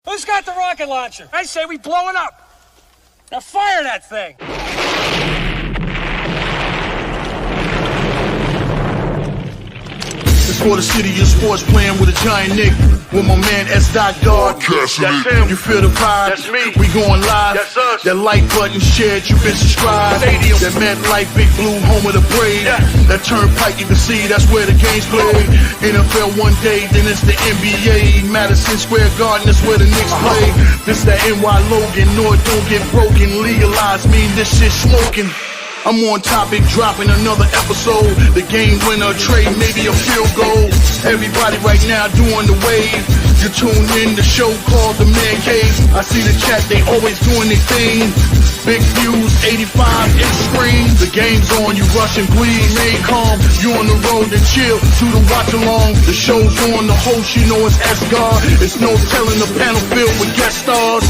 Who's got the rocket launcher? I say we blow it up. Now fire that thing. It's for the city of sports, playing with a giant Nick. With my man S. Dot Dog. That's him. You feel the vibe? That's me. We going live. That's us. That like button shared, you been subscribed. Stadium. That MetLife Big Blue, home of the Braves. Yeah. That turnpike you can see, that's where the game's played. NFL one day, then it's the NBA. Madison Square Garden, that's where the Knicks play. This that NY Logan, North don't get broken. Legalized mean this shit smoking. I'm on topic, dropping another episode. The game winner, trade, maybe a field goal. Everybody right now doing the wave. You tune in, the show called The Man Cave. I see the chat, they always doing their thing. Big views, 85 inch screen. The game's on, you rush and bleed. Remain calm, you on the road and chill to the watch along. The show's on, the host, you know it's S-God. It's no telling, the panel filled with guest stars.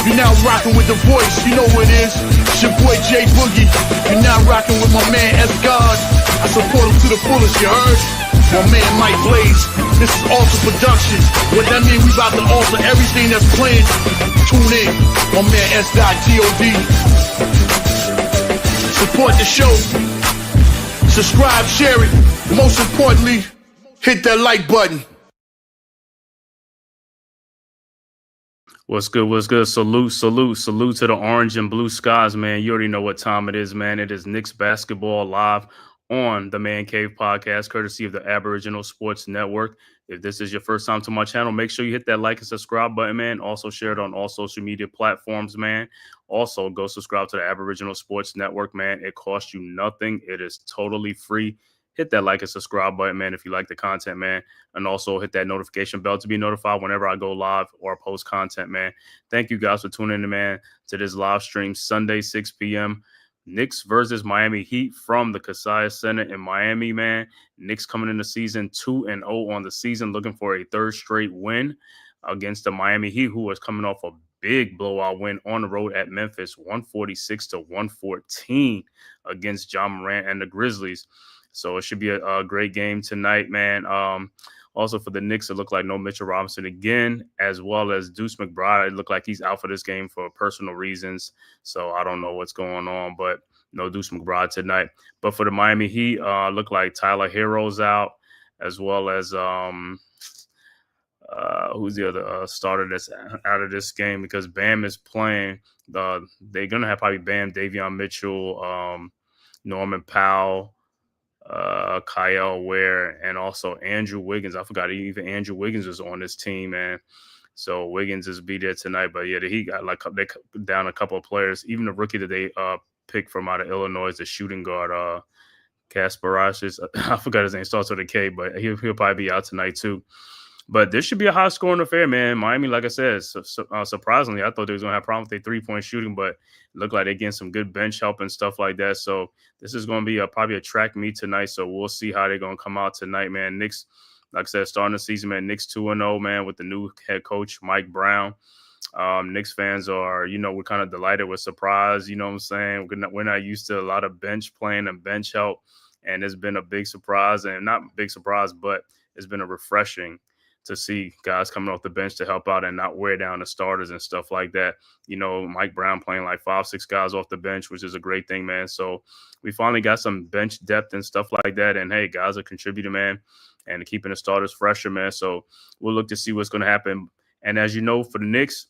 You're now rocking with the voice, you know what it is. It's your boy J Boogie. You're now rocking with my man S-God. I support him to the fullest, you heard? My man Mike Blaze. This is Alter Productions. What that mean, we about to alter everything that's playing. Tune in. My man S.God. Support the show. Subscribe, share it. Most importantly, hit that like button. What's good? What's good? Salute to the orange and blue skies, man. You already know what time it is, man. It is Knicks basketball live on the Man Cave podcast, courtesy of the Aboriginal Sports Network. If this is your first time to my channel, make sure you hit that like and subscribe button, man. Also share it on all social media platforms, man. Also go subscribe to the Aboriginal Sports Network, man. It costs you nothing. It is totally free. Hit that like and subscribe button, man, if you like the content, man. And also hit that notification bell to be notified whenever I go live or post content, man. Thank you guys for tuning in, man, to this live stream Sunday, 6 p.m. Knicks versus Miami Heat from the Kaseya Center in Miami, man. Knicks coming into season 2-0 on the season, looking for a third straight win against the Miami Heat, who is coming off a big blowout win on the road at Memphis, 146-114 against John Morant and the Grizzlies. So it should be a great game tonight, man. Also for the Knicks, it looked like no Mitchell Robinson again, as well as Deuce McBride. It looked like he's out for this game for personal reasons. So I don't know what's going on, but no Deuce McBride tonight. But for the Miami Heat, looked like Tyler Herro's out, as well as who's the other starter that's out of this game, because Bam is playing. They're going to have probably Bam, Davion Mitchell, Norman Powell, Kyle Ware, and also Andrew Wiggins. I forgot even Andrew Wiggins was on this team, man. So Wiggins is be there tonight. But yeah, he got they down a couple of players. Even the rookie that they picked from out of Illinois, the shooting guard, Kasparashis. I forgot his name. Starts with a K, but he'll probably be out tonight too. But this should be a high-scoring affair, man. Miami, like I said, surprisingly, I thought they was going to have problems with their three-point shooting, but it looked like they're getting some good bench help and stuff like that. So this is going to be probably a track meet tonight, so we'll see how they're going to come out tonight, man. Knicks, like I said, starting the season, man, Knicks 2-0, man, with the new head coach, Mike Brown. Knicks fans are, we're kind of delighted with surprise, you know what I'm saying? We're not used to a lot of bench playing and bench help, and it's been a big surprise, and not big surprise, but it's been a refreshing to see guys coming off the bench to help out and not wear down the starters and stuff like that. Mike Brown playing like 5-6 guys off the bench, which is a great thing, man. So we finally got some bench depth and stuff like that. And, hey, guys are contributing, man, and keeping the starters fresher, man. So we'll look to see what's going to happen. And as you know, for the Knicks,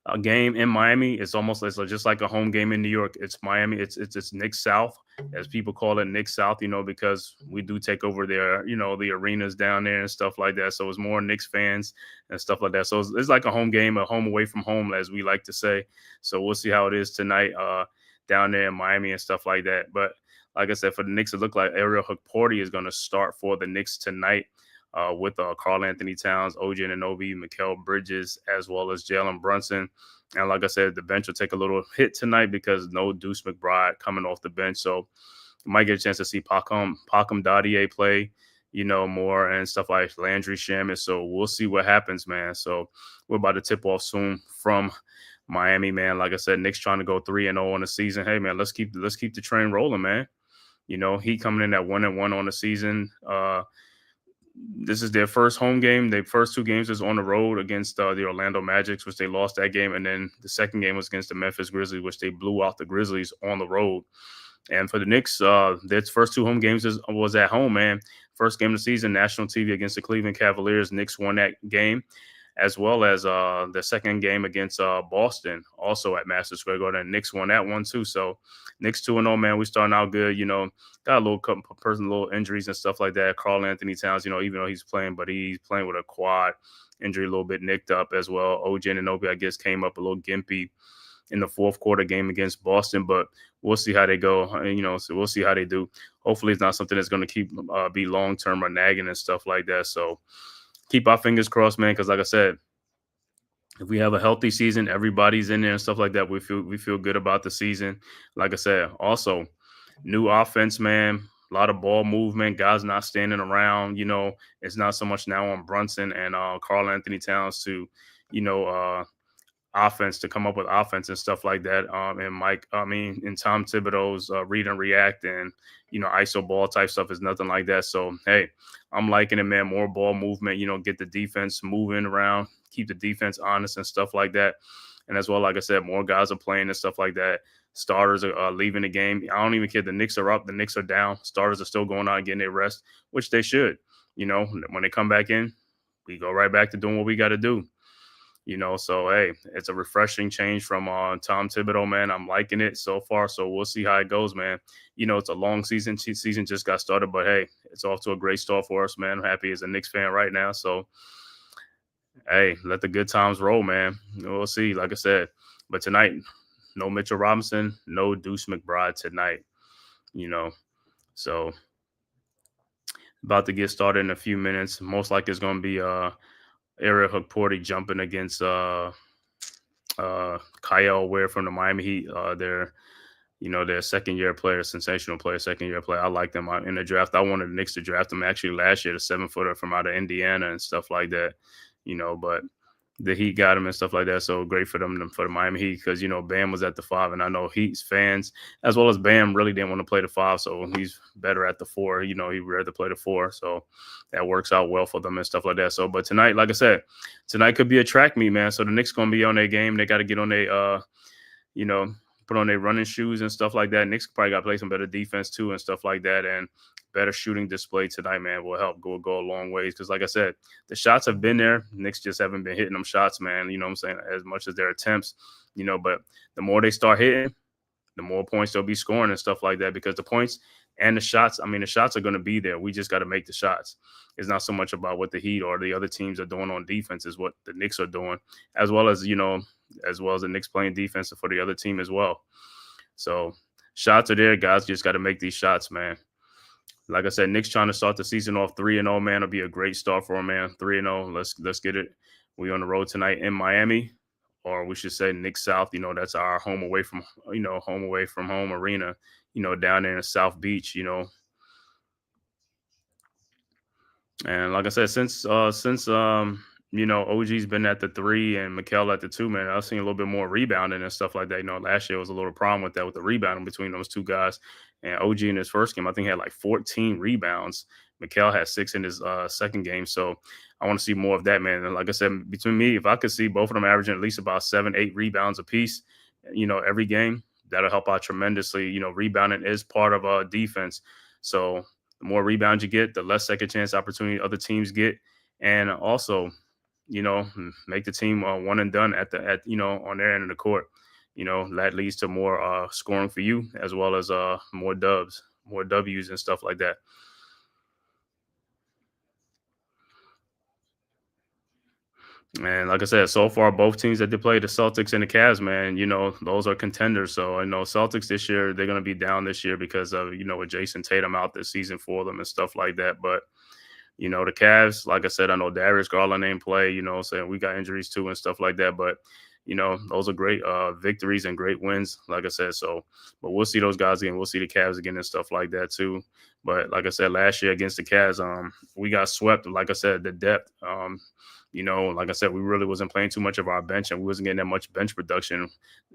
a game in Miami, it's just like a home game in New York. It's Miami. It's Knicks South, as people call it, Knicks South, because we do take over their, the arenas down there and stuff like that. So it's more Knicks fans and stuff like that. So it's like a home game, a home away from home, as we like to say. So we'll see how it is tonight down there in Miami and stuff like that. But like I said, for the Knicks, it looked like Ariel Hukporti is going to start for the Knicks tonight. With Karl Anthony Towns, OG Anunoby, Mikal Bridges, as well as Jalen Brunson. And like I said, the bench will take a little hit tonight because no Deuce McBride coming off the bench. So you might get a chance to see Pakham Dadier play, more and stuff like Landry Shamet. So we'll see what happens, man. So we're about to tip off soon from Miami, man. Like I said, Knicks trying to go 3-0 on the season. Hey, man, let's keep the train rolling, man. Heat coming in at 1-1 on the season. this is their first home game. Their first two games was on the road against the Orlando Magic, which they lost that game. And then the second game was against the Memphis Grizzlies, which they blew out the Grizzlies on the road. And for the Knicks, their first two home games was at home, man. First game of the season, national TV against the Cleveland Cavaliers. Knicks won that game, as well as the second game against Boston, also at Madison Square Garden. Knicks won that one too. So Knicks 2-0, man. We starting out good. Got a little little injuries and stuff like that. Karl Anthony Towns, even though he's playing, but he's playing with a quad injury, a little bit nicked up as well. OG Anunoby, I guess, came up a little gimpy in the fourth quarter game against Boston, but we'll see how they go. So we'll see how they do. Hopefully it's not something that's going to be long-term or nagging and stuff like that. So keep our fingers crossed, man, because like I said, if we have a healthy season, everybody's in there and stuff like that, we feel good about the season. Like I said, also new offense, man. A lot of ball movement, guys not standing around. It's not so much now on Brunson and Karl Anthony Towns to, offense to come up with offense and stuff like that. And Tom Thibodeau's read and react and, ISO ball type stuff is nothing like that. So, hey, I'm liking it, man. More ball movement, get the defense moving around, keep the defense honest and stuff like that. And as well, like I said, more guys are playing and stuff like that. Starters are leaving the game. I don't even care. The Knicks are up. The Knicks are down. Starters are still going out and getting their rest, which they should. When they come back in, we go right back to doing what we got to do. So, hey, it's a refreshing change from Tom Thibodeau, man. I'm liking it so far. So we'll see how it goes, man. It's a long season. Season just got started, but hey, it's off to a great start for us, man. I'm happy as a Knicks fan right now. So, hey, let the good times roll, man. We'll see, like I said. But tonight, no Mitchell Robinson, no Deuce McBride tonight, So, about to get started in a few minutes. Most likely it's going to be Ariel Hukporti jumping against Kyle Ware from the Miami Heat. Their second-year player, sensational player, second-year player. I like them in the draft. I wanted the Knicks to draft them actually last year, the 7-footer from out of Indiana and stuff like that, but the Heat got him and stuff like that. So great for them, for the Miami Heat, because, Bam was at the 5, and I know Heat's fans, as well as Bam, really didn't want to play the 5, so he's better at the 4. He'd rather play the 4, so that works out well for them and stuff like that. So, but tonight, like I said, tonight could be a track meet, man. So the Knicks going to be on their game. They got to get on their, put on their running shoes and stuff like that. Knicks probably got to play some better defense too and stuff like that. And better shooting display tonight, man, will help go a long ways. Because like I said, the shots have been there. Knicks just haven't been hitting them shots, man. You know what I'm saying? As much as their attempts, but the more they start hitting, the more points they'll be scoring and stuff like that, because the points and the shots are going to be there. We just got to make the shots. It's not so much about what the Heat or the other teams are doing on defense, is what the Knicks are doing, as well as the Knicks playing defense for the other team as well. So shots are there. Guys just got to make these shots, man. Like I said, Knicks trying to start the season off 3-0, man. It'll be a great start for them, man. 3-0. Let's get it. We on the road tonight in Miami, or we should say Knicks South. That's our home away from home arena, down there in South Beach, And like I said, since OG's been at the 3 and Mikal at the 2, man, I've seen a little bit more rebounding and stuff like that. Last year was a little problem with that, with the rebounding between those two guys. And OG in his first game, I think, had like 14 rebounds. Mikal had 6 in his second game. So I want to see more of that, man. And like I said, between me, if I could see both of them averaging at least about 7-8 rebounds apiece, every game, that'll help out tremendously. Rebounding is part of defense. So the more rebounds you get, the less second chance opportunity other teams get. And also, make the team one and done on their end of the court. That leads to more scoring for you, as well as more W's and stuff like that. And like I said, so far, both teams that they play, the Celtics and the Cavs, man, those are contenders. So I know Celtics this year, they're going to be down this year because of, with Jason Tatum out this season for them and stuff like that. But, the Cavs, like I said, I know Darius Garland ain't play, saying we got injuries too and stuff like that. But, those are great victories and great wins, like I said. So, but we'll see those guys again. We'll see the Cavs again and stuff like that too. But like I said, last year against the Cavs, we got swept. Like I said, the depth, like I said, we really wasn't playing too much of our bench, and we wasn't getting that much bench production,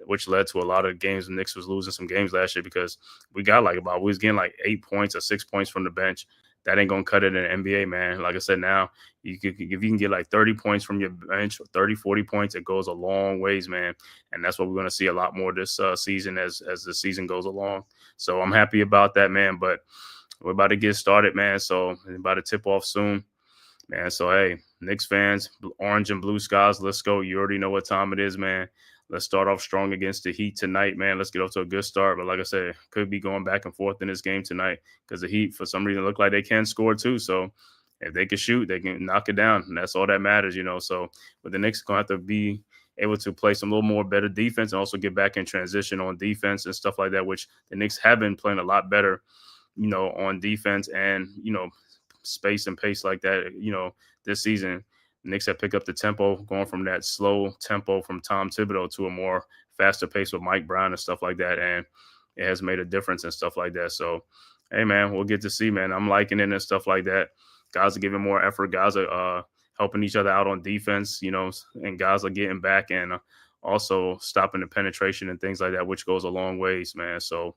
which led to a lot of games. The Knicks was losing some games last year because we was getting like 8 points or 6 points from the bench. that ain't gonna cut it in the NBA, man. Like I said, now if you can get like 30 points from your bench, or 30, 40 points, it goes a long ways, man. And that's what we're gonna see a lot more this season as the season goes along. So I'm happy about that, man. But we're about to get started, man. So it's about to tip off soon, man. So hey, Knicks fans, orange and blue skies, let's go. You already know what time it is, man. Let's start off strong against the Heat tonight, man. Let's get off to a good start. But like I said, could be going back and forth in this game tonight because the Heat, for some reason, look like they can score too. So if they can shoot, they can knock it down. And that's all that matters, you know. So, but the Knicks are going to have to be able to play some little more better defense and also get back in transition on defense and stuff like that, which the Knicks have been playing a lot better, you know, on defense and, you know, space and pace like that, you know, this season. Knicks have picked up the tempo, going from that slow tempo from Tom Thibodeau to a more faster pace with Mike Brown and stuff like that. And it has made a difference and stuff like that. So, hey, man, we'll get to see, man. I'm liking it and stuff like that. Guys are giving more effort. Guys are helping each other out on defense, you know, and guys are getting back and also stopping the penetration and things like that, which goes a long ways, man. So,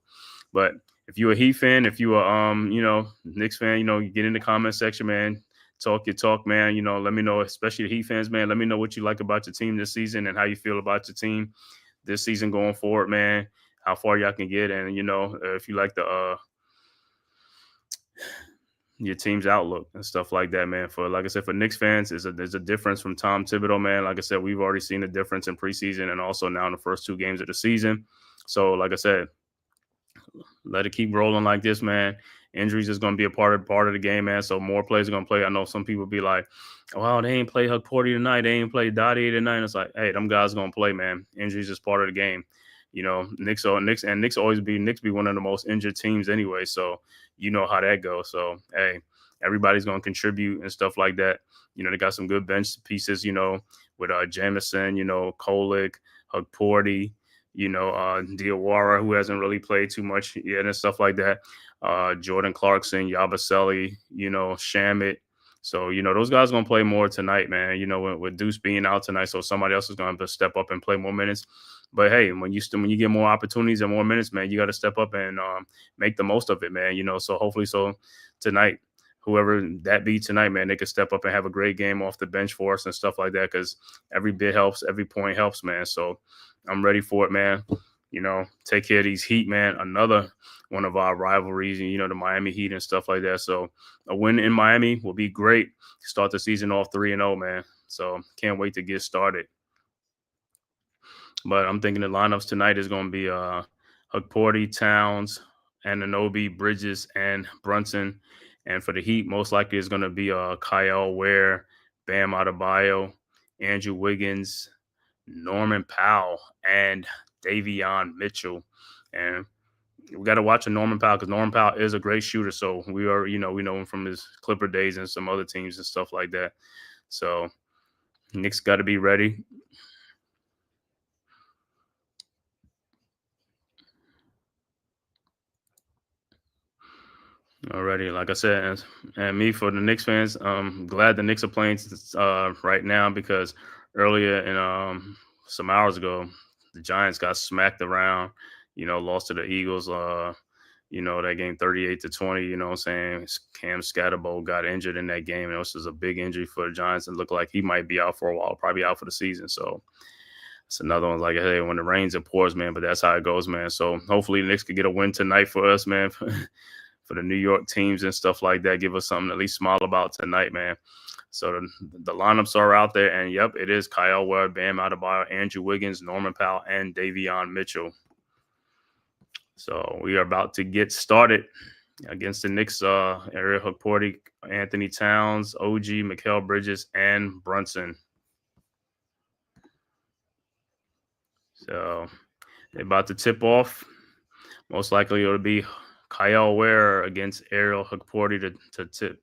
but if you're a Heat fan, if you are, you know, Knicks fan, you know, you get in the comment section, man. Talk your talk, man. You know, let me know, especially the Heat fans, man. Let me know what you like about your team this season and how you feel about your team this season going forward, man. How far y'all can get, and you know, if you like the your team's outlook and stuff like that, man. For like I said, for Knicks fans, there's a difference from Tom Thibodeau, man. Like I said, we've already seen the difference in preseason and also now in the first 2 games of the season. So, like I said, let it keep rolling like this, man. Injuries is going to be a part of the game, man. So more players are going to play. I know some people be like, "Well, they ain't play Huck Porty tonight. They ain't play Dottie tonight." And it's like, hey, them guys going to play, man. Injuries is part of the game. You know, Knicks be one of the most injured teams anyway. So you know how that goes. So hey, everybody's going to contribute and stuff like that. You know, they got some good bench pieces. You know, with Jamison, you know, Kolick, Huck Porty, you know, Diawara, who hasn't really played too much yet and stuff like that. Jordan Clarkson, Yabusele, you know, Shamit. So, you know, those guys are going to play more tonight, man, you know, with Deuce being out tonight. So somebody else is going to step up and play more minutes. But hey, when you get more opportunities and more minutes, man, you got to step up and make the most of it, man, you know. So hopefully tonight, whoever that be tonight, man, they can step up and have a great game off the bench for us and stuff like that, because every bit helps, every point helps, man. So I'm ready for it, man. You know, take care of these Heat, man. Another one of our rivalries, you know, the Miami Heat and stuff like that. So a win in Miami will be great. Start the season off 3-0, man. So can't wait to get started. But I'm thinking the lineups tonight is going to be Huck Porty, Towns, Anunoby, Bridges, and Brunson. And for the Heat, most likely is going to be Kyle Ware, Bam Adebayo, Andrew Wiggins, Norman Powell, and Davion Mitchell. And we got to watch Norman Powell because Norman Powell is a great shooter. So we know him from his Clipper days and some other teams and stuff like that. So Knicks got to be ready. Alrighty, like I said, and me for the Knicks fans, glad the Knicks are playing right now, because earlier in some hours ago, the Giants got smacked around, you know, lost to the Eagles, you know, that game 38-20, you know what I'm saying? Cam Scatterbo got injured in that game, and this was a big injury for the Giants, and looked like he might be out for a while, probably out for the season. So it's another one, like, hey, when it rains, it pours, man, but that's how it goes, man. So hopefully the Knicks could get a win tonight for us, man. For the New York teams and stuff like that, give us something to at least smile about tonight, man. So the lineups are out there, and yep, it is Kyle Ware, Bam Adebayo, Andrew Wiggins, Norman Powell, and Davion Mitchell. So we are about to get started against the Knicks area. Huck Porty, Anthony Towns, OG, Mikal Bridges, and Brunson. So they're about to tip off. Most likely it'll be Kyle Ware against Ariel Huck Porty to tip.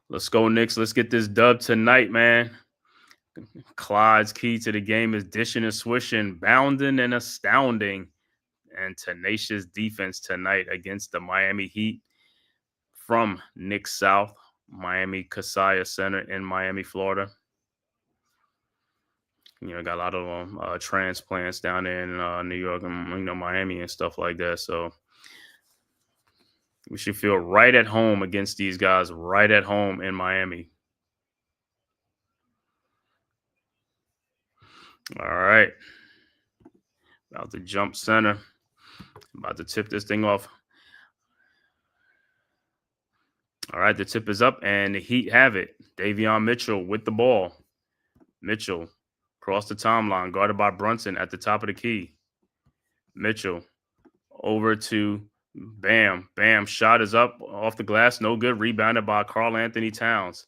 Let's go, Knicks. Let's get this dub tonight, man. Clyde's key to the game is dishing and swishing, bounding and astounding, and tenacious defense tonight against the Miami Heat from Knicks South, Miami Kaseya Center in Miami, Florida. You know, got a lot of transplants down there in New York and, you know, Miami and stuff like that. So We should feel right at home against these guys, right at home in Miami. All right. About to jump center. About to tip this thing off. All right, the tip is up, and the Heat have it. Davion Mitchell with the ball. Mitchell across the timeline, guarded by Brunson at the top of the key. Mitchell over to Bam. Bam, shot is up off the glass, no good. Rebounded by Karl Anthony Towns.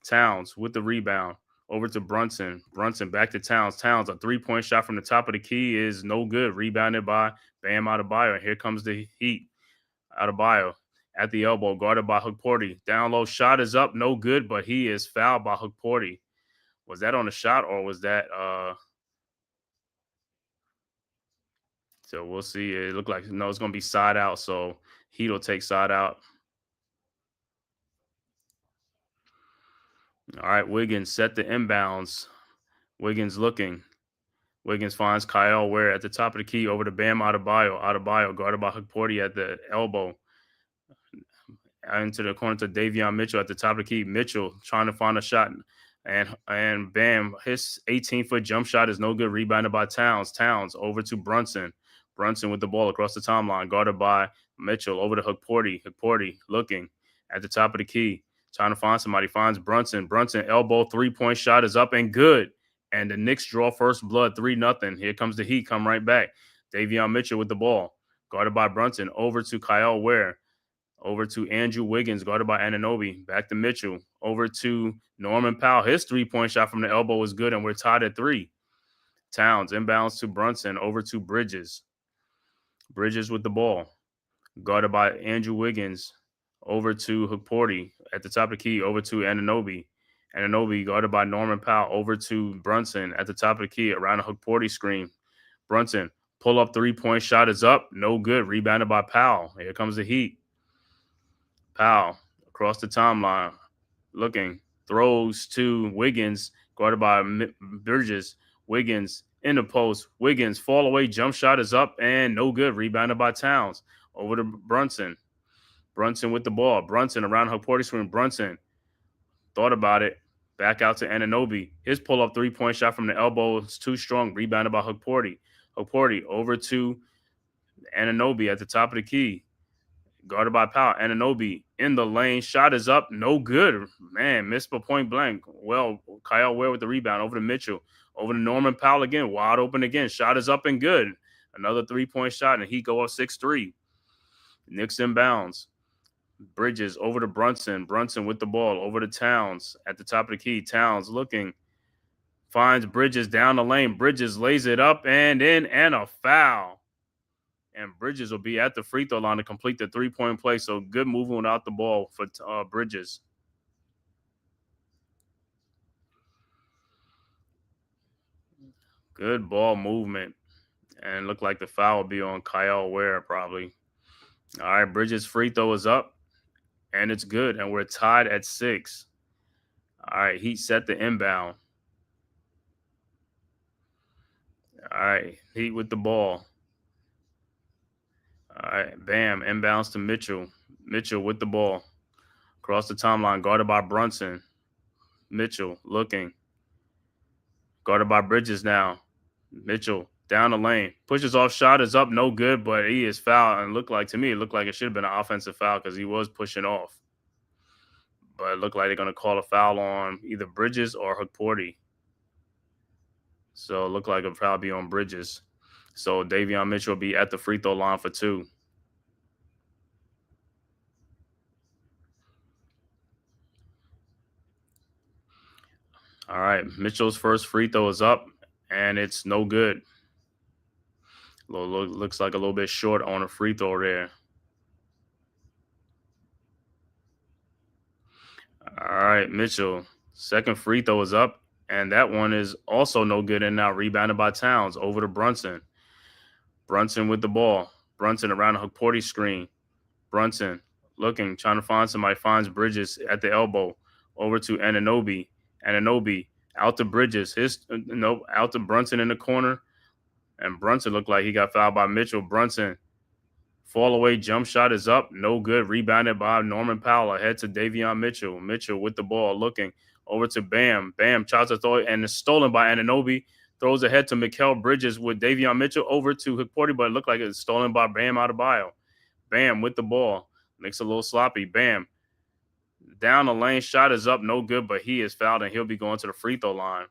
Towns with the rebound. Over to Brunson. Brunson back to Towns. Towns, a three-point shot from the top of the key is no good. Rebounded by Bam Adebayo. And here comes the Heat. Adebayo at the elbow, guarded by Hukporti. Down low, shot is up, no good, but he is fouled by Hukporti. Was that on a shot or was that so we'll see. It looked like no, it's gonna be side out, so Heat will take side out. All right, Wiggins set the inbounds. Wiggins looking. Wiggins finds Kyle Ware at the top of the key over to Bam Adebayo. Adebayo guarded by Hukporti at the elbow. Into the corner to Davion Mitchell at the top of the key. Mitchell trying to find a shot. And Bam, his 18-foot jump shot is no good. Rebounded by Towns. Towns over to Brunson. Brunson with the ball across the timeline. Guarded by Mitchell over to Hukporti. Hukporti looking at the top of the key. Trying to find somebody. Finds Brunson. Brunson elbow three-point shot is up and good. And the Knicks draw first blood 3-0. Here comes the Heat. Come right back. Davion Mitchell with the ball. Guarded by Brunson. Over to Kyle Ware. Over to Andrew Wiggins, guarded by Anunoby. Back to Mitchell. Over to Norman Powell. His three-point shot from the elbow was good, and we're tied at 3. Towns inbounds to Brunson. Over to Bridges. Bridges with the ball. Guarded by Andrew Wiggins. Over to Hukporti at the top of the key. Over to Anunoby. Anunoby guarded by Norman Powell. Over to Brunson at the top of the key around a Hukporti screen. Brunson, pull-up three-point shot is up. No good. Rebounded by Powell. Here comes the Heat. Powell across the timeline, looking, throws to Wiggins, guarded by Bridges. Wiggins in the post. Wiggins fall away, jump shot is up and no good. Rebounded by Towns. Over to Brunson. Brunson with the ball. Brunson around Hukporti screen. Brunson thought about it. Back out to Anunoby. His pull-up three-point shot from the elbow is too strong. Rebounded by Hukporti. Hukporti over to Anunoby at the top of the key. Guarded by Powell. Anunoby in the lane. Shot is up. No good. Man, missed by point blank. Well, Kyle Ware with the rebound. Over to Mitchell. Over to Norman Powell again. Wide open again. Shot is up and good. Another three-point shot, and he go up 6-3. Knicks inbounds. Bridges over to Brunson. Brunson with the ball. Over to Towns at the top of the key. Towns looking. Finds Bridges down the lane. Bridges lays it up and in, and a foul. And Bridges will be at the free throw line to complete the three-point play. So good movement without the ball for Bridges. Good ball movement. And looked like the foul will be on Kyle Ware probably. All right, Bridges' free throw is up. And it's good. And we're tied at 6. All right, Heat set the inbound. All right, Heat with the ball. All right, Bam, inbounds to Mitchell. Mitchell with the ball. Across the timeline, guarded by Brunson. Mitchell looking. Guarded by Bridges now. Mitchell down the lane. Pushes off, shot is up, no good, but he is fouled. And to me, it looked like it should have been an offensive foul because he was pushing off. But it looked like they're going to call a foul on either Bridges or Hukporti. So it looked like it'll probably be on Bridges. So Davion Mitchell will be at the free throw line for 2. All right, Mitchell's first free throw is up, and it's no good. Looks like a little bit short on a free throw there. All right, Mitchell, second free throw is up, and that one is also no good and now rebounded by Towns. Over to Brunson. Brunson with the ball. Brunson around the Hukporti screen. Brunson looking, trying to find somebody. Finds Bridges at the elbow. Over to Anunoby. Anunoby out to Bridges. Out to Brunson in the corner. And Brunson looked like he got fouled by Mitchell. Brunson Fall away jump shot is up. No good. Rebounded by Norman Powell. Ahead to Davion Mitchell. Mitchell with the ball looking over to Bam. Bam tries to throw it and is stolen by Anunoby. Throws ahead to Mikal Bridges with Davion Mitchell over to Hikporti, but it looked like it was stolen by Bam Adebayo. Bam with the ball. Makes a little sloppy. Bam. Down the lane. Shot is up. No good, but he is fouled and he'll be going to the free throw line.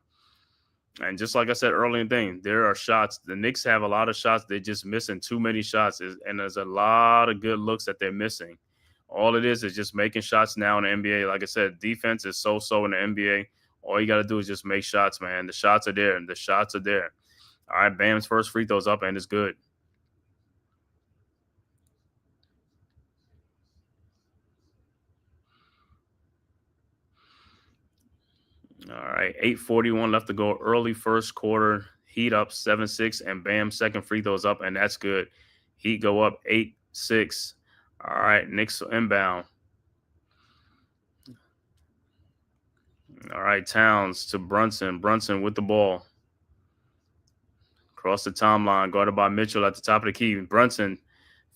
And just like I said earlier in the thing, there are shots. The Knicks have a lot of shots. They're just missing too many shots. And there's a lot of good looks that they're missing. All it is just making shots now in the NBA. Like I said, defense is so-so in the NBA. All you got to do is just make shots, man. The shots are there. The shots are there. All right, Bam's first free throw's up, and it's good. All right, 8:41 left to go. Early first quarter. Heat up 7-6, and Bam second free throw's up, and that's good. Heat go up 8-6. All right, Knicks inbound. All right, Towns to Brunson. Brunson with the ball. Across the timeline, guarded by Mitchell at the top of the key. Brunson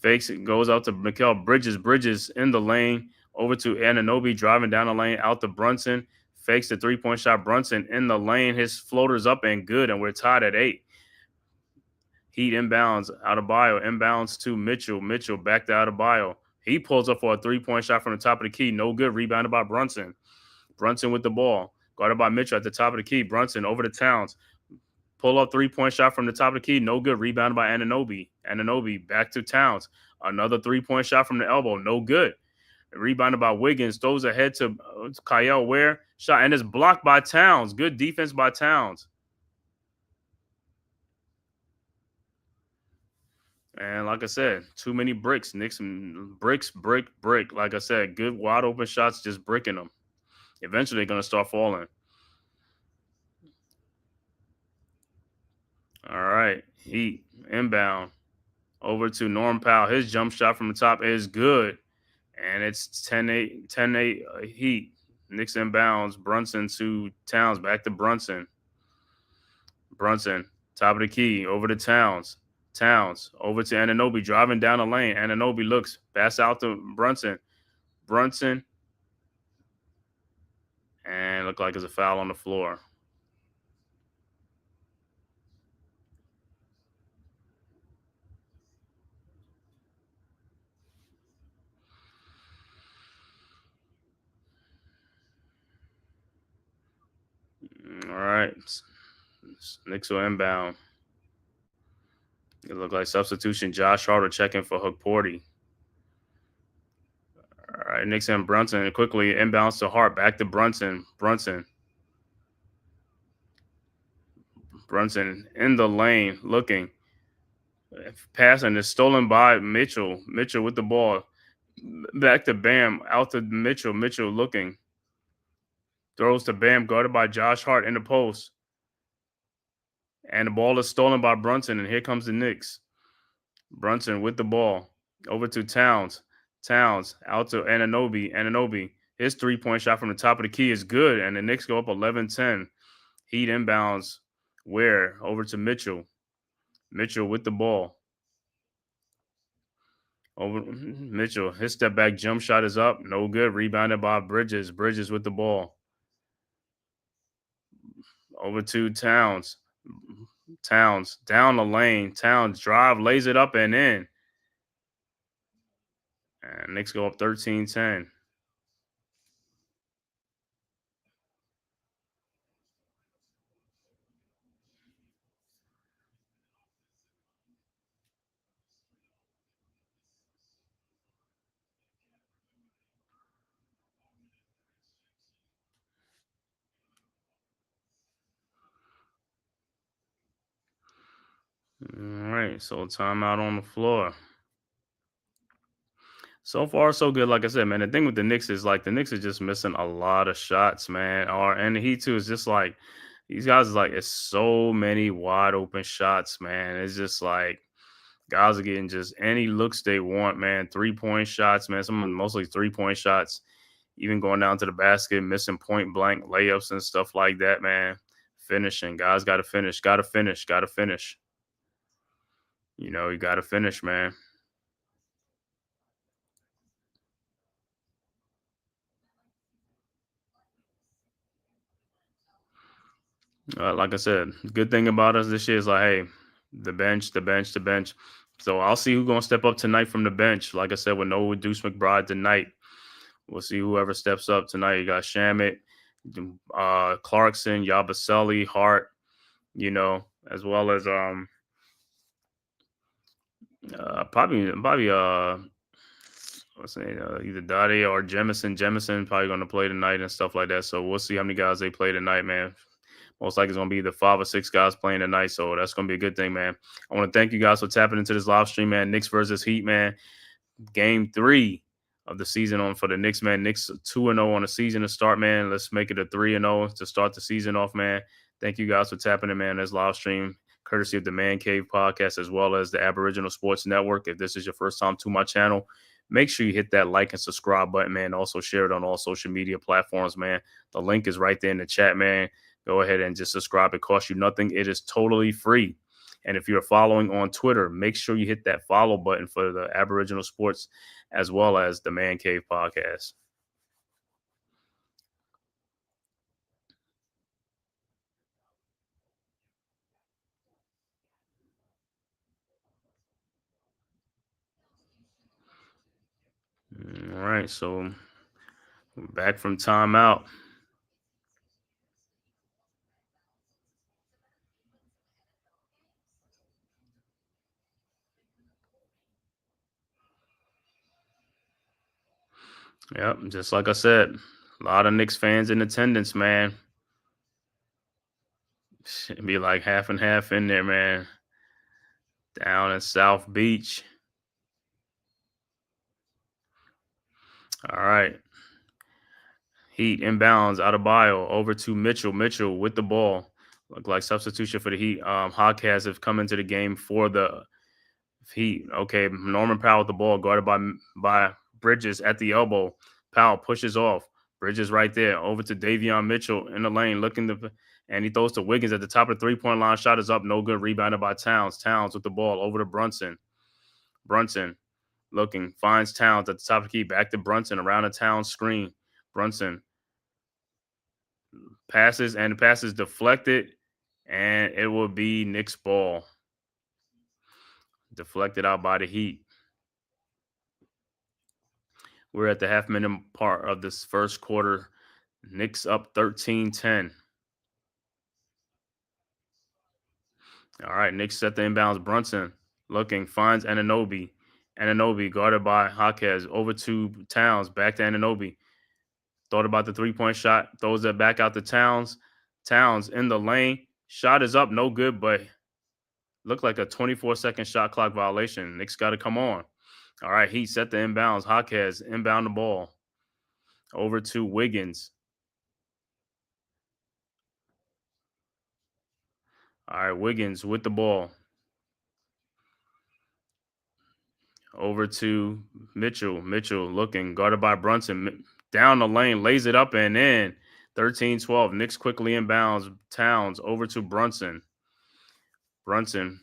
fakes it, goes out to Mikal Bridges. Bridges in the lane, over to Anunoby, driving down the lane, out to Brunson. Fakes the three-point shot. Brunson in the lane. His floater's up and good, and we're tied at 8. Heat inbounds. Adebayo inbounds to Mitchell. Mitchell back to Adebayo. He pulls up for a three-point shot from the top of the key. No good. Rebounded by Brunson. Brunson with the ball. Guarded by Mitchell at the top of the key. Brunson over to Towns. Pull up three-point shot from the top of the key. No good. Rebounded by Anunoby. Anunoby back to Towns. Another three-point shot from the elbow. No good. Rebounded by Wiggins. Throws ahead to Kyle Ware. Shot and is blocked by Towns. Good defense by Towns. And like I said, too many bricks. Knicks bricks, brick. Like I said, good wide open shots, just bricking them. Eventually, they're going to start falling. All right. Heat inbound over to Norm Powell. His jump shot from the top is good. And it's 10-8 Heat. Knicks inbounds. Brunson to Towns. Back to Brunson. Brunson, top of the key, over to Towns. Towns, over to Anunoby, driving down the lane. Anunoby looks, pass out to Brunson. Brunson. And look like there's a foul on the floor. All right. Knicks will inbound. It looked like substitution. Josh Harder checking for Hikporti. All right, Knicks and Brunson quickly inbounds to Hart. Back to Brunson. Brunson in the lane looking. Passing is stolen by Mitchell. Mitchell with the ball. Back to Bam. Out to Mitchell. Mitchell looking. Throws to Bam, guarded by Josh Hart in the post. And the ball is stolen by Brunson, and here comes the Knicks. Brunson with the ball. Over to Towns. Towns out to Anunoby. Anunoby. His three-point shot from the top of the key is good, and the Knicks go up 11-10. Heat inbounds. Ware over to Mitchell. Mitchell with the ball. Over Mitchell. His step back jump shot is up. No good. Rebounded by Bridges. Bridges with the ball. Over to Towns. Towns down the lane. Towns drive, lays it up and in. And Knicks go up 13-10. All right, so timeout on the floor. So far, so good. Like I said, man, the thing with the Knicks is like the Knicks are just missing a lot of shots, man. And the Heat too is just like these guys is like it's so many wide open shots, man. It's just like guys are getting just any looks they want, man. 3-point shots, man. Some mostly 3-point shots, even going down to the basket, missing point blank layups and stuff like that, man. Finishing, guys got to finish, got to finish. You know, you got to finish, man. Like I said, good thing about us this year is like, hey, the bench, the bench, the bench. So I'll see who's gonna step up tonight from the bench. Like I said, with no Deuce McBride tonight, we'll see whoever steps up tonight. You got Shamit, Clarkson, Yabusele, Hart, as well as probably what's the name, either Dottie or Jemison. Jemison probably going to play tonight and stuff like that. So we'll see how many guys they play tonight, man. Most likely it's going to be the 5 or 6 guys playing tonight. So that's going to be a good thing, man. I want to thank you guys for tapping into this live stream, man. Knicks versus Heat, man. Game 3 of the season on for the Knicks, man. Knicks 2-0 on the season to start, man. Let's make it a 3-0 to start the season off, man. Thank you guys for tapping in, man. This live stream, courtesy of the Man Cave podcast, as well as the Aboriginal Sports Network. If this is your first time to my channel, make sure you hit that like and subscribe button, man. Also share it on all social media platforms, man. The link is right there in the chat, man. Go ahead and just subscribe. It costs you nothing. It is totally free. And if you're following on Twitter, make sure you hit that follow button for the Aboriginal Sports as well as the Man Cave podcast. All right, so we're back from timeout. Yep, just like I said, a lot of Knicks fans in attendance, man. It'd be like half and half in there, man. Down in South Beach. All right. Heat inbounds out of bio over to Mitchell. Mitchell with the ball. Look like substitution for the Heat. Hawkeyes have come into the game for the Heat. Okay, Norman Powell with the ball, guarded by Bridges at the elbow. Powell pushes off. Bridges right there. Over to Davion Mitchell in the lane, and he throws to Wiggins at the top of the 3-point line. Shot is up, no good. Rebounded by Towns. Towns with the ball over to Brunson. Brunson looking, finds Towns at the top of the key. Back to Brunson around the Towns screen. Brunson passes, and the pass is deflected, and it will be Knicks ball. Deflected out by the Heat. We're at the half-minute part of this first quarter. Knicks up 13-10. All right, Knicks set the inbounds. Brunson looking, finds Anunoby. Anunoby guarded by Jaquez. Over to Towns, back to Anunoby. Thought about the 3-point shot, throws it back out to Towns. Towns in the lane. Shot is up, no good, but looked like a 24-second shot clock violation. Knicks got to come on. All right, Heat set the inbounds. Jaquez inbound the ball. Over to Wiggins. All right, Wiggins with the ball. Over to Mitchell. Mitchell looking, guarded by Brunson. Down the lane, lays it up and in. 13-12. Knicks quickly inbounds. Towns over to Brunson. Brunson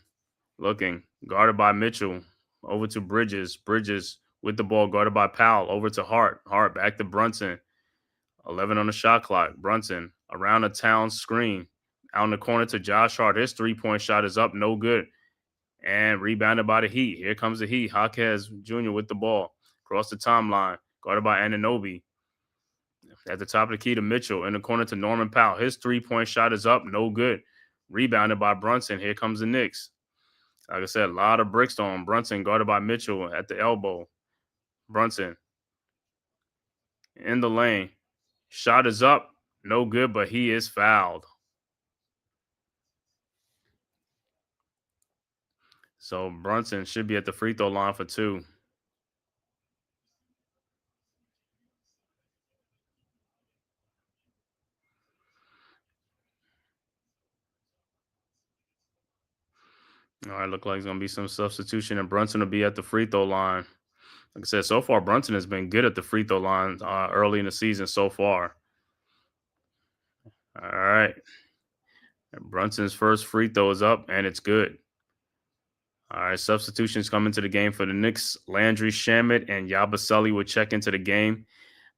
looking, guarded by Mitchell. Over to Bridges. Bridges with the ball, guarded by Powell. Over to Hart. Hart back to Brunson. 11 on the shot clock. Brunson around the Towns screen. Out in the corner to Josh Hart. His 3-point shot is up, no good. And rebounded by the Heat. Here comes the Heat. Jaquez Jr. with the ball. Across the timeline. Guarded by Anunoby. At the top of the key to Mitchell. In the corner to Norman Powell. His 3-point shot is up. No good. Rebounded by Brunson. Here comes the Knicks. Like I said, a lot of bricks on Brunson. Guarded by Mitchell at the elbow. Brunson. In the lane. Shot is up. No good, but he is fouled. So Brunson should be at the free throw line for 2. All right, look like it's going to be some substitution, and Brunson will be at the free throw line. Like I said, so far, Brunson has been good at the free throw line early in the season so far. All right. And Brunson's first free throw is up, and it's good. All right, substitutions come into the game for the Knicks. Landry Shamet and Yabusele will check into the game.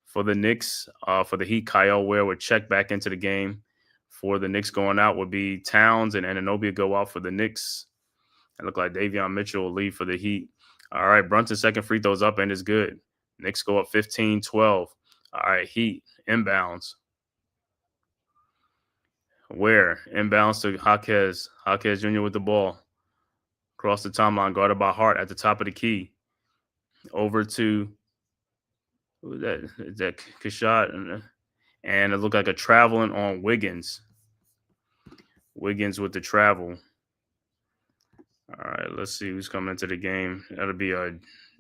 For the Knicks, for the Heat, Kyle Ware would check back into the game. for the Knicks going out would be Towns and Anunoby go out for the Knicks. It looked like Davion Mitchell will leave for the Heat. All right, Brunson second free throws up and is good. Knicks go up 15-12. All right, Heat inbounds. Where? Inbounds to Jaquez. Jaquez Jr. with the ball. Across the timeline, guarded by Hart at the top of the key. Over to who is that? Is that Kashad? And it looked like a traveling on Wiggins. Wiggins with the travel. All right, let's see who's coming into the game. That'll be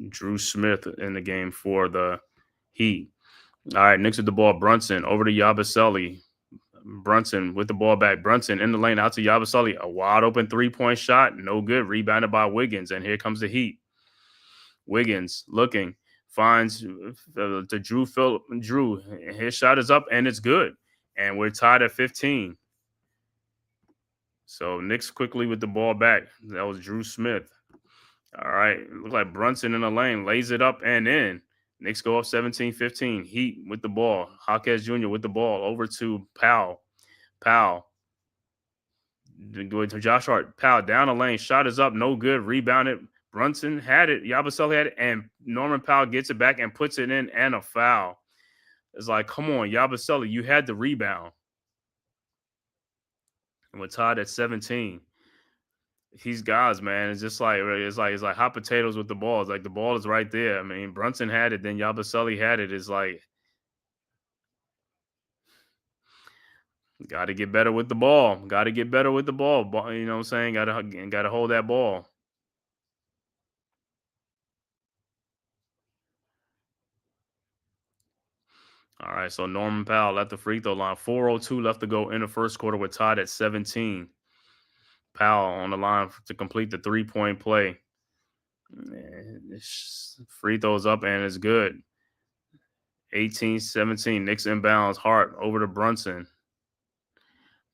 Drew Smith in the game for the Heat. All right, Knicks with the ball. Brunson over to Yabusele. Brunson with the ball back. Brunson in the lane out to Yabusele. A wide open 3-point shot. No good. Rebounded by Wiggins. And here comes the Heat. Wiggins looking. Finds to Drew. His shot is up and it's good. And we're tied at 15. So Knicks quickly with the ball back. That was Drew Smith. All right. Look like Brunson in the lane. Lays it up and in. Knicks go up 17-15. Heat with the ball. Jaquez Jr. with the ball. Over to Powell. Powell. To Josh Hart. Powell down the lane. Shot is up. No good. Rebounded. Brunson had it. Yabusele had it. And Norman Powell gets it back and puts it in and a foul. It's like, come on, Yabusele, you had the rebound. And we're tied at 17. These guys, man, it's like hot potatoes with the ball. It's like the ball is right there. I mean, Brunson had it, then Yabusele had it. It's like, got to get better with the ball. Got to get better with the ball. You know what I'm saying? Got to hold that ball. All right, so Norman Powell at the free throw line. 4:02 left to go in the first quarter. We're tied at 17. Powell on the line to complete the 3-point play. Free throws up and it's good. 18-17. Knicks inbounds. Hart over to Brunson.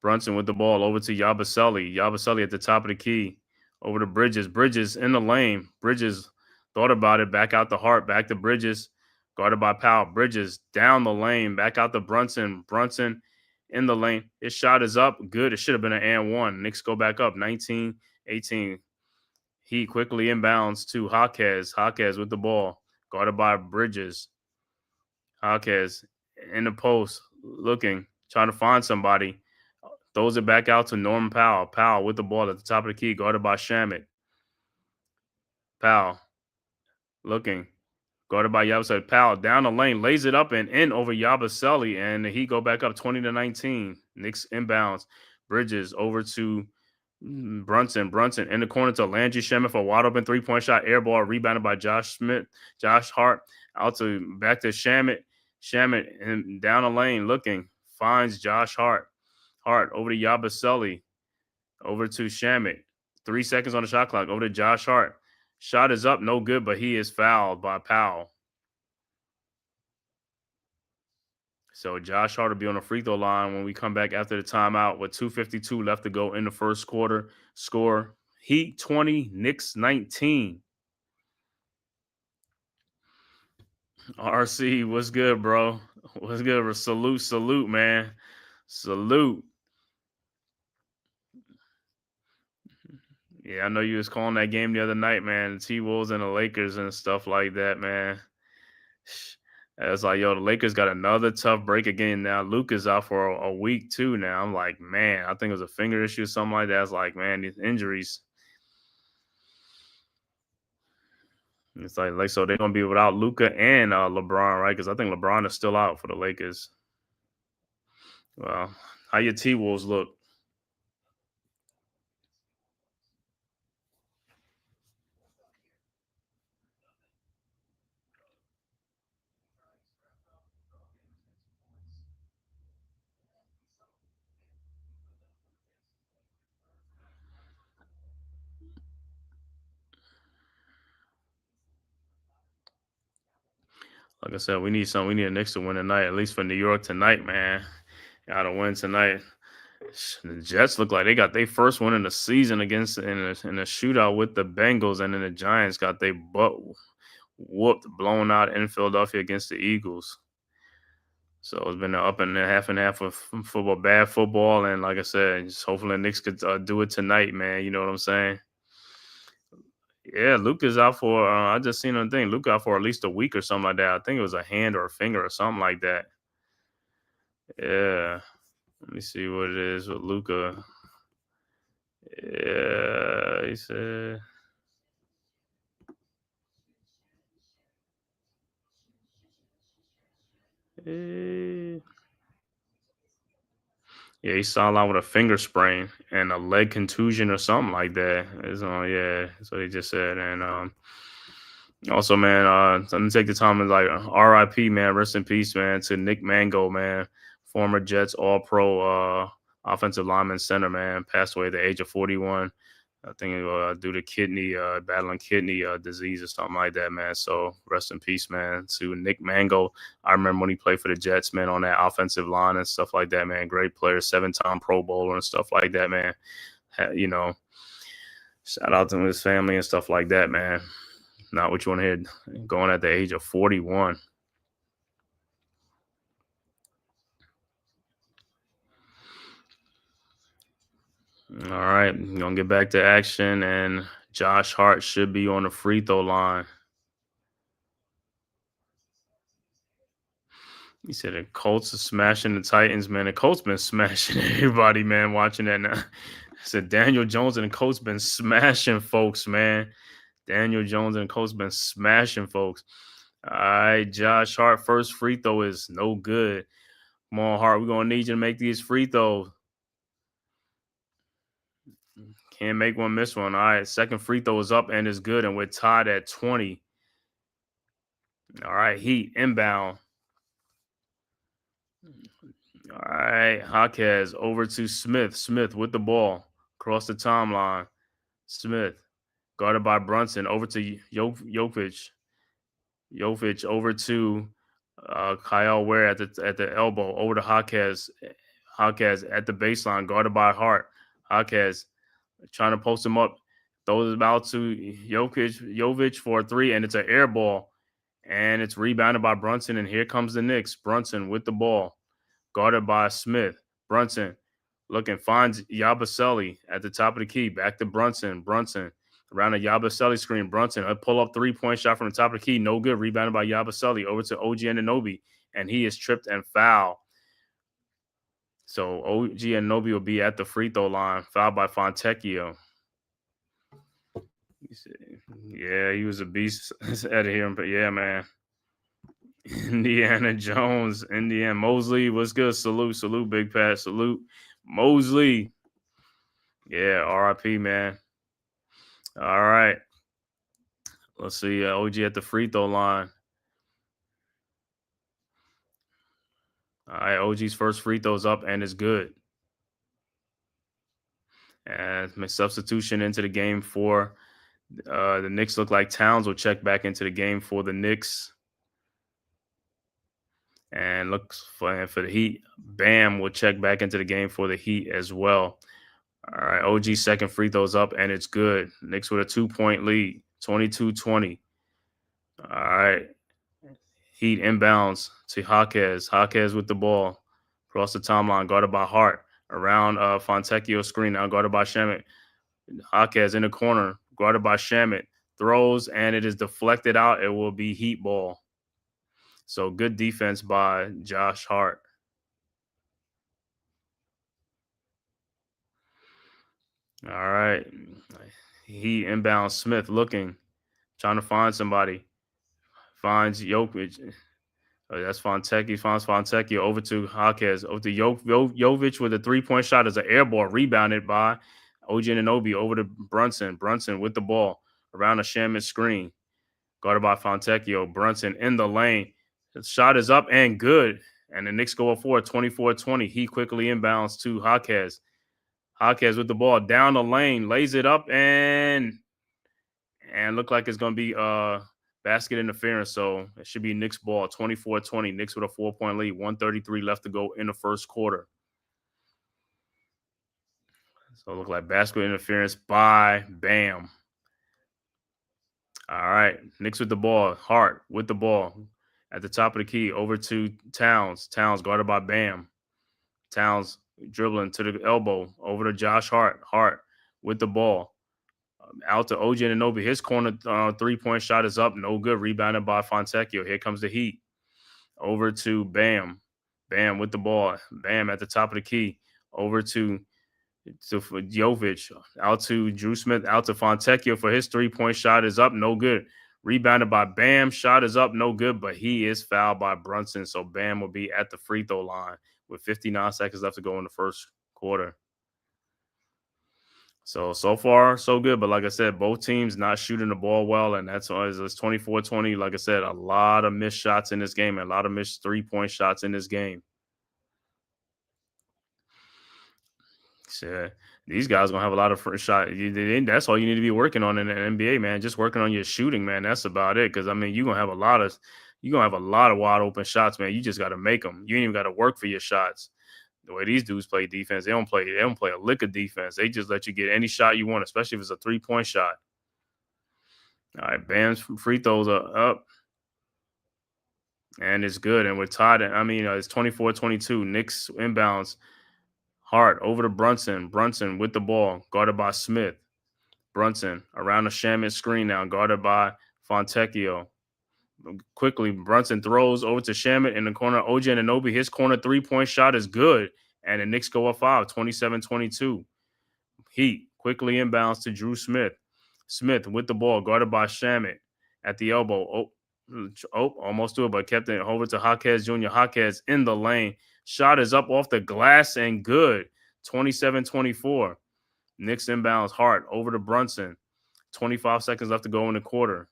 Brunson with the ball over to Yabusele. Yabusele at the top of the key. Over to Bridges. Bridges in the lane. Bridges thought about it. Back out to Hart. Back to Bridges. Guarded by Powell. Bridges down the lane. Back out to Brunson. Brunson in the lane. His shot is up. Good. It should have been an and one. Knicks go back up. 19-18. He quickly inbounds to Jaquez. Jaquez with the ball. Guarded by Bridges. Jaquez in the post. Looking. Trying to find somebody. Throws it back out to Norman Powell. Powell with the ball at the top of the key. Guarded by Shamet. Powell. Looking. Guarded by Yabusele. Powell down the lane, lays it up and in over Yabusele, and he go back up 20-19. Knicks inbounds. Bridges over to Brunson. Brunson in the corner to Landry Shamet for a wide open 3-point shot. Air ball rebounded by Josh Hart back to Shamet. Shamet and down the lane looking. Finds Josh Hart. Hart over to Yabusele. Over to Shamet. 3 seconds on the shot clock. Over to Josh Hart. Shot is up, no good, but he is fouled by Powell. So Josh Hart will be on the free throw line when we come back after the timeout with 2:52 left to go in the first quarter. Score, Heat 20, Knicks 19. RC, what's good, bro? What's good? Salute, man. Salute. Yeah, I know you was calling that game the other night, man. The T-Wolves and the Lakers and stuff like that, man. It's like, yo, the Lakers got another tough break again now. Luka's out for a week, too, now. I'm like, man, I think it was a finger issue or something like that. It's like, man, these injuries. It's like so they're going to be without Luka and LeBron, right? Because I think LeBron is still out for the Lakers. Well, how your T-Wolves look? Like I said, we need a Knicks to win tonight, at least for New York tonight, man. Got to win tonight. The Jets look like they got their first win in the season in a shootout with the Bengals, and then the Giants got their butt whooped, blown out in Philadelphia against the Eagles. So it's been an up and a half of football, bad football, and like I said, just hopefully the Knicks could do it tonight, man. You know what I'm saying? Yeah, Luke is out for. I just seen a thing. Luke out for at least a week or something like that. I think it was a hand or a finger or something like that. Yeah, let me see what it is with Luca. Yeah, he said. Eh, yeah, he saw a lot with a finger sprain and a leg contusion or something like that. Yeah, that's what he just said. And also, man, let me take the time and like R.I.P. man, rest in peace, man, to Nick Mango, man, former Jets All Pro offensive lineman center, man, passed away at the age of 41. I think due to battling kidney disease or something like that, man. So rest in peace, man, to Nick Mango. I remember when he played for the Jets, man, on that offensive line and stuff like that, man. Great player, 7-time Pro Bowler and stuff like that, man. You know, shout out to his family and stuff like that, man. Not what you want to hear going at the age of 41. All right, gonna get back to action, and Josh Hart should be on the free throw line. He said the Colts are smashing the Titans, man. The Colts been smashing everybody, man. Watching that now. I said Daniel Jones and the Colts been smashing folks, man. Daniel Jones and the Colts been smashing folks. All right, Josh Hart, first free throw is no good. Come on, Hart, we're gonna need you to make these free throws. Can't make one, miss one. All right, second free throw is up and is good, and we're tied at 20. All right, Heat inbound. All right, Jaquez over to Smith. Smith with the ball across the timeline. Smith guarded by Brunson over to Jokic. Jokic over to Kyle Ware at the elbow over to Jaquez. Jaquez at the baseline guarded by Hart. Jaquez trying to post him up. Throws it out to Jovic for a three, and it's an air ball. And it's rebounded by Brunson, and here comes the Knicks. Brunson with the ball, guarded by Smith. Brunson finds Yabusele at the top of the key. Back to Brunson. Brunson around the Yabusele screen. Brunson, a pull-up three-point shot from the top of the key. No good. Rebounded by Yabusele over to OG Anunoby, and he is tripped and fouled. So OG Anunoby will be at the free throw line, fouled by Fontecchio. Yeah, he was a beast out of here. But yeah, man. Indiana Jones, Indiana Mosley, what's good? Salute, Big Pat, salute, Mosley. Yeah, RIP, man. All right, let's see. OG at the free throw line. All right, OG's first free throw's up and is good. And my substitution into the game for the Knicks look like Towns will check back into the game for the Knicks. And looks for the Heat. Bam will check back into the game for the Heat as well. All right, OG's second free throw's up, and it's good. Knicks with a 2-point lead, 22-20. All right. Heat inbounds to Jaquez. Jaquez with the ball. Across the timeline, guarded by Hart. Around Fontecchio's screen, now guarded by Shamet. Jaquez in the corner, guarded by Shamet. Throws, and it is deflected out. It will be Heat ball. So good defense by Josh Hart. All right. He inbounds Smith looking, trying to find somebody. Finds Jokic. That's Fontecchio. Finds Fontecchio over to Jaquez. Over to Jovic with a three-point shot as an air ball rebounded by OG Anunoby over to Brunson. Brunson with the ball around a Shaman screen. Guarded by Fontecchio. Brunson in the lane. The shot is up and good. And the Knicks go up for 24-20. He quickly inbounds to Jaquez. Jaquez with the ball down the lane. Lays it up and look like it's going to be basket interference. So it should be Knicks ball, 24-20. Knicks with a 4-point lead, 1:33 left to go in the first quarter. So it looked like basket interference by Bam. All right, Knicks with the ball. Hart with the ball. at the top of the key, over to Towns. Towns guarded by Bam. Towns dribbling to the elbow, over to Josh Hart. Hart with the ball. Out to OG Anunoby. His corner 3-point shot is up. No good. Rebounded by Fontecchio. Here comes the Heat. Over to Bam. Bam with the ball. Bam at the top of the key. Over to Jovic. Out to Drew Smith. Out to Fontecchio for his 3-point shot is up. No good. Rebounded by Bam. Shot is up. No good, but he is fouled by Brunson. So Bam will be at the free throw line with 59 seconds left to go in the first quarter. So far, so good. But like I said, both teams not shooting the ball well, and that's why it's 24-20. Like I said, a lot of missed shots in this game, and a lot of missed 3-point shots in this game. So these guys gonna have a lot of first shot. That's all you need to be working on in the NBA, man. Just working on your shooting, man. That's about it. Because I mean, you're gonna have a lot of wide open shots, man. You just got to make them. You ain't even got to work for your shots. The way these dudes play defense, they don't play a lick of defense. They just let you get any shot you want, especially if it's a 3-point shot. All right, Bam's free throws are up. And it's good. And we're tied. I mean, it's 24-22. Knicks inbounds. Hart over to Brunson. Brunson with the ball, guarded by Smith. Brunson around the Shamet screen now, guarded by Fontecchio. Quickly, Brunson throws over to Shamet in the corner. OG Anunoby, his corner 3-point shot is good. And the Knicks go up 5, 27-22. Heat quickly inbounds to Drew Smith. Smith with the ball, guarded by Shamet at the elbow. Almost to it, but kept it over to Jaquez Jr. Jaquez in the lane. Shot is up off the glass and good. 27-24. Knicks inbounds. Hart over to Brunson. 25 seconds left to go in the quarter.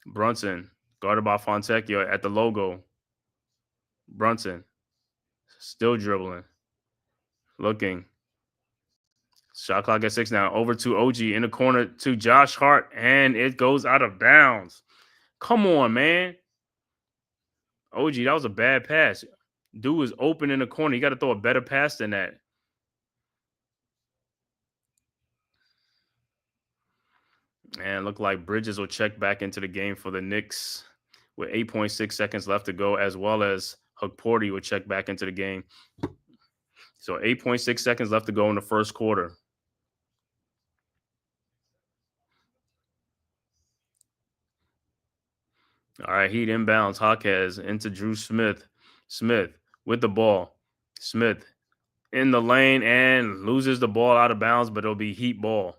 Brunson guarded by Fontecchio at the logo. Brunson still dribbling. Looking. Shot clock at 6 now. Over to OG in the corner to Josh Hart, and it goes out of bounds. Come on, man. OG, that was a bad pass. Dude was open in the corner. You got to throw a better pass than that. And look like Bridges will check back into the game for the Knicks with 8.6 seconds left to go, as well as Hukporti will check back into the game. So 8.6 seconds left to go in the first quarter. All right, Heat inbounds. Jaquez into Drew Smith. Smith with the ball. Smith in the lane and loses the ball out of bounds, but it'll be Heat ball.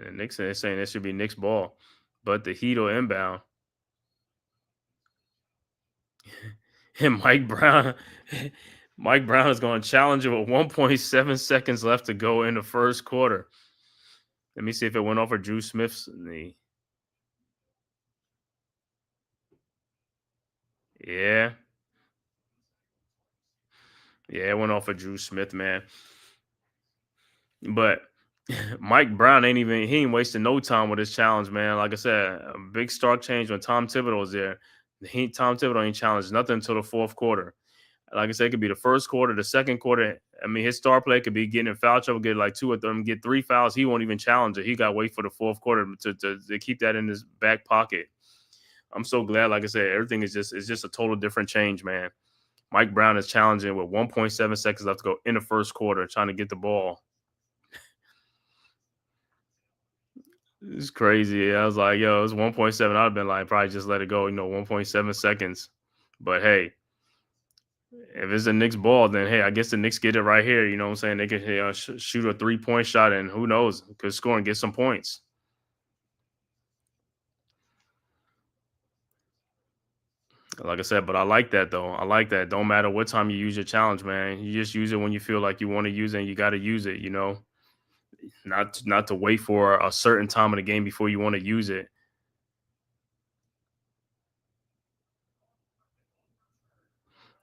And Knicks is saying it should be Knicks ball, but the Heat will inbound. And Mike Brown is going to challenge it with 1.7 seconds left to go in the first quarter. Let me see if it went off for Drew Smith's knee. Yeah. Yeah, it went off for Drew Smith, man. But Mike Brown he ain't wasting no time with his challenge, man. Like I said, a big stark change when Tom Thibodeau was there. Tom Thibodeau ain't challenged nothing until the fourth quarter. Like I said, it could be the first quarter, the second quarter. I mean, his star play could be getting in foul trouble, get like 2 of them, get 3 fouls. He won't even challenge it. He got to wait for the fourth quarter to keep that in his back pocket. I'm so glad. Like I said, everything is just a total different change, man. Mike Brown is challenging with 1.7 seconds left to go in the first quarter, trying to get the ball. It's crazy. I was like, yo, it's 1.7. I'd have been like, probably just let it go, 1.7 seconds. But hey, if it's a Knicks ball, then hey, I guess the Knicks get it right here. You know what I'm saying? They could shoot a 3-point shot, and who knows, could score and get some points. Like I said, but I like that though. I like that. Don't matter what time you use your challenge, man. You just use it when you feel like you want to use it, and you got to use it. Not to wait for a certain time of the game before you want to use it.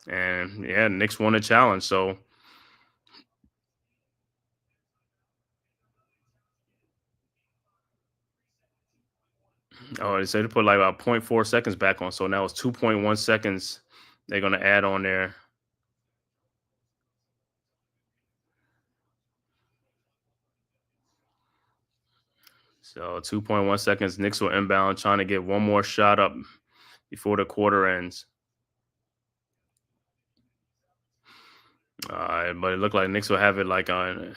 And yeah, Knicks won a challenge, so. Oh, they said to put like about 0.4 seconds back on. So now it's 2.1 seconds they're going to add on there. So 2.1 seconds. Knicks will inbound, trying to get one more shot up before the quarter ends. But it looked like Knicks will have it like on.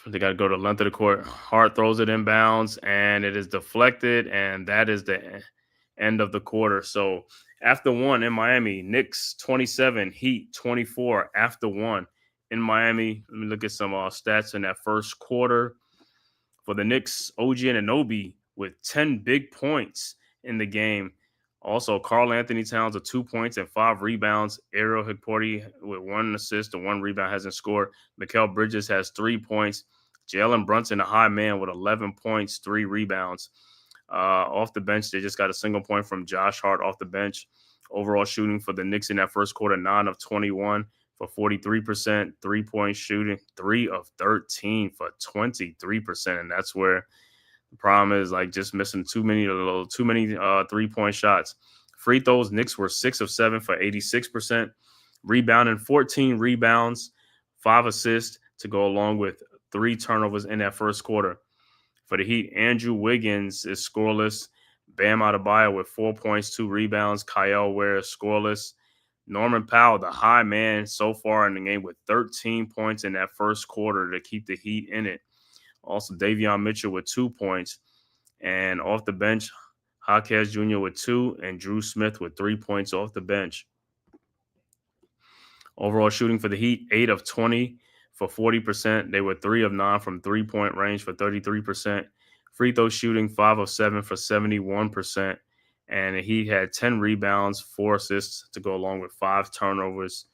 They got to go to the length of the court. Hart throws it inbounds, and it is deflected, and that is the end of the quarter. So after one in Miami, Knicks 27, Heat 24 after one in Miami. Let me look at some stats in that first quarter. For the Knicks, OG Anunoby with 10 big points in the game. Also, Karl Anthony Towns with 2 points and 5 rebounds. Ariel Hikporti with 1 assist and 1 rebound hasn't scored. Mikal Bridges has 3 points. Jalen Brunson, the high man, with 11 points, 3 rebounds. Off the bench, they just got a single point from Josh Hart off the bench. Overall shooting for the Knicks in that first quarter, 9 of 21 for 43%. 3-point shooting, 3 of 13 for 23%. And that's where the problem is, like, just missing too many 3-point shots. Free throws, Knicks were 6 of 7 for 86%. Rebounding, 14 rebounds, 5 assists to go along with 3 turnovers in that first quarter. For the Heat, Andrew Wiggins is scoreless. Bam Adebayo with 4 points, 2 rebounds. Kyle Ware scoreless. Norman Powell, the high man so far in the game, with 13 points in that first quarter to keep the Heat in it. Also, Davion Mitchell with 2 points. And off the bench, Jaquez Jr. with 2 and Drew Smith with 3 points off the bench. Overall shooting for the Heat, 8 of 20 for 40%. They were 3 of 9 from 3-point range for 33%. Free throw shooting, 5 of 7 for 71%. And he had 10 rebounds, 4 assists to go along with 5 turnovers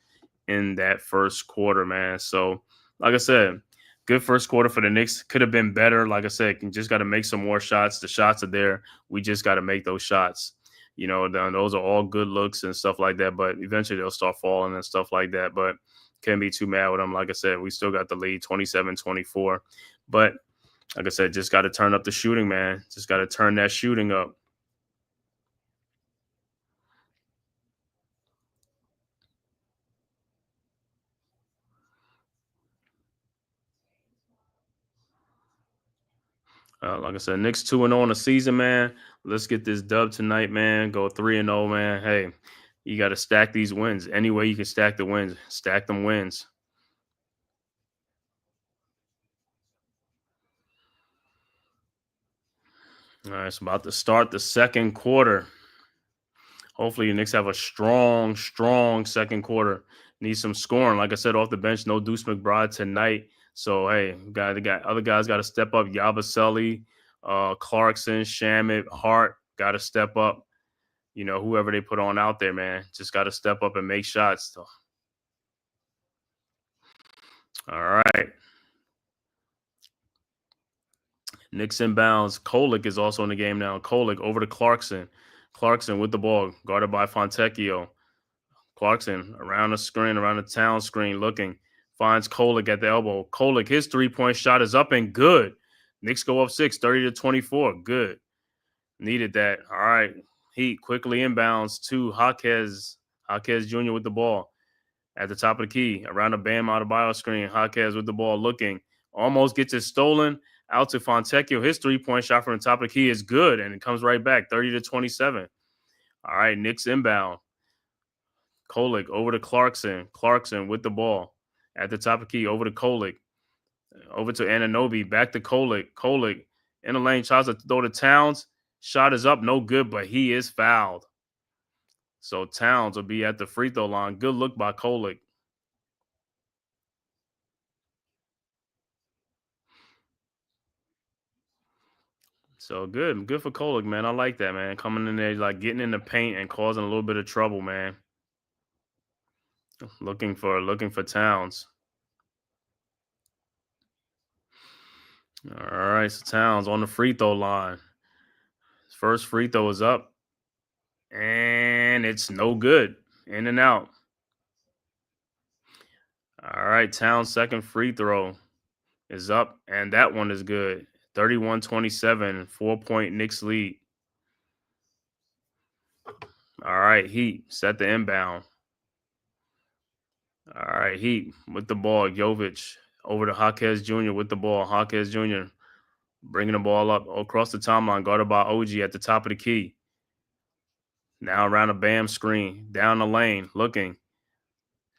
in that first quarter, man. So, like I said, good first quarter for the Knicks. Could have been better. Like I said, you just got to make some more shots. The shots are there. We just got to make those shots. You know, those are all good looks and stuff like that. But eventually they'll start falling and stuff like that. But can't be too mad with them. Like I said, we still got the lead, 27-24. But like I said, just got to turn up the shooting, man. Just got to turn that shooting up. Like I said, Knicks 2-0 on the season, man. Let's get this dub tonight, man. Go 3-0, man. Hey, you got to stack these wins. Any way you can stack the wins, stack them wins. All right, it's about to start the second quarter. Hopefully, the Knicks have a strong second quarter. Need some scoring. Like I said, off the bench, no Deuce McBride tonight. So, hey, other guys got to step up. Yabusele, Clarkson, Shamet, Hart got to step up. You know, whoever they put on out there, man, just got to step up and make shots. So. All right. Knicks inbounds. Kolick is also in the game now. Kolick over to Clarkson. Clarkson with the ball, guarded by Fontecchio. Clarkson around the screen, around the town screen, looking. Finds Kolick at the elbow. Kolick, his 3-point shot is up and good. Knicks go up 6, 30-24. Good. Needed that. All right. Heat quickly inbounds to Jaquez. Jaquez Jr. with the ball at the top of the key. Around the Bam Adebayo screen. Jaquez with the ball looking. Almost gets it stolen. Out to Fontecchio. His 3-point shot from the top of the key is good, and it comes right back, 30-27. All right, Knicks inbound. Kolick over to Clarkson. Clarkson with the ball at the top of the key. Over to Kolick. Over to Anunoby. Back to Kolick. Kolick in the lane. Tries to throw to Towns. Shot is up. No good, but he is fouled. So Towns will be at the free throw line. Good look by Kolick. So good for Kolick, man. I like that, man. Coming in there, like getting in the paint and causing a little bit of trouble, man. Looking for Towns. All right, so Towns on the free throw line. His first free throw is up, and it's no good. In and out. All right, Towns' second free throw is up, and that one is good. 31-27, 4-point Knicks lead. All right, Heat set the inbound. All right, Heat with the ball. Jovic over to Jaquez Jr. with the ball. Jaquez Jr. bringing the ball up across the timeline, guarded by OG at the top of the key. Now around a Bam screen, down the lane, looking,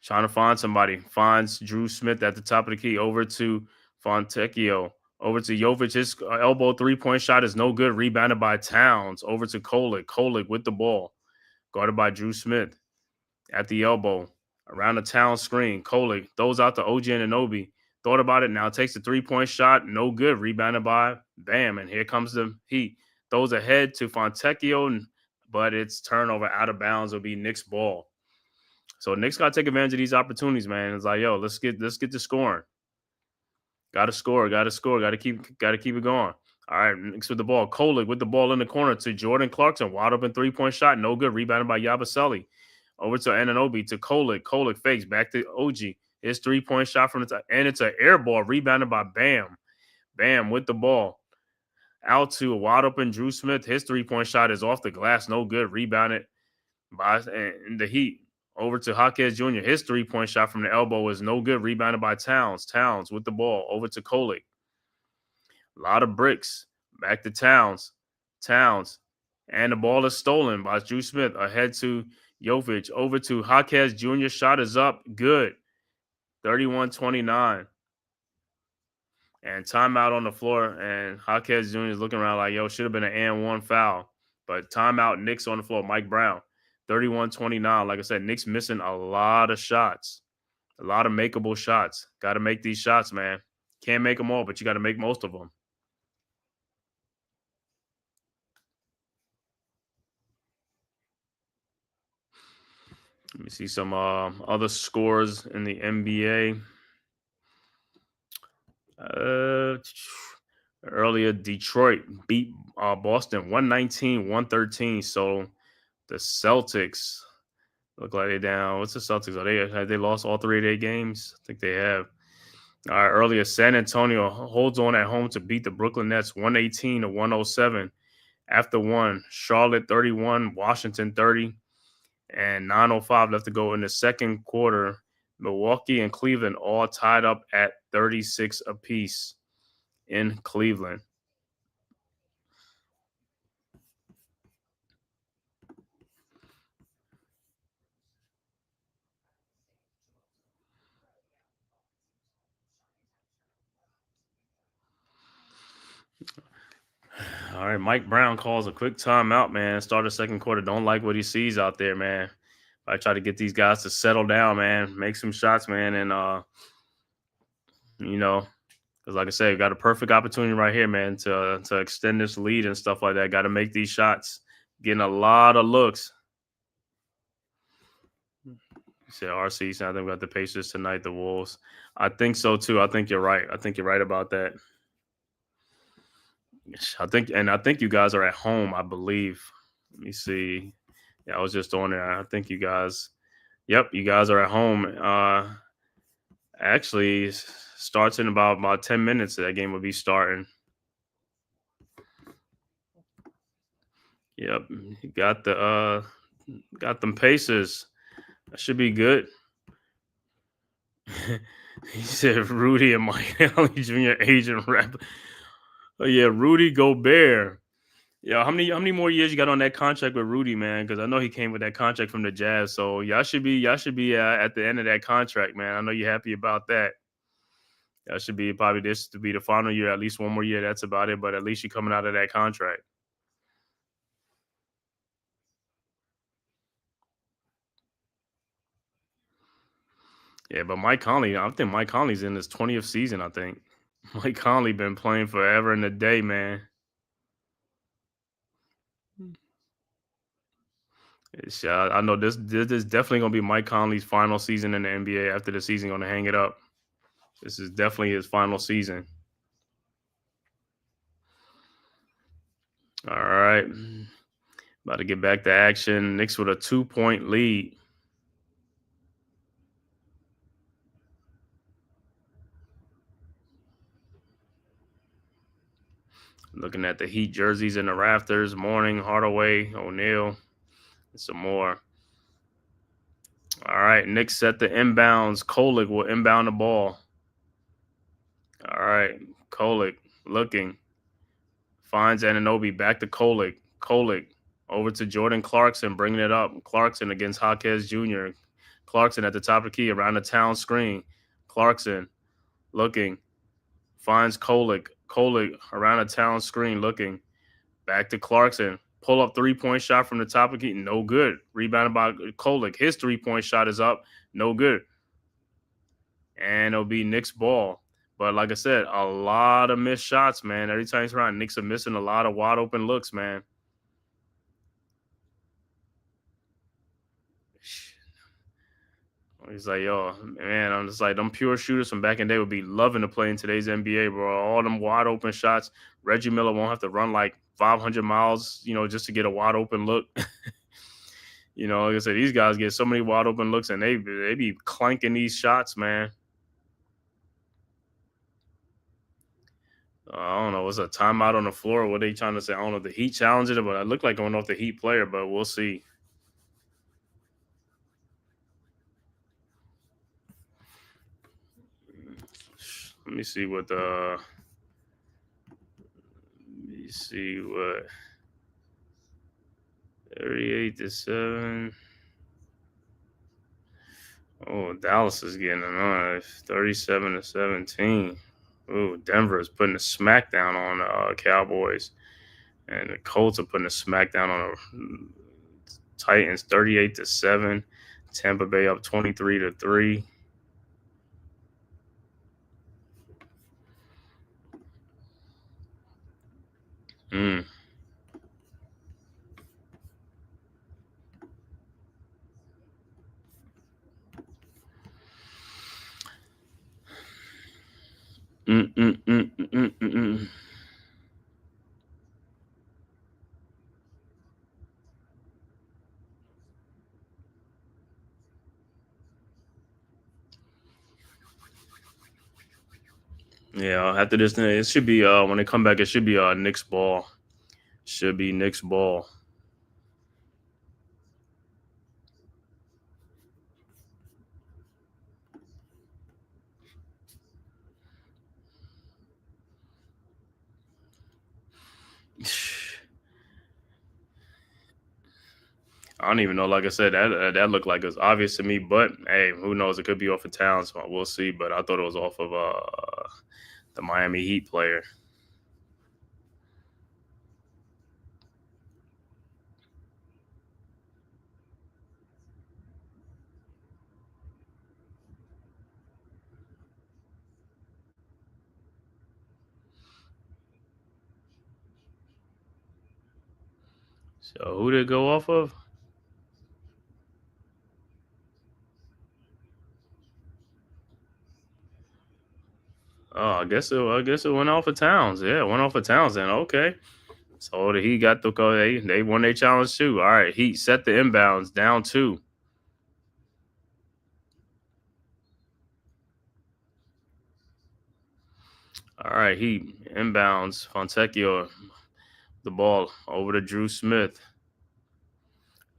trying to find somebody. Finds Drew Smith at the top of the key, over to Fontecchio, over to Jovic. His elbow three-point shot is no good. Rebounded by Towns. Over to Kolek. Kolek with the ball, guarded by Drew Smith at the elbow. Around the Towns screen, Kolek throws out to OG Anunoby. Thought about it, now takes the three-point shot. No good. Rebounded by Bam. And here comes the Heat. Throws ahead to Fontecchio, but it's turnover out of bounds. It'll be Knicks ball. So Knicks got to take advantage of these opportunities, man. It's like, yo, let's get to scoring. Got to score. Got to keep it going. All right, Knicks with the ball. Kolek with the ball in the corner to Jordan Clarkson. Wide open three-point shot. No good. Rebounded by Yabusele. Over to Anunoby to Kolek. Kolek fakes back to OG. His three-point shot from the top. And it's an air ball. Rebounded by Bam. Bam with the ball. Out to a wide open Drew Smith. His three-point shot is off the glass. No good. Rebounded by the Heat. Over to Jaquez Jr. His three-point shot from the elbow is no good. Rebounded by Towns. Towns with the ball. Over to Kolek. A lot of bricks. Back to Towns. Towns. And the ball is stolen by Drew Smith. Ahead to Jovic. Over to Jaquez Jr. Shot is up. Good. 31-29. And timeout on the floor. And Jaquez Jr. is looking around like, yo, should have been an and one foul. But timeout, Knicks on the floor. Mike Brown. 31-29. Like I said, Knicks missing a lot of shots. A lot of makeable shots. Got to make these shots, man. Can't make them all, but you got to make most of them. Let me see some other scores in the NBA. Earlier, Detroit beat Boston 119-113. So the Celtics look like they're down. What's the Celtics? Have they lost all 3 of their games? I think they have. Earlier, San Antonio holds on at home to beat the Brooklyn Nets 118-107. After one, Charlotte 31, Washington 30, and 9:05 left to go in the second quarter. Milwaukee and Cleveland all tied up at 36 apiece in Cleveland. All right, Mike Brown calls a quick timeout, man. Start the second quarter. Don't like what he sees out there, man. I try to get these guys to settle down, man. Make some shots, man. And, because like I said, we got a perfect opportunity right here, man, to extend this lead and stuff like that. Got to make these shots. Getting a lot of looks. You said RC, so I think we got the Pacers tonight, the Wolves. I think so, too. I think you're right. I think you're right about that. I think you guys are at home, I believe. Let me see. Yeah, I was just on there. I think you guys are at home. Actually, starts in about 10 minutes. That game will be starting. Yep, you got them Pacers. That should be good. He said Rudy and Mike Allen Jr. agent rep. Oh yeah, Rudy Gobert. Yeah, how many more years you got on that contract with Rudy, man? Because I know he came with that contract from the Jazz. So y'all should be at the end of that contract, man. I know you're happy about that. That should be probably this to be the final year, at least one more year. That's about it. But at least you're coming out of that contract. Yeah, but Mike Conley, I think Mike Conley's in his 20th season, I think. Mike Conley been playing forever and a day, man. I know this is definitely going to be Mike Conley's final season in the NBA. After the season, going to hang it up. This is definitely his final season. All right. About to get back to action. Knicks with a 2-point lead. Looking at the Heat jerseys in the rafters. Mourning, Hardaway, O'Neal, and some more. All right, Knicks set the inbounds. Kolek will inbound the ball. All right, Kolek looking. Finds Anunoby. Back to Kolick. Kolick over to Jordan Clarkson, bringing it up. Clarkson against Jaquez Jr. Clarkson at the top of the key around the town screen. Clarkson looking. Finds Kolick. Kolick around the town screen looking. Back to Clarkson. Pull up 3-point shot from the top of the key. No good. Rebounded by Kolick. His 3-point shot is up. No good. And it'll be Knicks ball. But like I said, a lot of missed shots, man. Every time he's around, Knicks are missing a lot of wide open looks, man. He's like, yo, man, I'm just like, them pure shooters from back in the day would be loving to play in today's NBA, bro. All them wide open shots. Reggie Miller won't have to run like 500 miles, just to get a wide open look. Like I said, these guys get so many wide open looks, and they be clanking these shots, man. I don't know. What's a timeout on the floor? What are they trying to say? I don't know if the Heat challenged it, but it looked like going off the Heat player, but we'll see. Let me see what 38-7. Oh, Dallas is getting annoyed. 37-17. Oh, Denver is putting a smackdown on the Cowboys. And the Colts are putting a smackdown on the Titans. 38-7. Tampa Bay up 23-3. Yeah, after this, it should be when they come back, it should be Knicks ball. Should be Knicks ball. I don't even know. Like I said, that looked like it was obvious to me. But hey, who knows? It could be off of Towns. So we'll see. But I thought it was off of the Miami Heat player. So who did it go off of? Oh, I guess it went off of Towns. Yeah, it went off of Towns. Then okay. So the Heat got the go. They won their challenge too. All right, Heat set the inbounds down 2. All right, Heat inbounds. Fontecchio, the ball over to Drew Smith.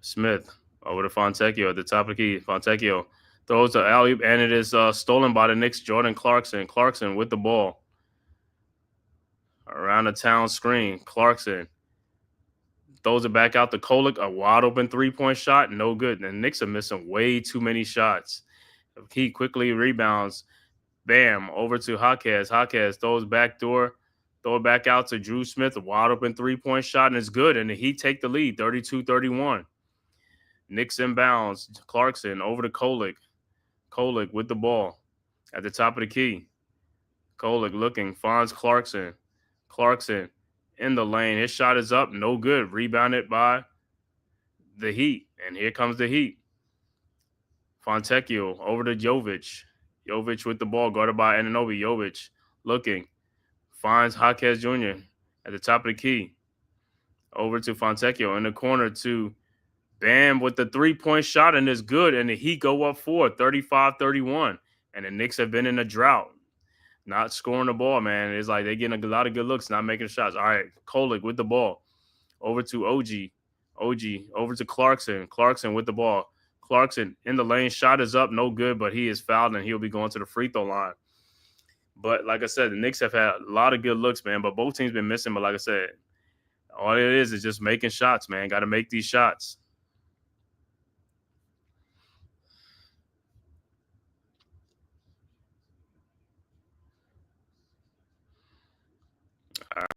Smith over to Fontecchio at the top of the key. Fontecchio throws the alley-oop, and it is stolen by the Knicks. Jordan Clarkson. Clarkson with the ball around the town screen. Clarkson throws it back out to Kolick. A wide open 3-point shot, no good. The Knicks are missing way too many shots. He quickly rebounds. Bam, over to Jaquez. Jaquez throws backdoor. Throw it back out to Drew Smith. A wide open 3-point shot, and it's good. And the Heat take the lead, 32-31. Knicks inbounds. Clarkson over to Kolick. Kolick with the ball at the top of the key. Kolick looking, finds Clarkson. Clarkson in the lane. His shot is up, no good. Rebounded by the Heat. And here comes the Heat. Fontecchio over to Jovic. Jovic with the ball, guarded by Anunoby. Jovic looking, finds Jaquez Jr. at the top of the key. Over to Fontecchio in the corner to Bam with the 3-point shot, and it's good. And the Heat go up 4, 35-31. And the Knicks have been in a drought. Not scoring the ball, man. It's like they're getting a lot of good looks, not making shots. All right, Kolick with the ball. Over to OG. OG over to Clarkson. Clarkson with the ball. Clarkson in the lane. Shot is up, no good, but he is fouled, and he'll be going to the free throw line. But like I said, the Knicks have had a lot of good looks, man. But both teams been missing. But like I said, all it is just making shots, man. Got to make these shots.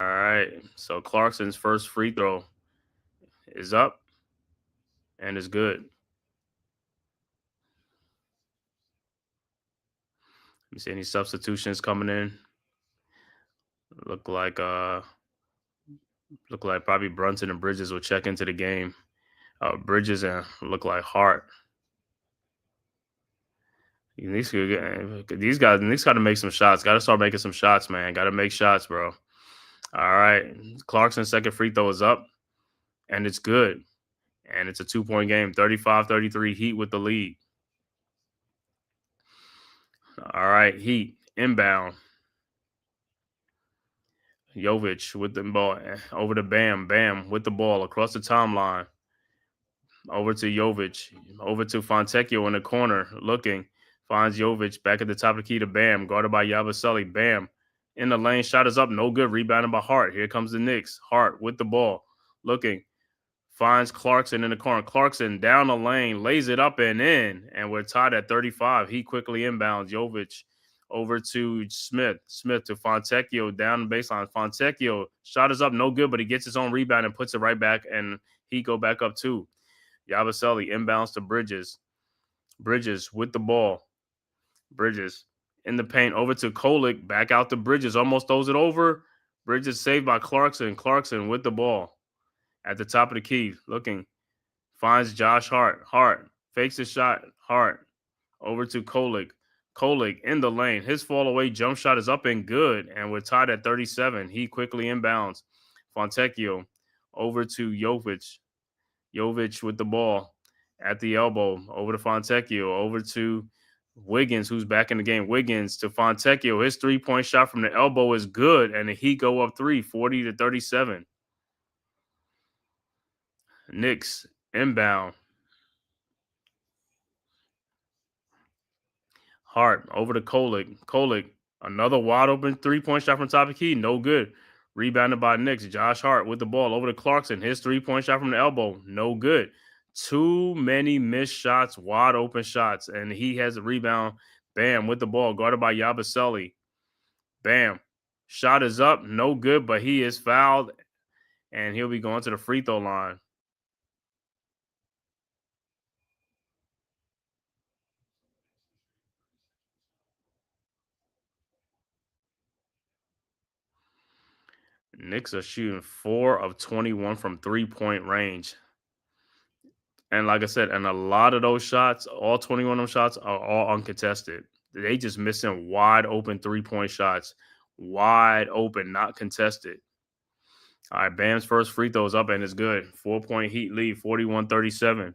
All right. So Clarkson's first free throw is up and is good. Let me see any substitutions coming in. Look like uh look like probably Brunson and Bridges will check into the game. Bridges and look like Hart. These guys, Knicks got to make some shots. Got to start making some shots, man. Got to make shots, bro. All right. Clarkson's second free throw is up, and it's good. And it's a 2-point game, 35-33 Heat with the lead. All right, Heat, inbound. Jovic with the ball over to Bam. Bam with the ball across the timeline. Over to Jovic. Over to Fontecchio in the corner. Looking. Finds Jovic back at the top of the key to Bam. Guarded by Yabusele. Bam. In the lane. Shot is up. No good. Rebounded by Hart. Here comes the Knicks. Hart with the ball. Looking. Finds Clarkson in the corner. Clarkson down the lane. Lays it up and in. And we're tied at 35. He quickly inbounds. Jovic over to Smith. Smith to Fontecchio down the baseline. Fontecchio. Shot is up. No good, but he gets his own rebound and puts it right back. And he go back up too. Yabusele inbounds to Bridges. Bridges with the ball. Bridges in the paint over to Kolick. Back out to Bridges. Almost throws it over. Bridges saved by Clarkson. Clarkson with the ball. At the top of the key. Looking. Finds Josh Hart. Hart fakes the shot. Hart over to Kolick. Kolick in the lane. His fall away jump shot is up and good. And we're tied at 37. He quickly inbounds. Fontecchio over to Jovic. Jovic with the ball at the elbow over to Fontecchio, over to Wiggins, who's back in the game. Wiggins to Fontecchio. His 3-point shot from the elbow is good, and the Heat go up 40-37. Knicks inbound. Hart over to Kolick. Kolick, another wide open 3-point shot from top of key. No good. Rebounded by Knicks. Josh Hart with the ball over to Clarkson. His 3-point shot from the elbow. No good. Too many missed shots, wide open shots. And he has a rebound. Bam with the ball. Guarded by Yabusele. Bam. Shot is up. No good, but he is fouled. And he'll be going to the free throw line. Knicks are shooting 4 of 21 from 3-point range. And like I said, and a lot of those shots, all 21 of them shots are all uncontested. They just missing wide open 3-point shots. Wide open, not contested. All right, Bam's first free throw is up and it's good. 4-point Heat lead, 41-37.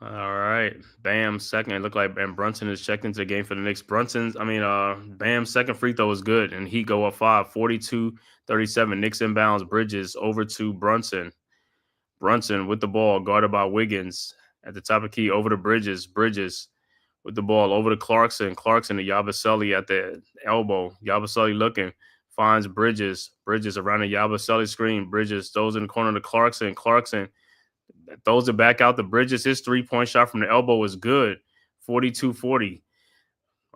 All right. Bam second. It looked like and Brunson is checked into the game for the Knicks. Bam's second free throw is good, and he go up 42-37. Knicks inbounds Bridges over to Brunson. Brunson with the ball, guarded by Wiggins. At the top of the key, over to Bridges. Bridges with the ball, over to Clarkson. Clarkson to Yabusele at the elbow. Yabusele looking. Finds Bridges. Bridges around the Yabusele screen. Bridges throws in the corner to Clarkson. Clarkson throws it back out to Bridges. His 3-point shot from the elbow is good. 42-40.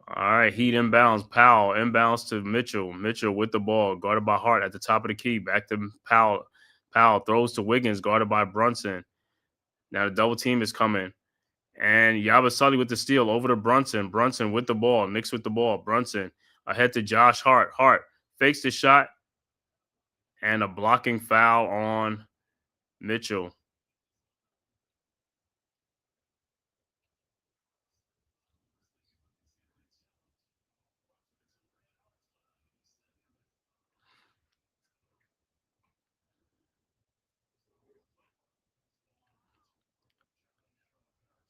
All right, Heat inbounds. Powell inbounds to Mitchell. Mitchell with the ball, guarded by Hart at the top of the key. Back to Powell. Powell throws to Wiggins, guarded by Brunson. Now the double team is coming. And Yabusele with the steal over to Brunson. Brunson with the ball. Knicks with the ball. Brunson ahead to Josh Hart. Hart fakes the shot. And a blocking foul on Mitchell.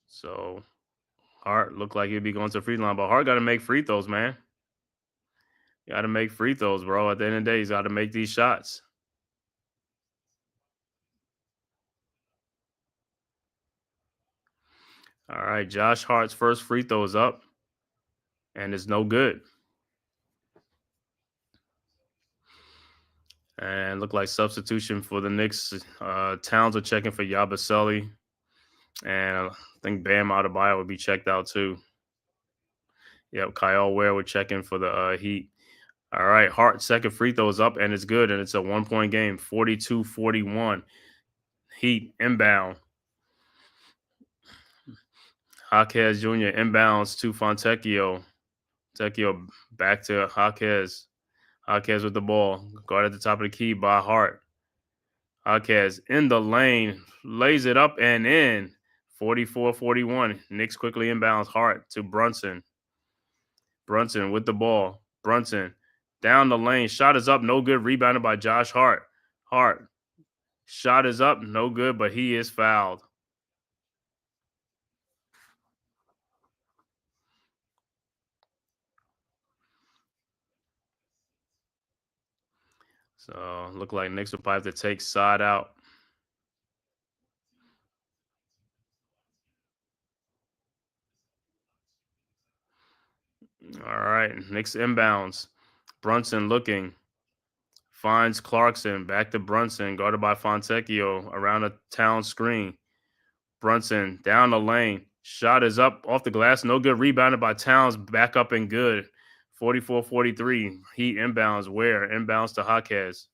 So Hart looked like he'd be going to the free line, but Hart got to make free throws, man. You got to make free throws, bro. At the end of the day, he's got to make these shots. All right, Josh Hart's first free throw is up, and it's no good. And look like substitution for the Knicks. Towns are checking for Yabusele. And I think Bam Adebayo would be checked out too. Yep, Kyle Ware would check in for the Heat. All right, Hart second free throw is up, and it's good, and it's a 1-point game, 42-41. Heat inbound. Jaquez Jr. inbounds to Fontecchio. Fontecchio back to Jaquez. Jaquez with the ball. Guard at the top of the key by Hart. Jaquez in the lane. Lays it up and in. 44-41. Knicks quickly inbounds Hart to Brunson. Brunson with the ball. Brunson down the lane. Shot is up. No good. Rebounded by Josh Hart. Hart. Shot is up. No good, but he is fouled. So look like Knicks will probably have to take side out. All right. Knicks inbounds. Brunson looking. Finds Clarkson. Back to Brunson. Guarded by Fontecchio. Around a town screen. Brunson down the lane. Shot is up off the glass. No good. Rebounded by Towns. Back up and good. 44-43. Heat inbounds. Ware inbounds to Jaquez.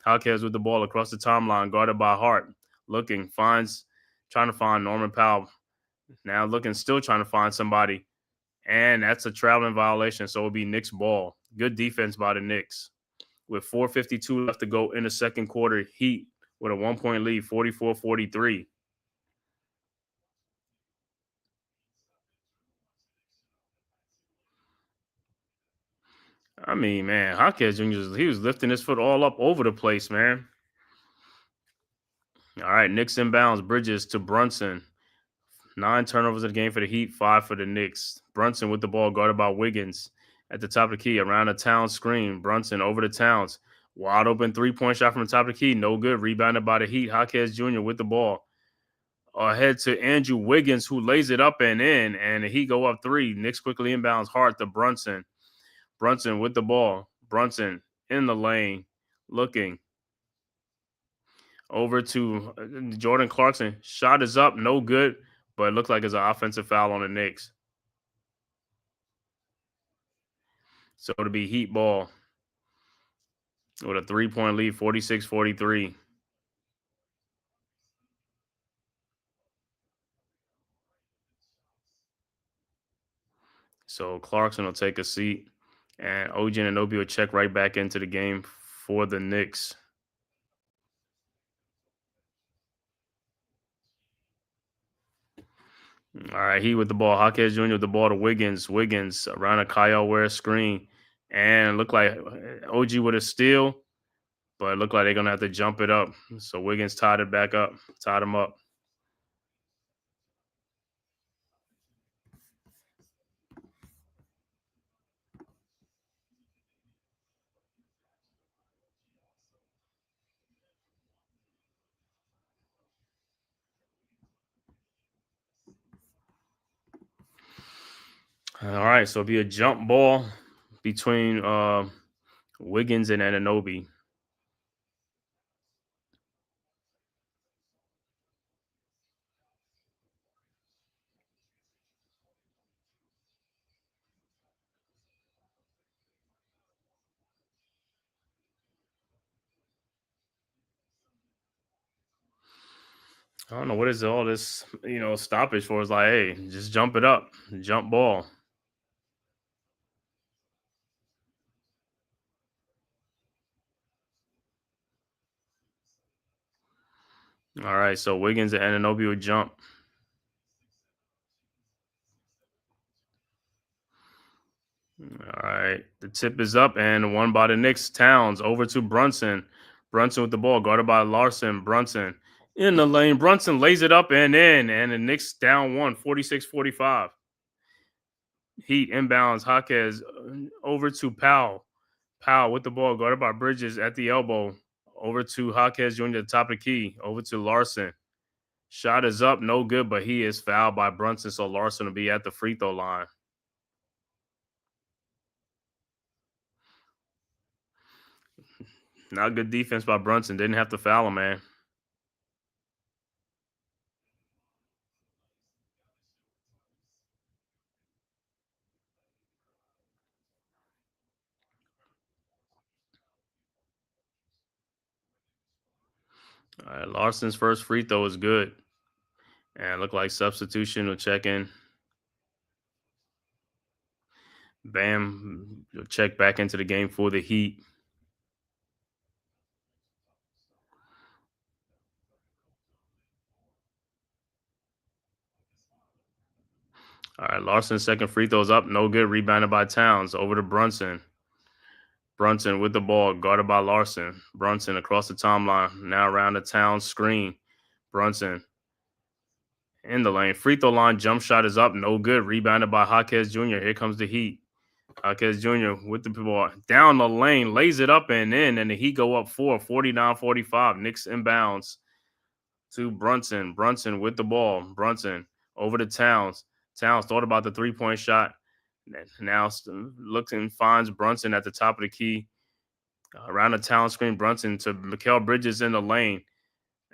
Jaquez with the ball across the timeline. Guarded by Hart. Looking. Finds. Trying to find Norman Powell. Now looking. Still trying to find somebody. And that's a traveling violation. So it'll be Knicks ball. Good defense by the Knicks. With 4:52 left to go in the second quarter, Heat with a 1-point lead, 44-43. I mean, man, Jaquez Jr., he was lifting his foot all up over the place, man. All right, Knicks inbounds. Bridges to Brunson. 9 turnovers in the game for the Heat, 5 for the Knicks. Brunson with the ball, guarded by Wiggins. At the top of the key, around the Towns screen. Brunson over the Towns. Wide open 3-point shot from the top of the key. No good. Rebounded by the Heat. Jaquez Jr. with the ball. Ahead to Andrew Wiggins, who lays it up and in. And the Heat go up 3. Knicks quickly inbounds Hart to Brunson. Brunson with the ball. Brunson in the lane. Looking. Over to Jordan Clarkson. Shot is up. No good. But it looked like it's an offensive foul on the Knicks. So it'll be Heat ball with a 3-point lead, 46-43. So Clarkson will take a seat, and OG Anunoby will check right back into the game for the Knicks. All right, he with the ball. Jaquez Jr. with the ball to Wiggins. Wiggins around a Kyle Ware screen. And looked like OG with a steal, but it looked like they're going to have to jump it up. So Wiggins tied it back up, tied him up. All right, so it'll be a jump ball between Wiggins and Anunoby. I don't know what is all this, stoppage for. It's like, hey, just jump it up, jump ball. All right, so Wiggins and Anunoby would jump. All right, the tip is up and one by the Knicks. Towns over to Brunson. Brunson with the ball, guarded by Larson. Brunson in the lane. Brunson lays it up and in, and the Knicks down 1, 46-45. Heat inbounds. Jaquez over to Powell. Powell with the ball, guarded by Bridges at the elbow. Over to Jaquez Jr. at the top of the key. Over to Larson. Shot is up, no good, but he is fouled by Brunson, so Larson will be at the free throw line. Not good defense by Brunson. Didn't have to foul him, man. All right, Larson's first free throw is good. And look like substitution will check in. Bam, check back into the game for the Heat. All right, Larson's second free throw's up. No good. Rebounded by Towns. Over to Brunson. Brunson with the ball. Guarded by Larson. Brunson across the timeline. Now around the Towns screen. Brunson in the lane. Free throw line. Jump shot is up. No good. Rebounded by Jaquez Jr. Here comes the Heat. Jaquez Jr. with the ball. Down the lane. Lays it up and in. And the Heat go up 49-45. Knicks inbounds to Brunson. Brunson with the ball. Brunson over to Towns. Towns thought about the three-point shot. Now looks and finds Brunson at the top of the key. Around the Towns screen, Brunson to Mikal Bridges in the lane.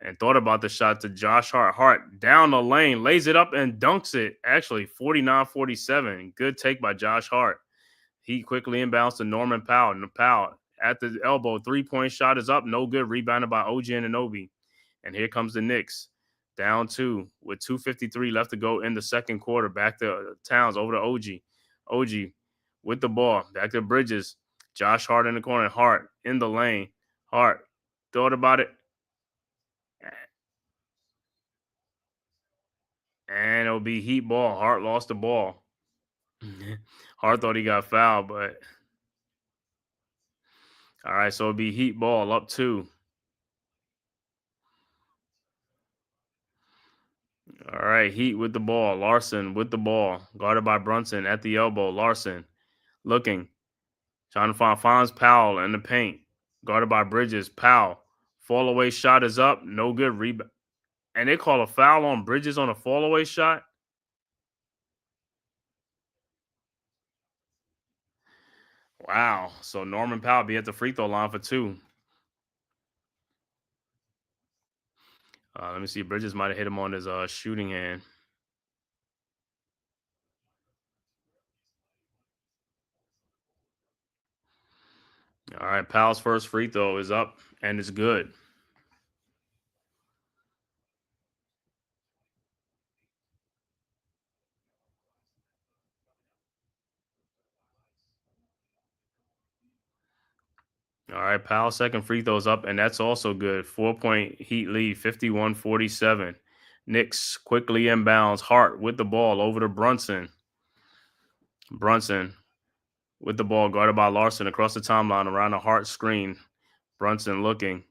And thought about the shot to Josh Hart. Hart down the lane, lays it up and dunks it. Actually, 49-47. Good take by Josh Hart. He quickly inbounds to Norman Powell. Powell at the elbow. Three-point shot is up. No good. Rebounded by OG Anunoby. And here comes the Knicks. Down 2 with 2:53 left to go in the second quarter. Back to Towns over to OG. OG with the ball. Back to Bridges. Josh Hart in the corner. Hart in the lane. Hart thought about it. And it'll be Heat ball. Hart lost the ball. Hart thought he got fouled, but all right, so it'll be Heat ball up 2. All right, Heat with the ball. Larson with the ball. Guarded by Brunson at the elbow. Larson looking. Trying to finds Powell in the paint. Guarded by Bridges. Powell. Fall away shot is up. No good. Rebound. And they call a foul on Bridges on a fall away shot. Wow. So Norman Powell be at the free throw line for 2. Let me see. Bridges might have hit him on his shooting hand. All right. Powell's first free throw is up and it's good. All right, Powell's second free throw's up, and that's also good. 4-point Heat lead, 51-47. Knicks quickly inbounds. Hart with the ball over to Brunson. Brunson with the ball, guarded by Larson across the timeline around the Hart screen. Brunson looking.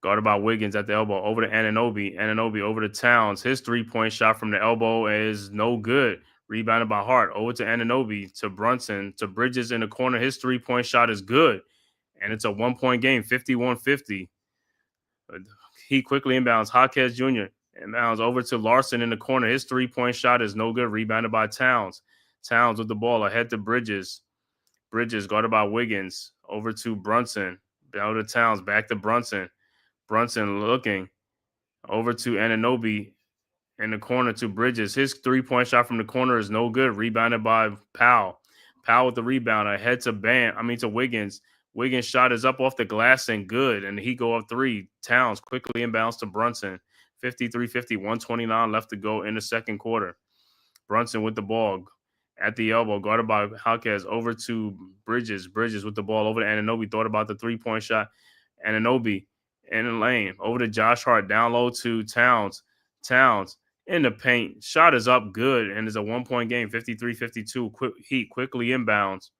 Guarded by Wiggins at the elbow. Over to Anunoby. Anunoby over to Towns. His three-point shot from the elbow is no good. Rebounded by Hart. Over to Anunoby. To Brunson. To Bridges in the corner. His three-point shot is good. And it's a 1-point game, 51-50. He quickly inbounds. Jaquez Jr. inbounds over to Larson in the corner. His three-point shot is no good. Rebounded by Towns. Towns with the ball ahead to Bridges. Bridges guarded by Wiggins. Over to Brunson. Down to Towns. Back to Brunson. Brunson looking over to Anunoby in the corner to Bridges. His three-point shot from the corner is no good. Rebounded by Powell. Powell with the rebound ahead to to Wiggins. Wiggins' shot is up off the glass and good, and he go up 3. Towns quickly inbounds to Brunson. 53-50, 129 left to go in the second quarter. Brunson with the ball at the elbow, guarded by Jaquez. Over to Bridges. Bridges with the ball over to Anunoby. Thought about the three-point shot. Anunoby in the lane. Over to Josh Hart. Down low to Towns. Towns in the paint. Shot is up good, and it's a 1-point game, 53-52. Heat quickly inbounds.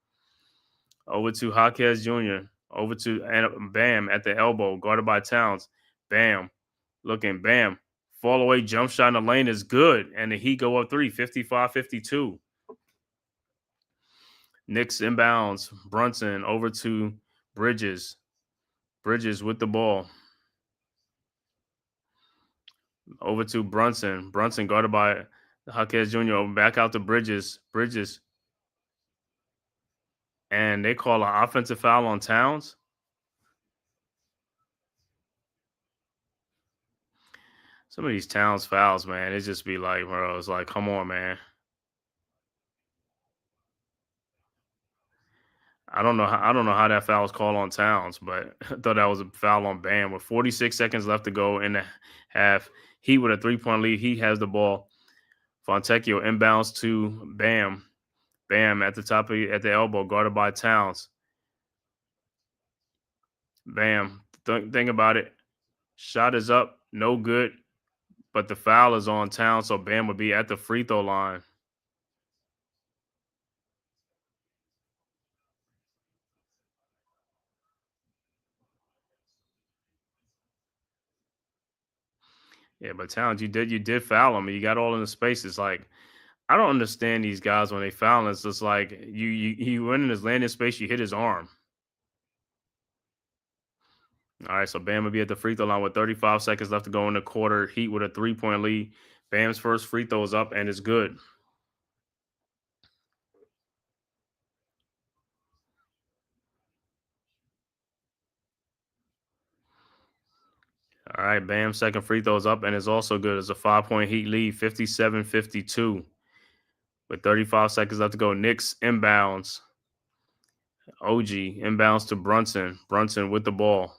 Over to Jaquez Jr. Over to Bam at the elbow, guarded by Towns. Bam looking. Bam fall away jump shot in the lane is good. And the Heat go up 3, 55-52. Knicks inbounds. Brunson over to Bridges. Bridges with the ball. Over to Brunson. Brunson guarded by Jaquez Jr. Back out to Bridges. Bridges. And they call an offensive foul on Towns. Some of these Towns fouls, man, it just be like, bro, it's like, come on, man. I don't know how that foul was called on Towns, but I thought that was a foul on Bam. With 46 seconds left to go in the half, Heat with a 3-point lead. He has the ball. Fontecchio inbounds to Bam. Bam at the elbow, guarded by Towns. Bam. Think about it. Shot is up, no good, but the foul is on Towns, so Bam would be at the free throw line. Yeah, but Towns, you did foul him. You got all in the space. It's like, I don't understand these guys when they foul. It's just like you went in his landing space, you hit his arm. All right, so Bam will be at the free throw line with 35 seconds left to go in the quarter. Heat with a 3-point lead. Bam's first free throw is up and it's good. All right, Bam's second free throw is up and it's also good. It's a 5-point Heat lead, 57-52. With 35 seconds left to go, Knicks inbounds. OG inbounds to Brunson. Brunson with the ball.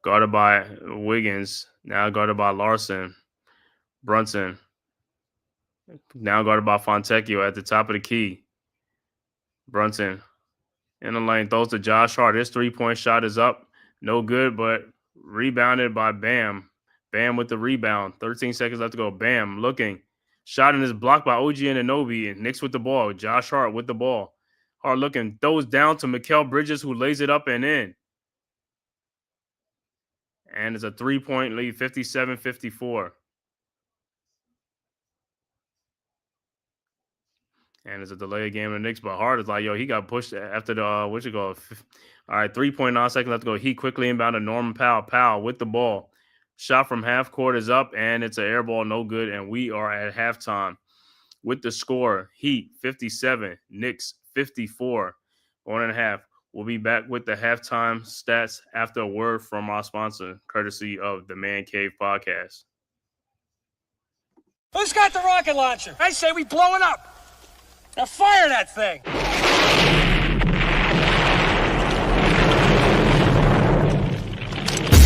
Guarded by Wiggins. Now guarded by Larson. Brunson. Now guarded by Fontecchio at the top of the key. Brunson in the lane. Throws to Josh Hart. His 3-point shot is up. No good, but rebounded by Bam. Bam with the rebound. 13 seconds left to go. Bam looking. Shot in his block by OG Anunoby. And Knicks with the ball. Josh Hart with the ball. Hart looking. Throws down to Mikal Bridges, who lays it up and in. And it's a 3-point lead, 57-54. And it's a delay game of the Knicks, but Hart is like, yo, he got pushed after the, All right, 3.9 seconds left to go. He quickly inbounded Norman Powell. Powell with the ball. Shot from half court is up, and it's an air ball, no good. And we are at halftime with the score. Heat 57, Knicks 54, 1.5. We'll be back with the halftime stats after a word from our sponsor, courtesy of the Man Cave Podcast. Who's got the rocket launcher? I say we blow it up. Now fire that thing.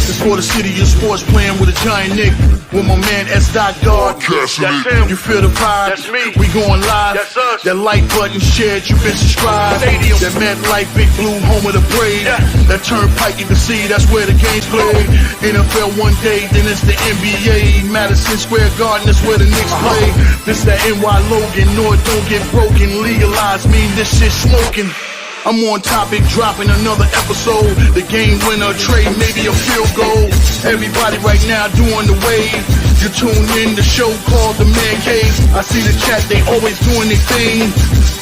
It's for the city of sports, playing with a giant Nick. With my man S. Dot God. That's him. You feel the vibe? That's me. We going live. That's us. That like button shared, you been subscribed. Stadium. That MetLife, Big Blue, home of the Braves. Yeah. That Turnpike, you can see that's where the game's played. NFL one day, then it's the NBA. Madison Square Garden, that's where the Knicks play. This that NY Logan, North don't get broken. Legalize, mean this shit smoking. I'm on topic, dropping another episode. The game winner, trade, maybe a field goal. Everybody right now doing the wave. You tune in, the show called The Man Cave. I see the chat, they always doing their thing.